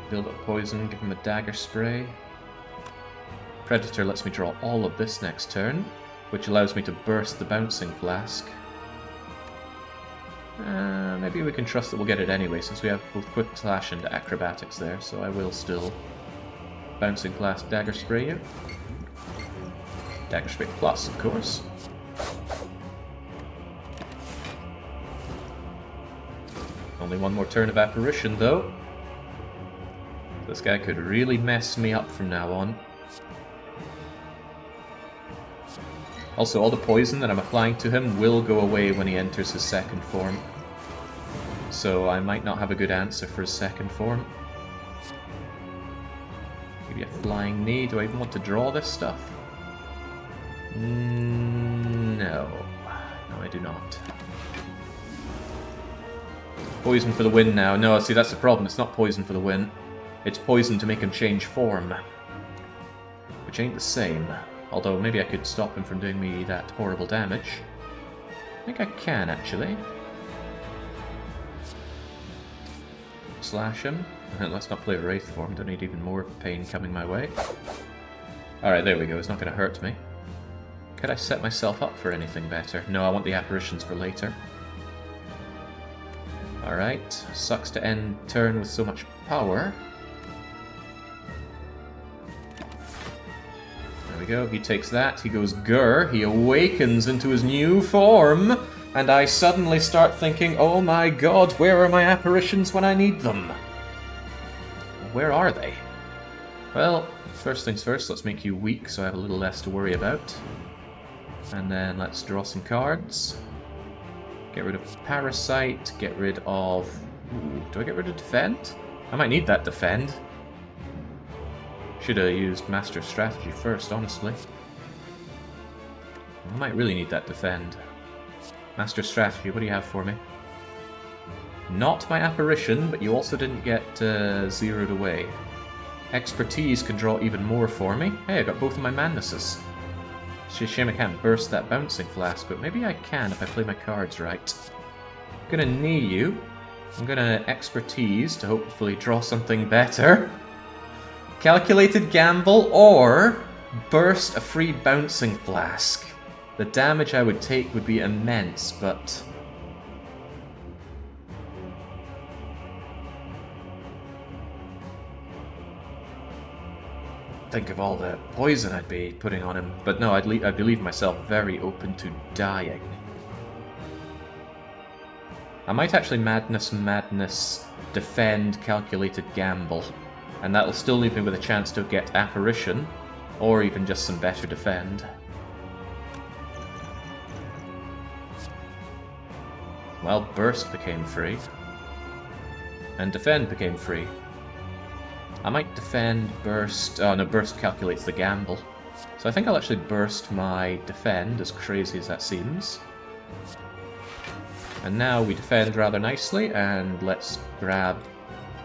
Build up poison, give him a dagger spray. Predator lets me draw all of this next turn, which allows me to burst the bouncing flask. Maybe we can trust that we'll get it anyway, since we have both Quick Slash and Acrobatics there, so I will still Bouncing Flask Dagger Spray you. Dagger Spray Plus, of course. Only one more turn of Apparition, though. This guy could really mess me up from now on. Also, all the poison that I'm applying to him will go away when he enters his second form. So I might not have a good answer for his second form. Maybe a Flying Knee. Do I even want to draw this stuff? No. No, I do not. Poison for the win now. No, see, that's the problem. It's not poison for the win. It's poison to make him change form. Which ain't the same. Although, maybe I could stop him from doing me that horrible damage. I think I can, actually. Slash him. Let's not play a Wraith form. Don't need even more pain coming my way. Alright, there we go. It's not going to hurt me. Could I set myself up for anything better? No, I want the apparitions for later. Alright. Sucks to end turn with so much power. There we go. He takes that. He goes Grr. He awakens into his new form. And I suddenly start thinking, oh my god, where are my apparitions when I need them? Where are they? Well, first things first, let's make you weak so I have a little less to worry about. And then let's draw some cards. Get rid of Parasite, get rid of... Ooh, do I get rid of Defend? I might need that Defend. Should have used Master Strategy first, honestly. I might really need that Defend. Master Strategy, what do you have for me? Not my Apparition, but you also didn't get zeroed away. Expertise can draw even more for me. Hey, I got both of my Madnesses. It's a shame I can't burst that Bouncing Flask, but maybe I can if I play my cards right. I'm gonna knee you. I'm gonna Expertise to hopefully draw something better. Calculated Gamble, or burst a free Bouncing Flask. The damage I would take would be immense, but... think of all the poison I'd be putting on him. But no, I'd leave myself very open to dying. I might actually Madness, Defend, Calculated Gamble. And that'll still leave me with a chance to get Apparition, or even just some better Defend. Well, Burst became free. And Defend became free. I might Defend, Burst... Oh no, Burst calculates the Gamble. So I think I'll actually burst my Defend, as crazy as that seems. And now we defend rather nicely, and let's grab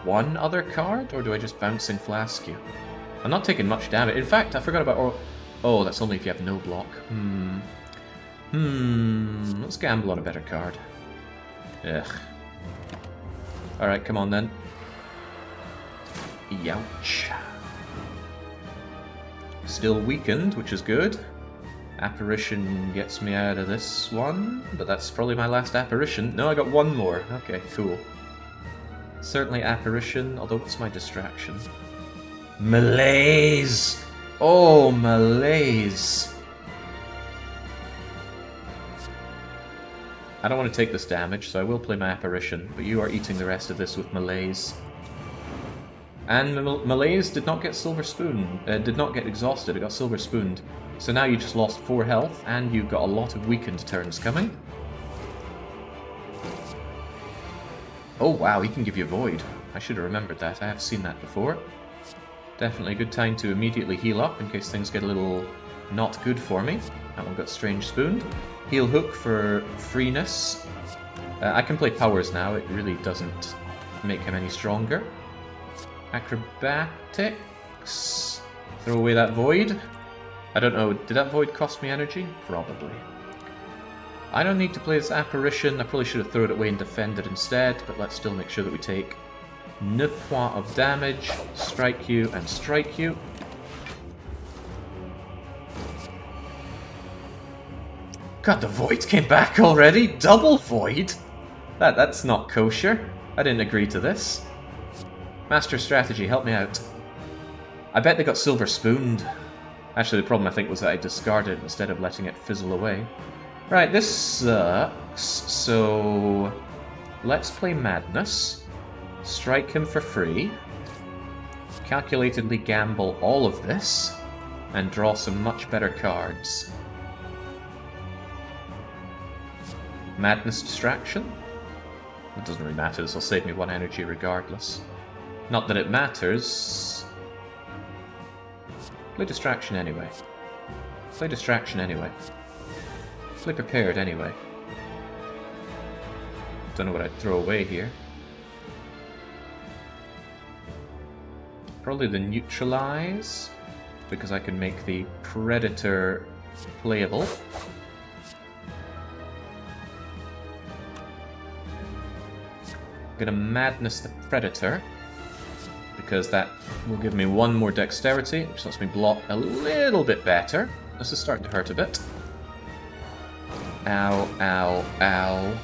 one other card, or do I just Bouncing Flask you? I'm not taking much damage. In fact, I forgot about... Oh, that's only if you have no block. Let's gamble on a better card. Ugh. Alright, come on then. Youch. Still weakened, which is good. Apparition gets me out of this one, but that's probably my last apparition. No, I got one more. Okay, cool. Certainly apparition, although what's my distraction? Malaise! Oh, malaise! I don't want to take this damage, so I will play my apparition, but you are eating the rest of this with malaise. And malaise did not get silver spoon, did not get exhausted, it got silver spooned. So now you just lost 4 health, and you've got a lot of weakened turns coming. Oh wow, he can give you Void. I should have remembered that, I have seen that before. Definitely a good time to immediately heal up in case things get a little not good for me. That one got Strange Spooned. Heal Hook for freeness. I can play powers now, it really doesn't make him any stronger. Acrobatics. Throw away that Void. I don't know, did that Void cost me energy? Probably. I don't need to play this Apparition, I probably should have thrown it away and defended instead, but let's still make sure that we take 9 points of damage, strike you, and strike you. God, the Void came back already? Double Void? That's not kosher. I didn't agree to this. Master Strategy, help me out. I bet they got silver spooned. Actually, the problem I think was that I discarded instead of letting it fizzle away. Right, this sucks. So let's play Madness. Strike him for free. Calculatedly gamble all of this. And draw some much better cards. Madness Distraction? It doesn't really matter, this will save me 1 energy regardless. Not that it matters. Play Distraction anyway. Play Distraction anyway. Play Prepared anyway. Don't know what I'd throw away here. Probably the Neutralize, because I can make the Predator playable. I'm gonna Madness the Predator, because that will give me 1 more dexterity, which lets me block a little bit better. This is starting to hurt a bit. Ow, ow, ow.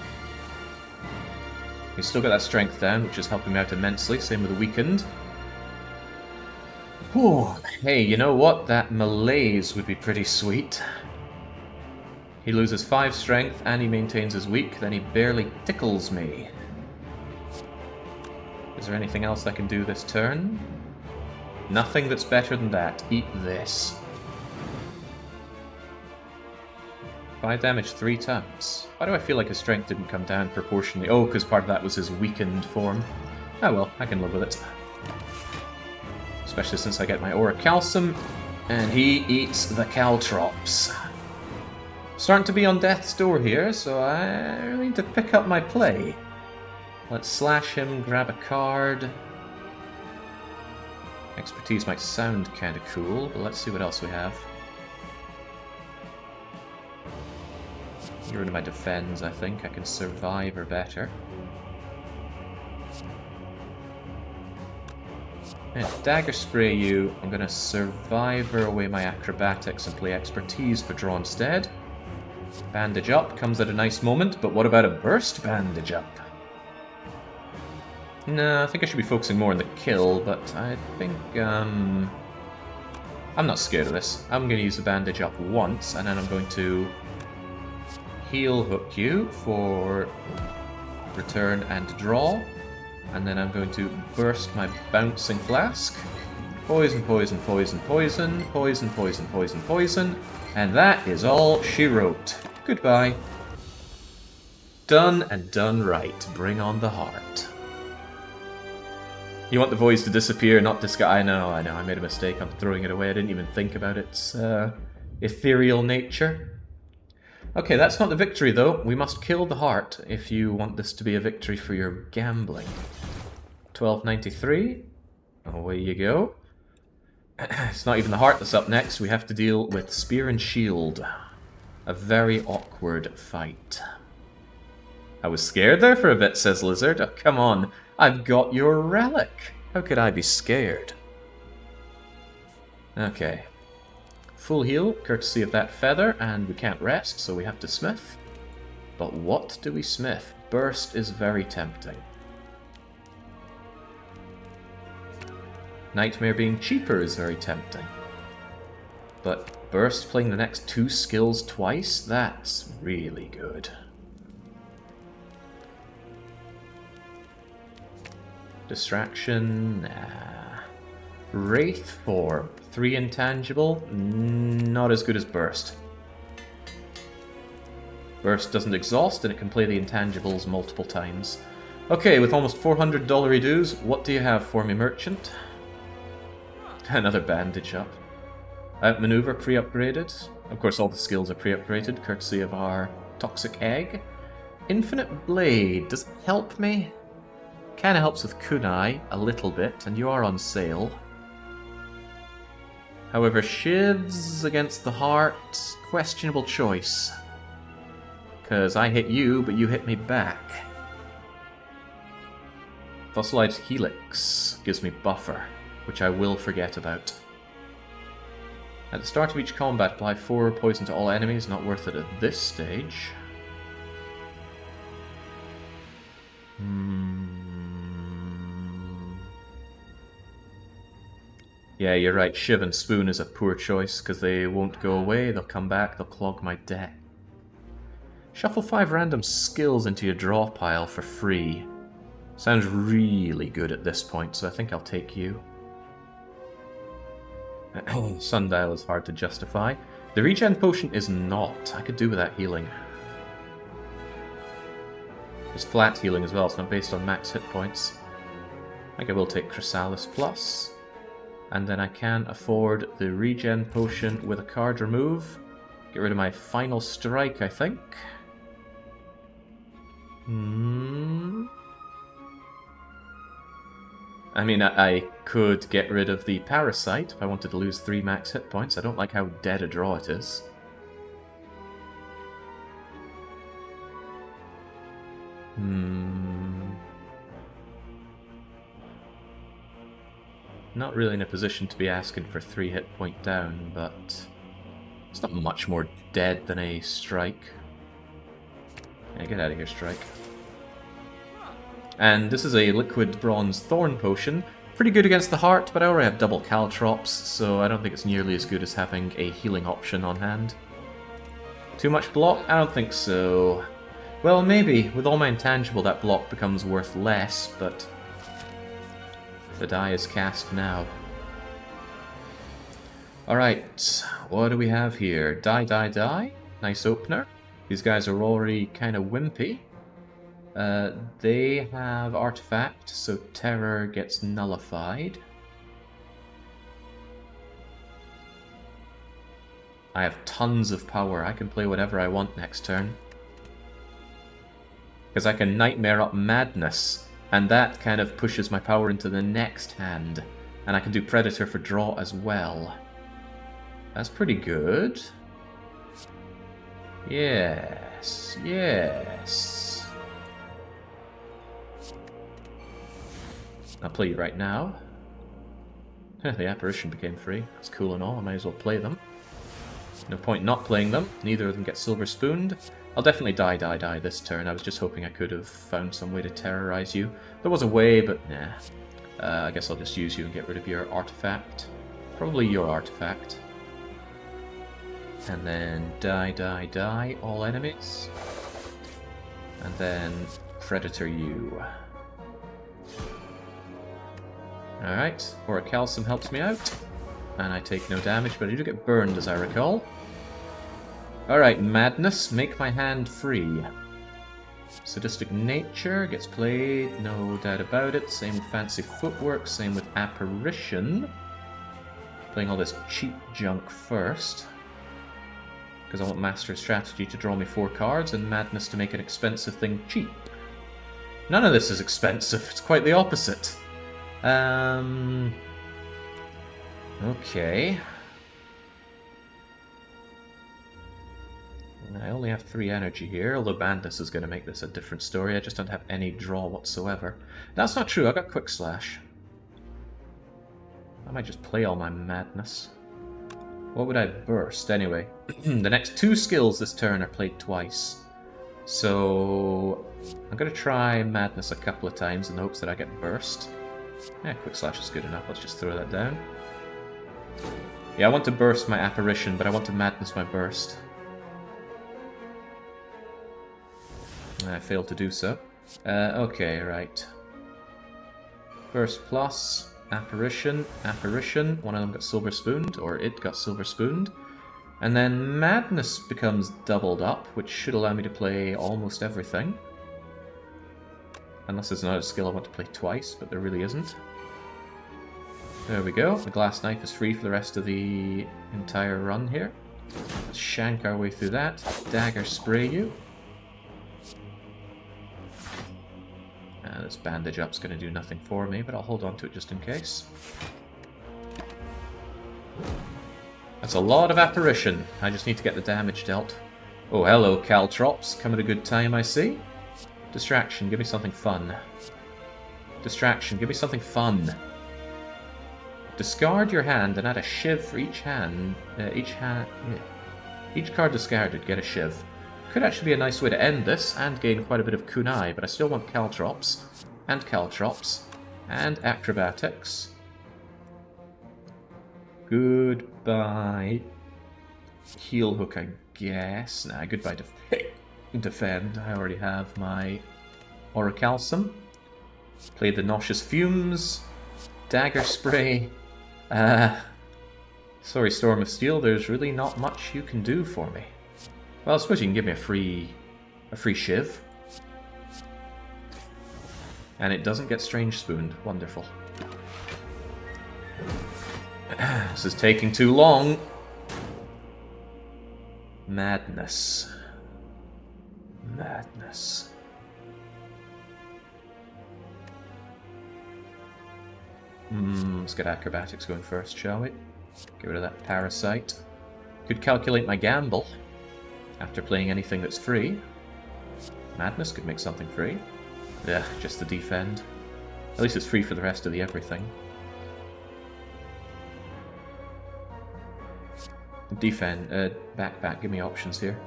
He's still got that strength down, which is helping me out immensely, same with the weakened. Whew. Hey, you know what? That malaise would be pretty sweet. He loses 5 strength, and he maintains his weak, then he barely tickles me. Is there anything else I can do this turn? Nothing that's better than that. Eat this. 5 damage 3 times. Why do I feel like his strength didn't come down proportionally? Oh, because part of that was his weakened form. Oh well, I can live with it. Especially since I get my Aura Calcium, and he eats the Caltrops. Starting to be on death's door here, so I really need to pick up my play. Let's slash him, grab a card. Expertise might sound kind of cool, but let's see what else we have. Get rid of my defense, I think. I can survive or better. And dagger spray you. I'm going to survivor away my acrobatics and play expertise for draw instead. Bandage up comes at a nice moment, but what about a burst bandage up? No, I think I should be focusing more on the kill, but I think, I'm not scared of this. I'm going to use the bandage up once, and then I'm going to heal hook you for return and draw, and then I'm going to burst my bouncing flask. Poison, poison, poison, poison, poison, poison, poison, poison, and that is all she wrote. Goodbye. Done and done right. Bring on the heart. You want the voice to disappear, not disguise. I know, I made a mistake. I'm throwing it away. I didn't even think about its ethereal nature. Okay, that's not the victory, though. We must kill the heart if you want this to be a victory for your gambling. 1293. Away you go. It's not even the heart that's up next. We have to deal with Spear and Shield. A very awkward fight. I was scared there for a bit, says Lizard. Oh, come on. I've got your relic. How could I be scared? Okay. full heal, courtesy of that feather, and we can't rest, so we have to smith. But what do we smith? Burst is very tempting. Nightmare being cheaper is very tempting. But Burst playing the next 2 skills twice? That's really good. Distraction? Nah. Wraith Form. 3 intangible? Not as good as Burst. Burst doesn't exhaust and it can play the intangibles multiple times. Okay, with almost $400 dues, what do you have for me, merchant? Another bandage up. Outmaneuver pre-upgraded. Of course, all the skills are pre-upgraded, courtesy of our toxic egg. Infinite blade. Does it help me? Kinda helps with kunai a little bit, and you are on sale. However, shivs against the heart, questionable choice. Because I hit you, but you hit me back. Fossilized helix gives me buffer, which I will forget about. At the start of each combat, apply 4 poison to all enemies. Not worth it at this stage. Yeah, you're right. Shiv and Spoon is a poor choice, because they won't go away, they'll come back, they'll clog my deck. Shuffle 5 random skills into your draw pile for free. Sounds really good at this point, so I think I'll take you. Sundial is hard to justify. The regen potion is not. I could do with that healing. It's flat healing as well, it's not based on max hit points. I think I will take Chrysalis Plus. And then I can afford the regen potion with a card remove. Get rid of my final strike, I think. I mean, I could get rid of the Parasite if I wanted to lose 3 max hit points. I don't like how dead a draw it is. Not really in a position to be asking for 3 hit point down, but it's not much more dead than a strike. Yeah, get out of here, strike. And this is a liquid bronze thorn potion. Pretty good against the heart, but I already have double caltrops, so I don't think it's nearly as good as having a healing option on hand. Too much block? I don't think so. Well, maybe. With all my intangible, that block becomes worth less, but the die is cast now. Alright, what do we have here? Die, die, die. Nice opener. These guys are already kind of wimpy. They have Artifact, so Terror gets nullified. I have tons of power. I can play whatever I want next turn. Because I can Nightmare up Madness, and that kind of pushes my power into the next hand. And I can do Predator for draw as well. That's pretty good. Yes, yes. I'll play you right now. The Apparition became free. That's cool and all. I might as well play them. No point not playing them. Neither of them get silver spooned. I'll definitely die, die, die this turn. I was just hoping I could have found some way to terrorize you. There was a way, but nah. I guess I'll just use you and get rid of your artifact. Probably your artifact. And then die, die, die, all enemies. And then Predator you. Alright, Auric Calcium helps me out. And I take no damage, but I do get burned as I recall. Alright, Madness, make my hand free. Sadistic Nature gets played, no doubt about it. Same with Fancy Footwork, same with Apparition. Playing all this cheap junk first. Because I want Master of Strategy to draw me 4 cards, and Madness to make an expensive thing cheap. None of this is expensive, it's quite the opposite. Okay. I only have 3 energy here, although Madness is going to make this a different story. I just don't have any draw whatsoever. That's not true, I got Quick Slash. I might just play all my Madness. What would I burst anyway? The next 2 skills this turn are played twice. So I'm going to try Madness a couple of times in the hopes that I get burst. Yeah, Quick Slash is good enough. Let's just throw that down. Yeah, I want to burst my Apparition, but I want to Madness my burst. I failed to do so. Okay, right. Burst plus, Apparition, Apparition. One of them got Silver Spooned, or it got Silver Spooned. And then Madness becomes doubled up, which should allow me to play almost everything. Unless there's another skill I want to play twice, but there really isn't. There we go. The Glass Knife is free for the rest of the entire run here. Let's shank our way through that. Dagger Spray you. This bandage up's going to do nothing for me, but I'll hold on to it just in case. That's a lot of Apparition. I just need to get the damage dealt. Oh, hello, Caltrops. Come at a good time, I see. Distraction, give me something fun. Distraction, give me something fun. Discard your hand and add a shiv for each hand. Each card discarded, get a shiv. Could actually be a nice way to end this and gain quite a bit of kunai, but I still want Caltrops, and Acrobatics. Goodbye. Heal Hook, I guess. Nah, goodbye Defend. I already have my Orichalcum. Play the Nauseous Fumes. Dagger Spray. Sorry, Storm of Steel, there's really not much you can do for me. Well, I suppose you can give me a free shiv. And it doesn't get Strange Spooned. Wonderful. This is taking too long. Madness. Madness. Let's get Acrobatics going first, shall we? Get rid of that Parasite. Could calculate my gamble. After playing anything that's free. Madness could make something free. Yeah, just the Defend. At least it's free for the rest of the everything. Defend, back, give me options here.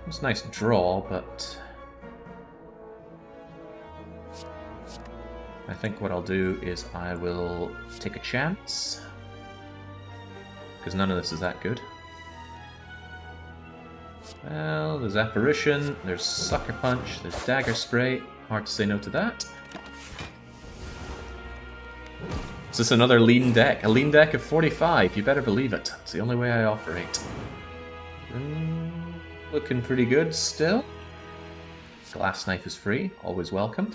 It's a nice draw, but I think what I'll do is I will take a chance, because none of this is that good. Well, there's Apparition, there's Sucker Punch, there's Dagger Spray. Hard to say no to that. Is this another lean deck? A lean deck of 45, you better believe it. It's the only way I operate. Looking pretty good still. Glass Knife is free, always welcome.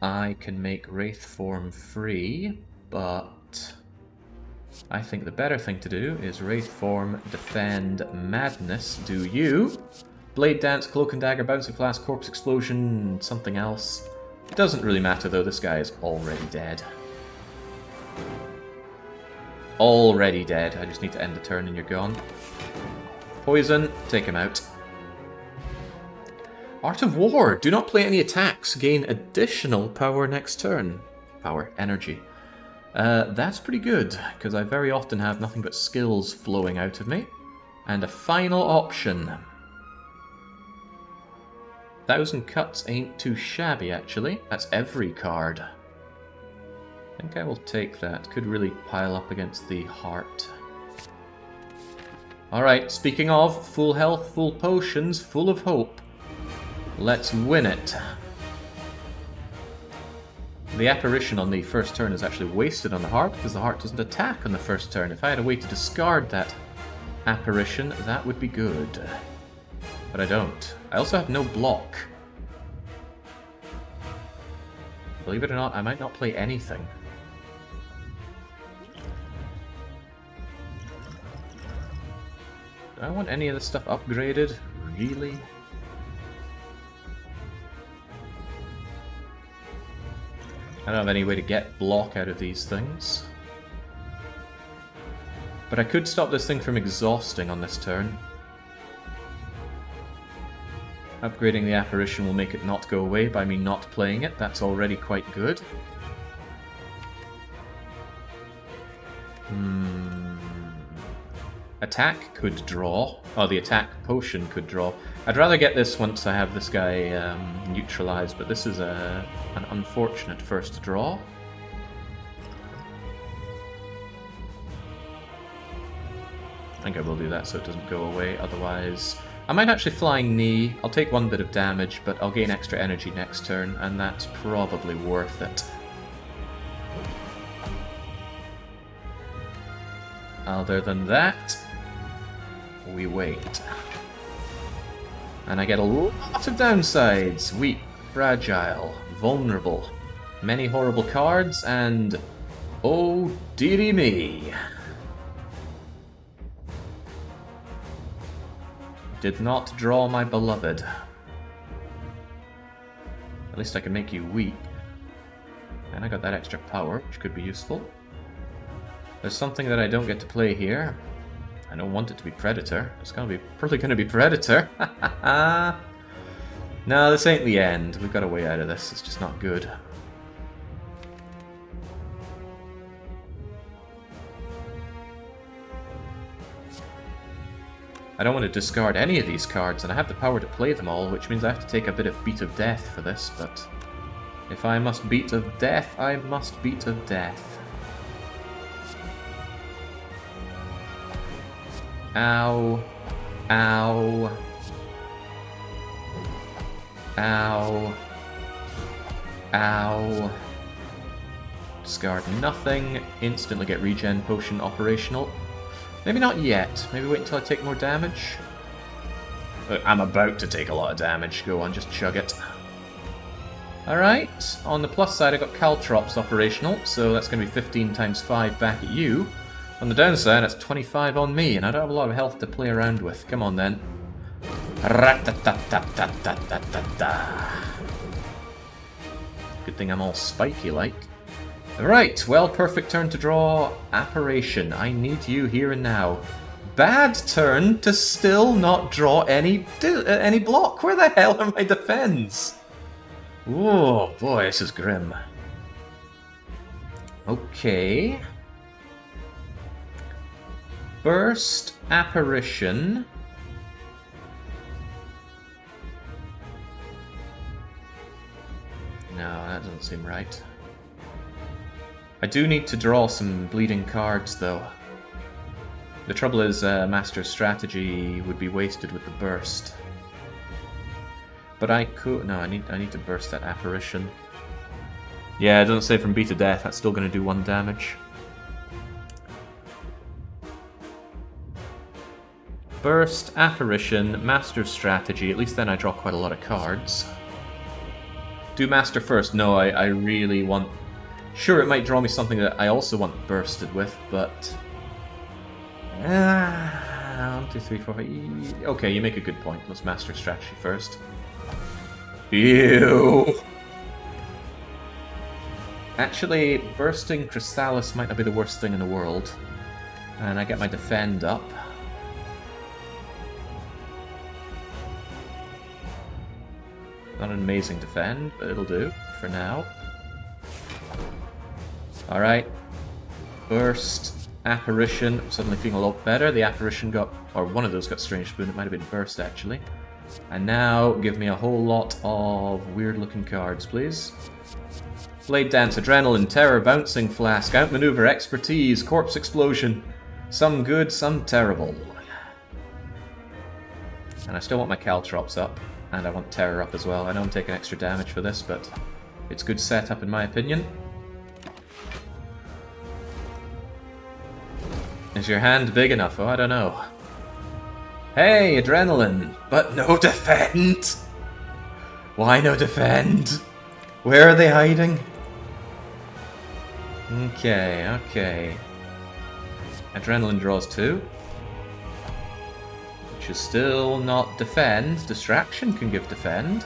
I can make Wraith Form free, but I think the better thing to do is Wraith Form, Defend, Madness, do you. Blade Dance, Cloak and Dagger, Bouncing Flask, Corpse Explosion, something else. It doesn't really matter though, this guy is already dead. Already dead, I just need to end the turn and you're gone. Poison, take him out. Art of War, do not play any attacks, gain additional power next turn. Power, energy. That's pretty good, because I very often have nothing but skills flowing out of me. And a final option. 1,000 cuts ain't too shabby, actually. That's every card. I think I will take that. Could really pile up against the heart. Alright, speaking of, full health, full potions, full of hope. Let's win it. The Apparition on the first turn is actually wasted on the heart because the heart doesn't attack on the first turn. If I had a way to discard that Apparition, that would be good. But I don't. I also have no block. Believe it or not, I might not play anything. Do I want any of this stuff upgraded? Really? I don't have any way to get block out of these things. But I could stop this thing from exhausting on this turn. Upgrading the Apparition will make it not go away by me not playing it. That's already quite good. Attack could draw. Oh, the attack potion could draw. I'd rather get this once I have this guy neutralized, but this is an unfortunate first draw. I think I will do that so it doesn't go away, otherwise... I might actually Flying Knee. I'll take one bit of damage, but I'll gain extra energy next turn, and that's probably worth it. Other than that, we wait. And I get a lot of downsides. Weak, fragile, vulnerable, many horrible cards, and... oh dearie me. Did not draw my beloved. At least I can make you weak. And I got that extra power, which could be useful. There's something that I don't get to play here. I don't want it to be Predator. It's probably gonna be Predator. No, this ain't the end. We've got a way out of this. It's just not good. I don't want to discard any of these cards, and I have the power to play them all, which means I have to take a bit of Beat of Death for this, but... if I must beat of death, I must beat of death. Ow. Ow. Ow. Ow. Discard nothing. Instantly get regen potion operational. Maybe not yet. Maybe wait until I take more damage. Look, I'm about to take a lot of damage. Go on, just chug it. Alright. On the plus side, I got Caltrops operational, so that's going to be 15 times 5 back at you. On the downside, that's 25 on me, and I don't have a lot of health to play around with. Come on, then. Good thing I'm all spiky-like. Right, well, perfect turn to draw Apparition. I need you here and now. Bad turn to still not draw any block. Where the hell are my defends? Oh, boy, this is grim. Okay. Burst, Apparition. No, that doesn't seem right. I do need to draw some bleeding cards, though. The trouble is, Master's Strategy would be wasted with the burst. But I could... no, I need to burst that Apparition. Yeah, it doesn't say from Beat to Death. That's still going to do 1 damage. Burst, Apparition, Master's Strategy. At least then I draw quite a lot of cards. Do Master first. No, I really want... sure, it might draw me something that I also want bursted with, but... 1, 2, 3, 4, 5... okay, you make a good point. Let's Master Strategy first. Ew! Actually, bursting Chrysalis might not be the worst thing in the world. And I get my Defend up. Not an amazing Defend, but it'll do for now. Alright. Burst, Apparition. I'm suddenly feeling a lot better. The Apparition got... or one of those got Strange Spoon. It might have been Burst, actually. And now, give me a whole lot of weird-looking cards, please. Blade Dance, Adrenaline, Terror, Bouncing Flask, Outmaneuver, Expertise, Corpse Explosion. Some good, some terrible. And I still want my Caltrops up. And I want Terror up as well. I know I'm taking extra damage for this, but it's good setup in my opinion. Is your hand big enough? Oh, I don't know. Hey, Adrenaline, but no Defend! Why no Defend? Where are they hiding? Okay, okay. Adrenaline draws 2. Which is still not Defend. Distraction can give Defend.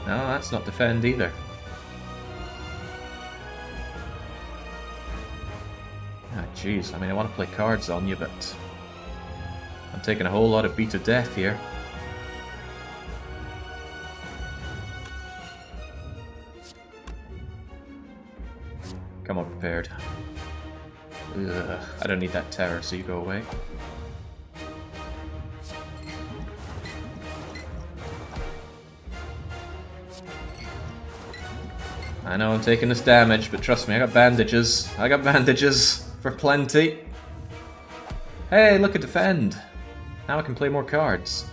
No, that's not Defend either. Ah, jeez. I mean, I want to play cards on you, but... I'm taking a whole lot of Beat of Death here. Come on, prepared. Ugh, I don't need that terror, so you go away. I know I'm taking this damage, but trust me, I got bandages. I got bandages for plenty. Hey, look at defend. Now I can play more cards.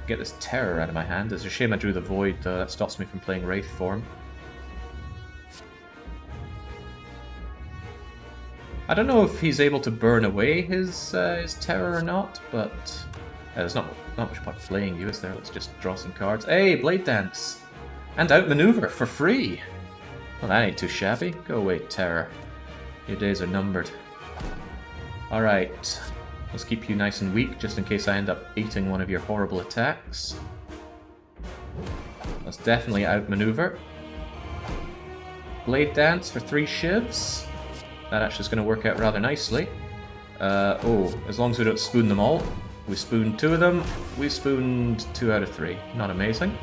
Get this terror out of my hand. It's a shame I drew the void, though. That stops me from playing Wraith form. I don't know if he's able to burn away his terror or not, but there's not much point playing you, is there? Let's just draw some cards. Hey, Blade Dance! And outmaneuver for free! Well, that ain't too shabby. Go away, terror. Your days are numbered. Alright. Let's keep you nice and weak, just in case I end up eating one of your horrible attacks. Let's definitely outmaneuver. Blade Dance for 3 shivs. That actually is going to work out rather nicely. Oh, as long as we don't spoon them all. We spooned 2 of them. We spooned 2 out of 3. Not amazing.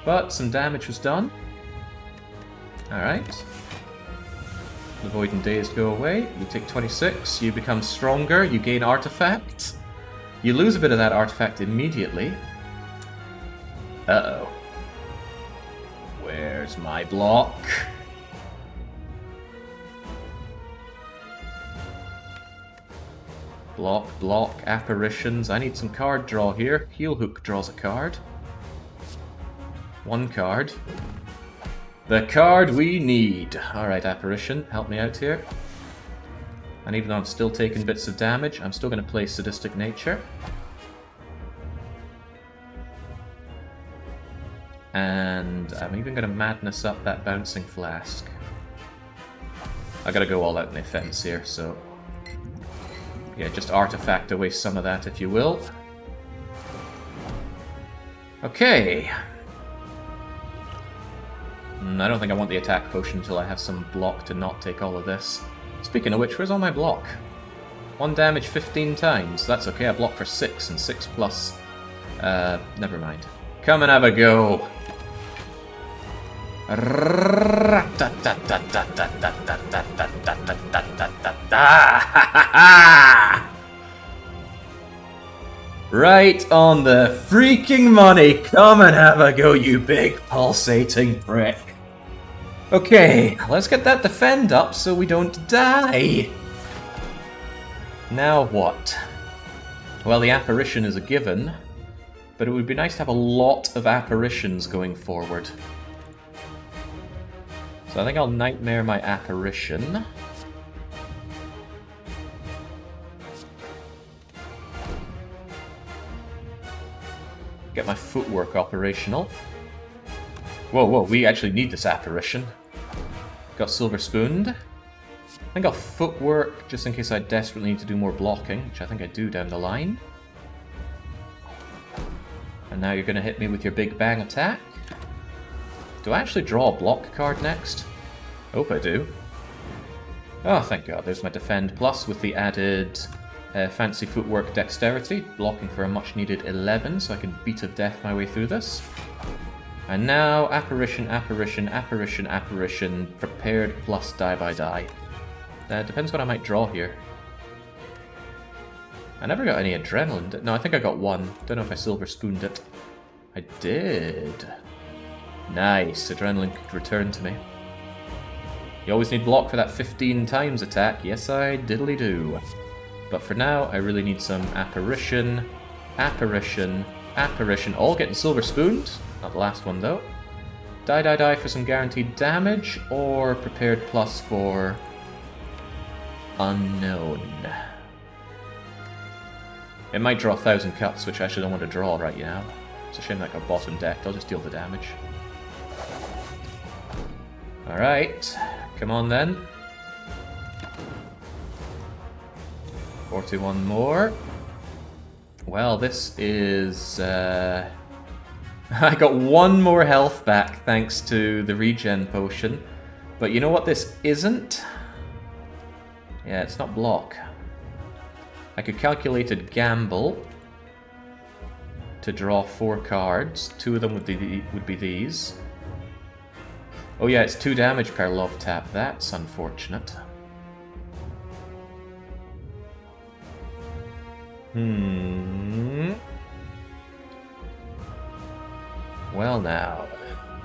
But some damage was done. Alright. The Void and Daze go away. You take 26. You become stronger. You gain Artifact. You lose a bit of that Artifact immediately. Uh-oh. Where's my block? Block, block, apparitions. I need some card draw here. Heel Hook draws a card. 1 card. The card we need. Alright, apparition, help me out here. And even though I'm still taking bits of damage, I'm still going to play Sadistic Nature. And I'm even going to Madness up that Bouncing Flask. I gotta go all out in the offense here, so... yeah, just artifact away some of that, if you will. Okay. I don't think I want the attack potion until I have some block to not take all of this. Speaking of which, where's all my block? 1 damage 15 times. That's okay, I block for 6 and 6 plus. Never mind. Come and have a go. Right on the freaking money. Come and have a go, you big pulsating prick. Okay, let's get that defend up so we don't die. Now what? Well, the apparition is a given, but it would be nice to have a lot of apparitions going forward. So I think I'll nightmare my apparition. Get my footwork operational. Whoa, whoa, we actually need this apparition. Got silver spooned. I think I'll footwork just in case I desperately need to do more blocking, which I think I do down the line. And now you're going to hit me with your big bang attack. Do I actually draw a block card next? Hope I do. Oh, thank God. There's my defend plus with the added fancy footwork dexterity, blocking for a much needed 11, so I can beat to death my way through this. And now apparition, apparition, apparition, apparition, prepared plus die by die. Depends what I might draw here. I never got any adrenaline. No, I think I got 1. Don't know if I silver spooned it. I did. Nice. Adrenaline could return to me. You always need block for that 15 times attack. Yes, I diddly do. But for now, I really need some apparition, apparition, apparition. All getting silver spooned. Not the last one, though. Die, die, die for some guaranteed damage, or prepared plus for unknown. It might draw 1,000 cuts, which I actually don't want to draw right now. It's a shame that got bottom decked. I'll just deal the damage. Alright, come on then. 41 more. Well, this is... I got 1 more health back thanks to the regen potion. But you know what this isn't? Yeah, it's not block. I could calculated gamble to draw 4 cards. 2 of them would be these. Oh yeah, it's 2 damage per love tap. That's unfortunate. Well now,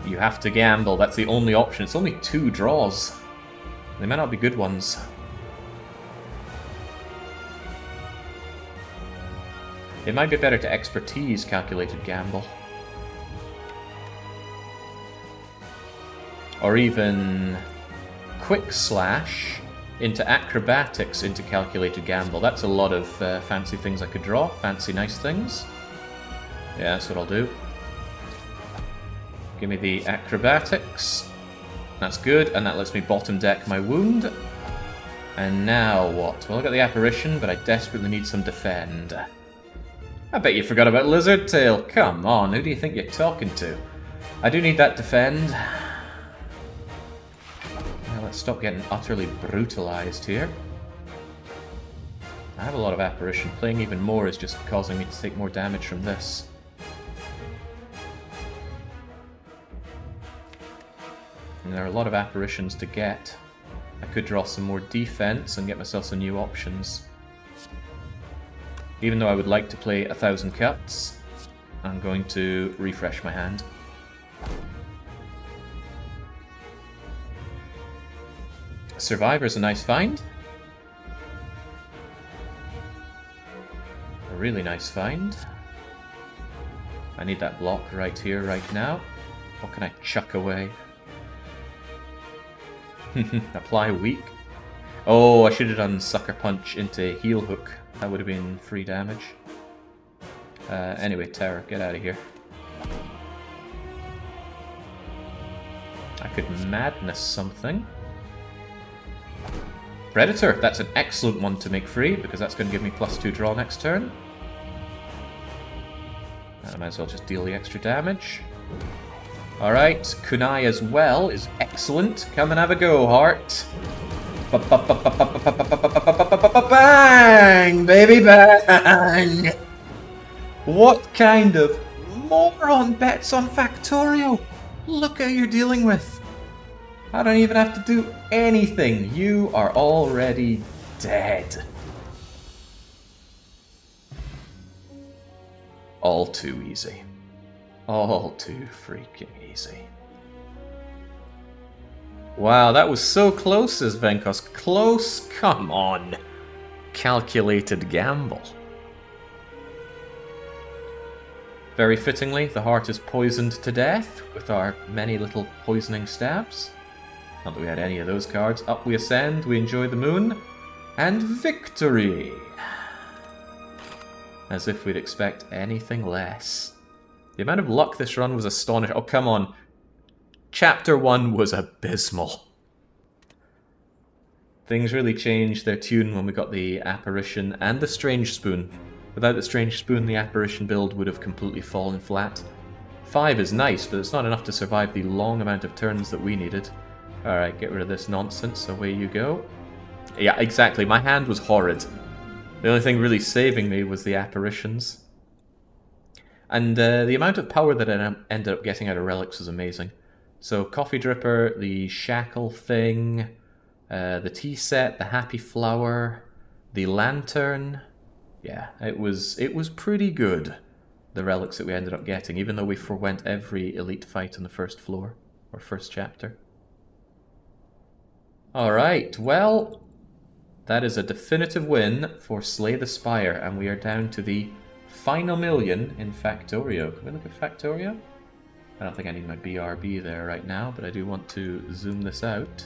you have to gamble. That's the only option. It's only 2 draws. They might not be good ones. It might be better to expertise calculated gamble. Or even quick slash into acrobatics into calculated gamble. That's a lot of fancy things I could draw. Fancy nice things. Yeah, that's what I'll do. Give me the acrobatics. That's good, and that lets me bottom deck my wound. And now what? Well, I got the apparition, but I desperately need some defend. I bet you forgot about Lizard Tail. Come on, who do you think you're talking to? I do need that defend. Now let's stop getting utterly brutalized here. I have a lot of apparition. Playing even more is just causing me to take more damage from this. And there are a lot of apparitions to get. I could draw some more defense and get myself some new options. Even though I would like to play 1,000 cuts, I'm going to refresh my hand. Survivor's a nice find. A really nice find. I need that block right here, right now. What can I chuck away? Apply weak. Oh, I should have done Sucker Punch into Heel Hook. That would have been free damage. Anyway, Terror, get out of here. I could Madness something. Predator, that's an excellent one to make free, because that's going to give me +2 draw next turn. And I might as well just deal the extra damage. Alright, Kunai as well is excellent. Come and have a go, Heart. Bang! Baby bang! What kind of moron bets on Factorio? Look who you're dealing with. I don't even have to do anything. You are already dead. All too easy. All too freaking easy. Wow, that was so close, says Venkos. Close? Come on. Calculated gamble. Very fittingly, the heart is poisoned to death with our many little poisoning stabs. Not that we had any of those cards. Up we ascend, we enjoy the moon, and victory! As if we'd expect anything less. The amount of luck this run was astonishing. Oh, come on. Chapter 1 was abysmal. Things really changed their tune when we got the Apparition and the Strange Spoon. Without the Strange Spoon, the Apparition build would have completely fallen flat. 5 is nice, but it's not enough to survive the long amount of turns that we needed. Alright, get rid of this nonsense. Away you go. Yeah, exactly. My hand was horrid. The only thing really saving me was the Apparitions. And the amount of power that I ended up getting out of relics was amazing. So, Coffee Dripper, the Shackle thing, the tea set, the Happy Flower, the Lantern. Yeah, it was pretty good, the relics that we ended up getting, even though we forwent every elite fight on the first floor, or first chapter. Alright, well, that is a definitive win for Slay the Spire, and we are down to the final million in Factorio. Can we look at Factorio? I don't think I need my BRB there right now, but I do want to zoom this out.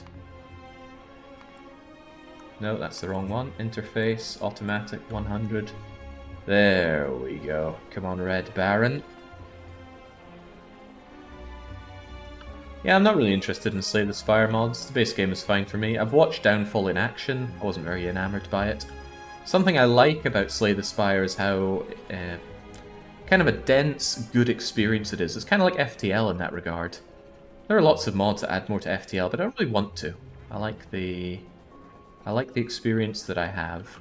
No, that's the wrong one. Interface, automatic, 100. There we go. Come on, Red Baron. Yeah, I'm not really interested in Slay the Spire mods. The base game is fine for me. I've watched Downfall in action. I wasn't very enamored by it. Something I like about Slay the Spire is how kind of a dense, good experience it is. It's kind of like FTL in that regard. There are lots of mods that add more to FTL, but I don't really want to. I like the experience that I have.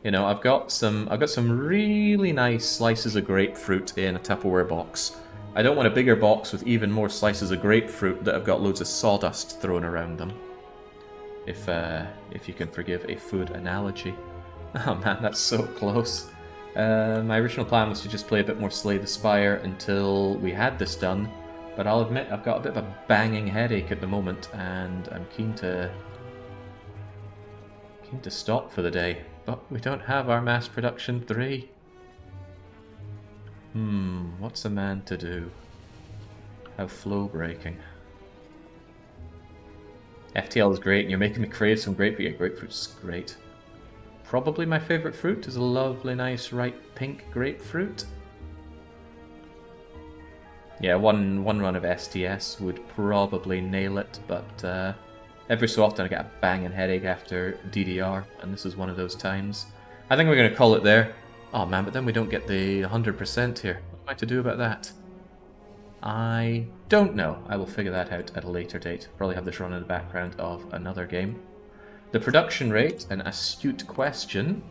You know, I've got some really nice slices of grapefruit in a Tupperware box. I don't want a bigger box with even more slices of grapefruit that have got loads of sawdust thrown around them. If you can forgive a food analogy. Oh man, that's so close. My original plan was to just play a bit more Slay the Spire until we had this done, but I'll admit I've got a bit of a banging headache at the moment, and I'm keen to stop for the day. But we don't have our mass production 3. What's a man to do? How flow breaking. FTL is great, and you're making me crave some grapefruit. Yeah, grapefruit's great. Probably my favourite fruit is a lovely, nice, ripe pink grapefruit. Yeah, one run of STS would probably nail it, but every so often I get a banging headache after DDR, and this is one of those times. I think we're going to call it there. Oh man, but then we don't get the 100% here. What am I to do about that? I don't know. I will figure that out at a later date. Probably have this run in the background of another game. The production rate, an astute question,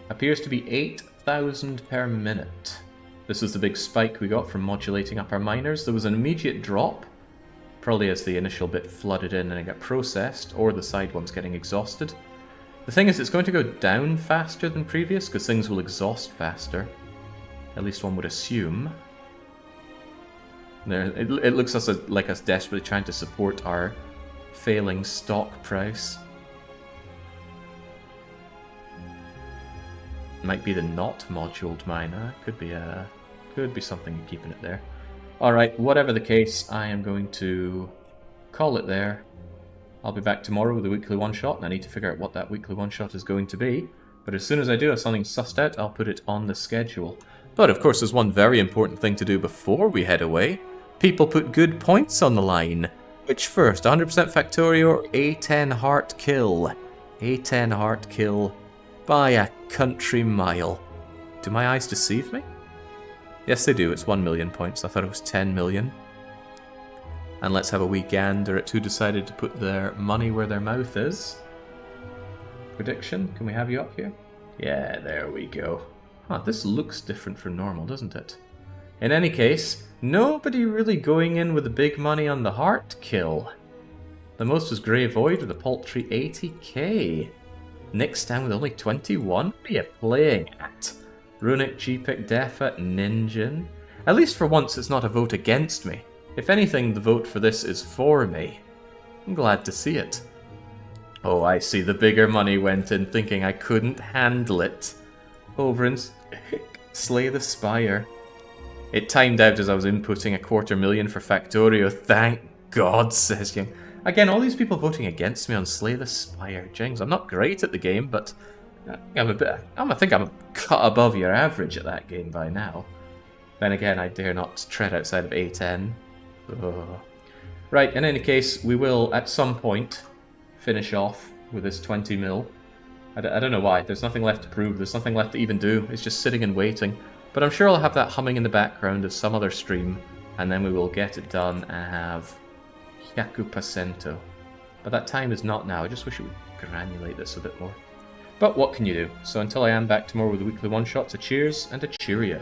appears to be 8,000 per minute. This is the big spike we got from modulating up our miners. There was an immediate drop, probably as the initial bit flooded in and it got processed, or the side one's getting exhausted. The thing is, it's going to go down faster than previous, because things will exhaust faster. At least one would assume. There, it looks like us desperately trying to support our failing stock price. Might be the not moduled miner. Could be something keeping it there. Alright, whatever the case, I am going to call it there. I'll be back tomorrow with a weekly one-shot, and I need to figure out what that weekly one-shot is going to be. But as soon as I do have something sussed out, I'll put it on the schedule. But of course, there's one very important thing to do before we head away. People put good points on the line. Which first, 100% Factorio or A10 heart kill? A10 heart kill by a country mile. Do my eyes deceive me? Yes, they do. It's 1 million points. I thought it was 10 million. And let's have a wee gander at who decided to put their money where their mouth is. Prediction? Can we have you up here? Yeah, there we go. Huh, this looks different from normal, doesn't it? In any case, nobody really going in with the big money on the heart kill. The most was Grey Void with a paltry 80k. Nick's down with only 21. What are you playing at? Runic, G-Pick, Defect, Ninjin. At least for once it's not a vote against me. If anything, the vote for this is for me. I'm glad to see it. Oh, I see. The bigger money went in thinking I couldn't handle it. Over in Slay the Spire. It timed out as I was inputting 250,000 for Factorio. Thank God, says Young. Again, all these people voting against me on Slay the Spire. James, I'm not great at the game, but I think I'm a cut above your average at that game by now. Then again, I dare not tread outside of A10. Ugh. Right, in any case, we will, at some point, finish off with this 20 mil. I don't know why. There's nothing left to prove. There's nothing left to even do. It's just sitting and waiting. But I'm sure I'll have that humming in the background of some other stream, and then we will get it done and have Hyaku%. But that time is not now. I just wish it would granulate this a bit more. But what can you do? So until I am back tomorrow with the weekly one-shots, a cheers and a cheerio.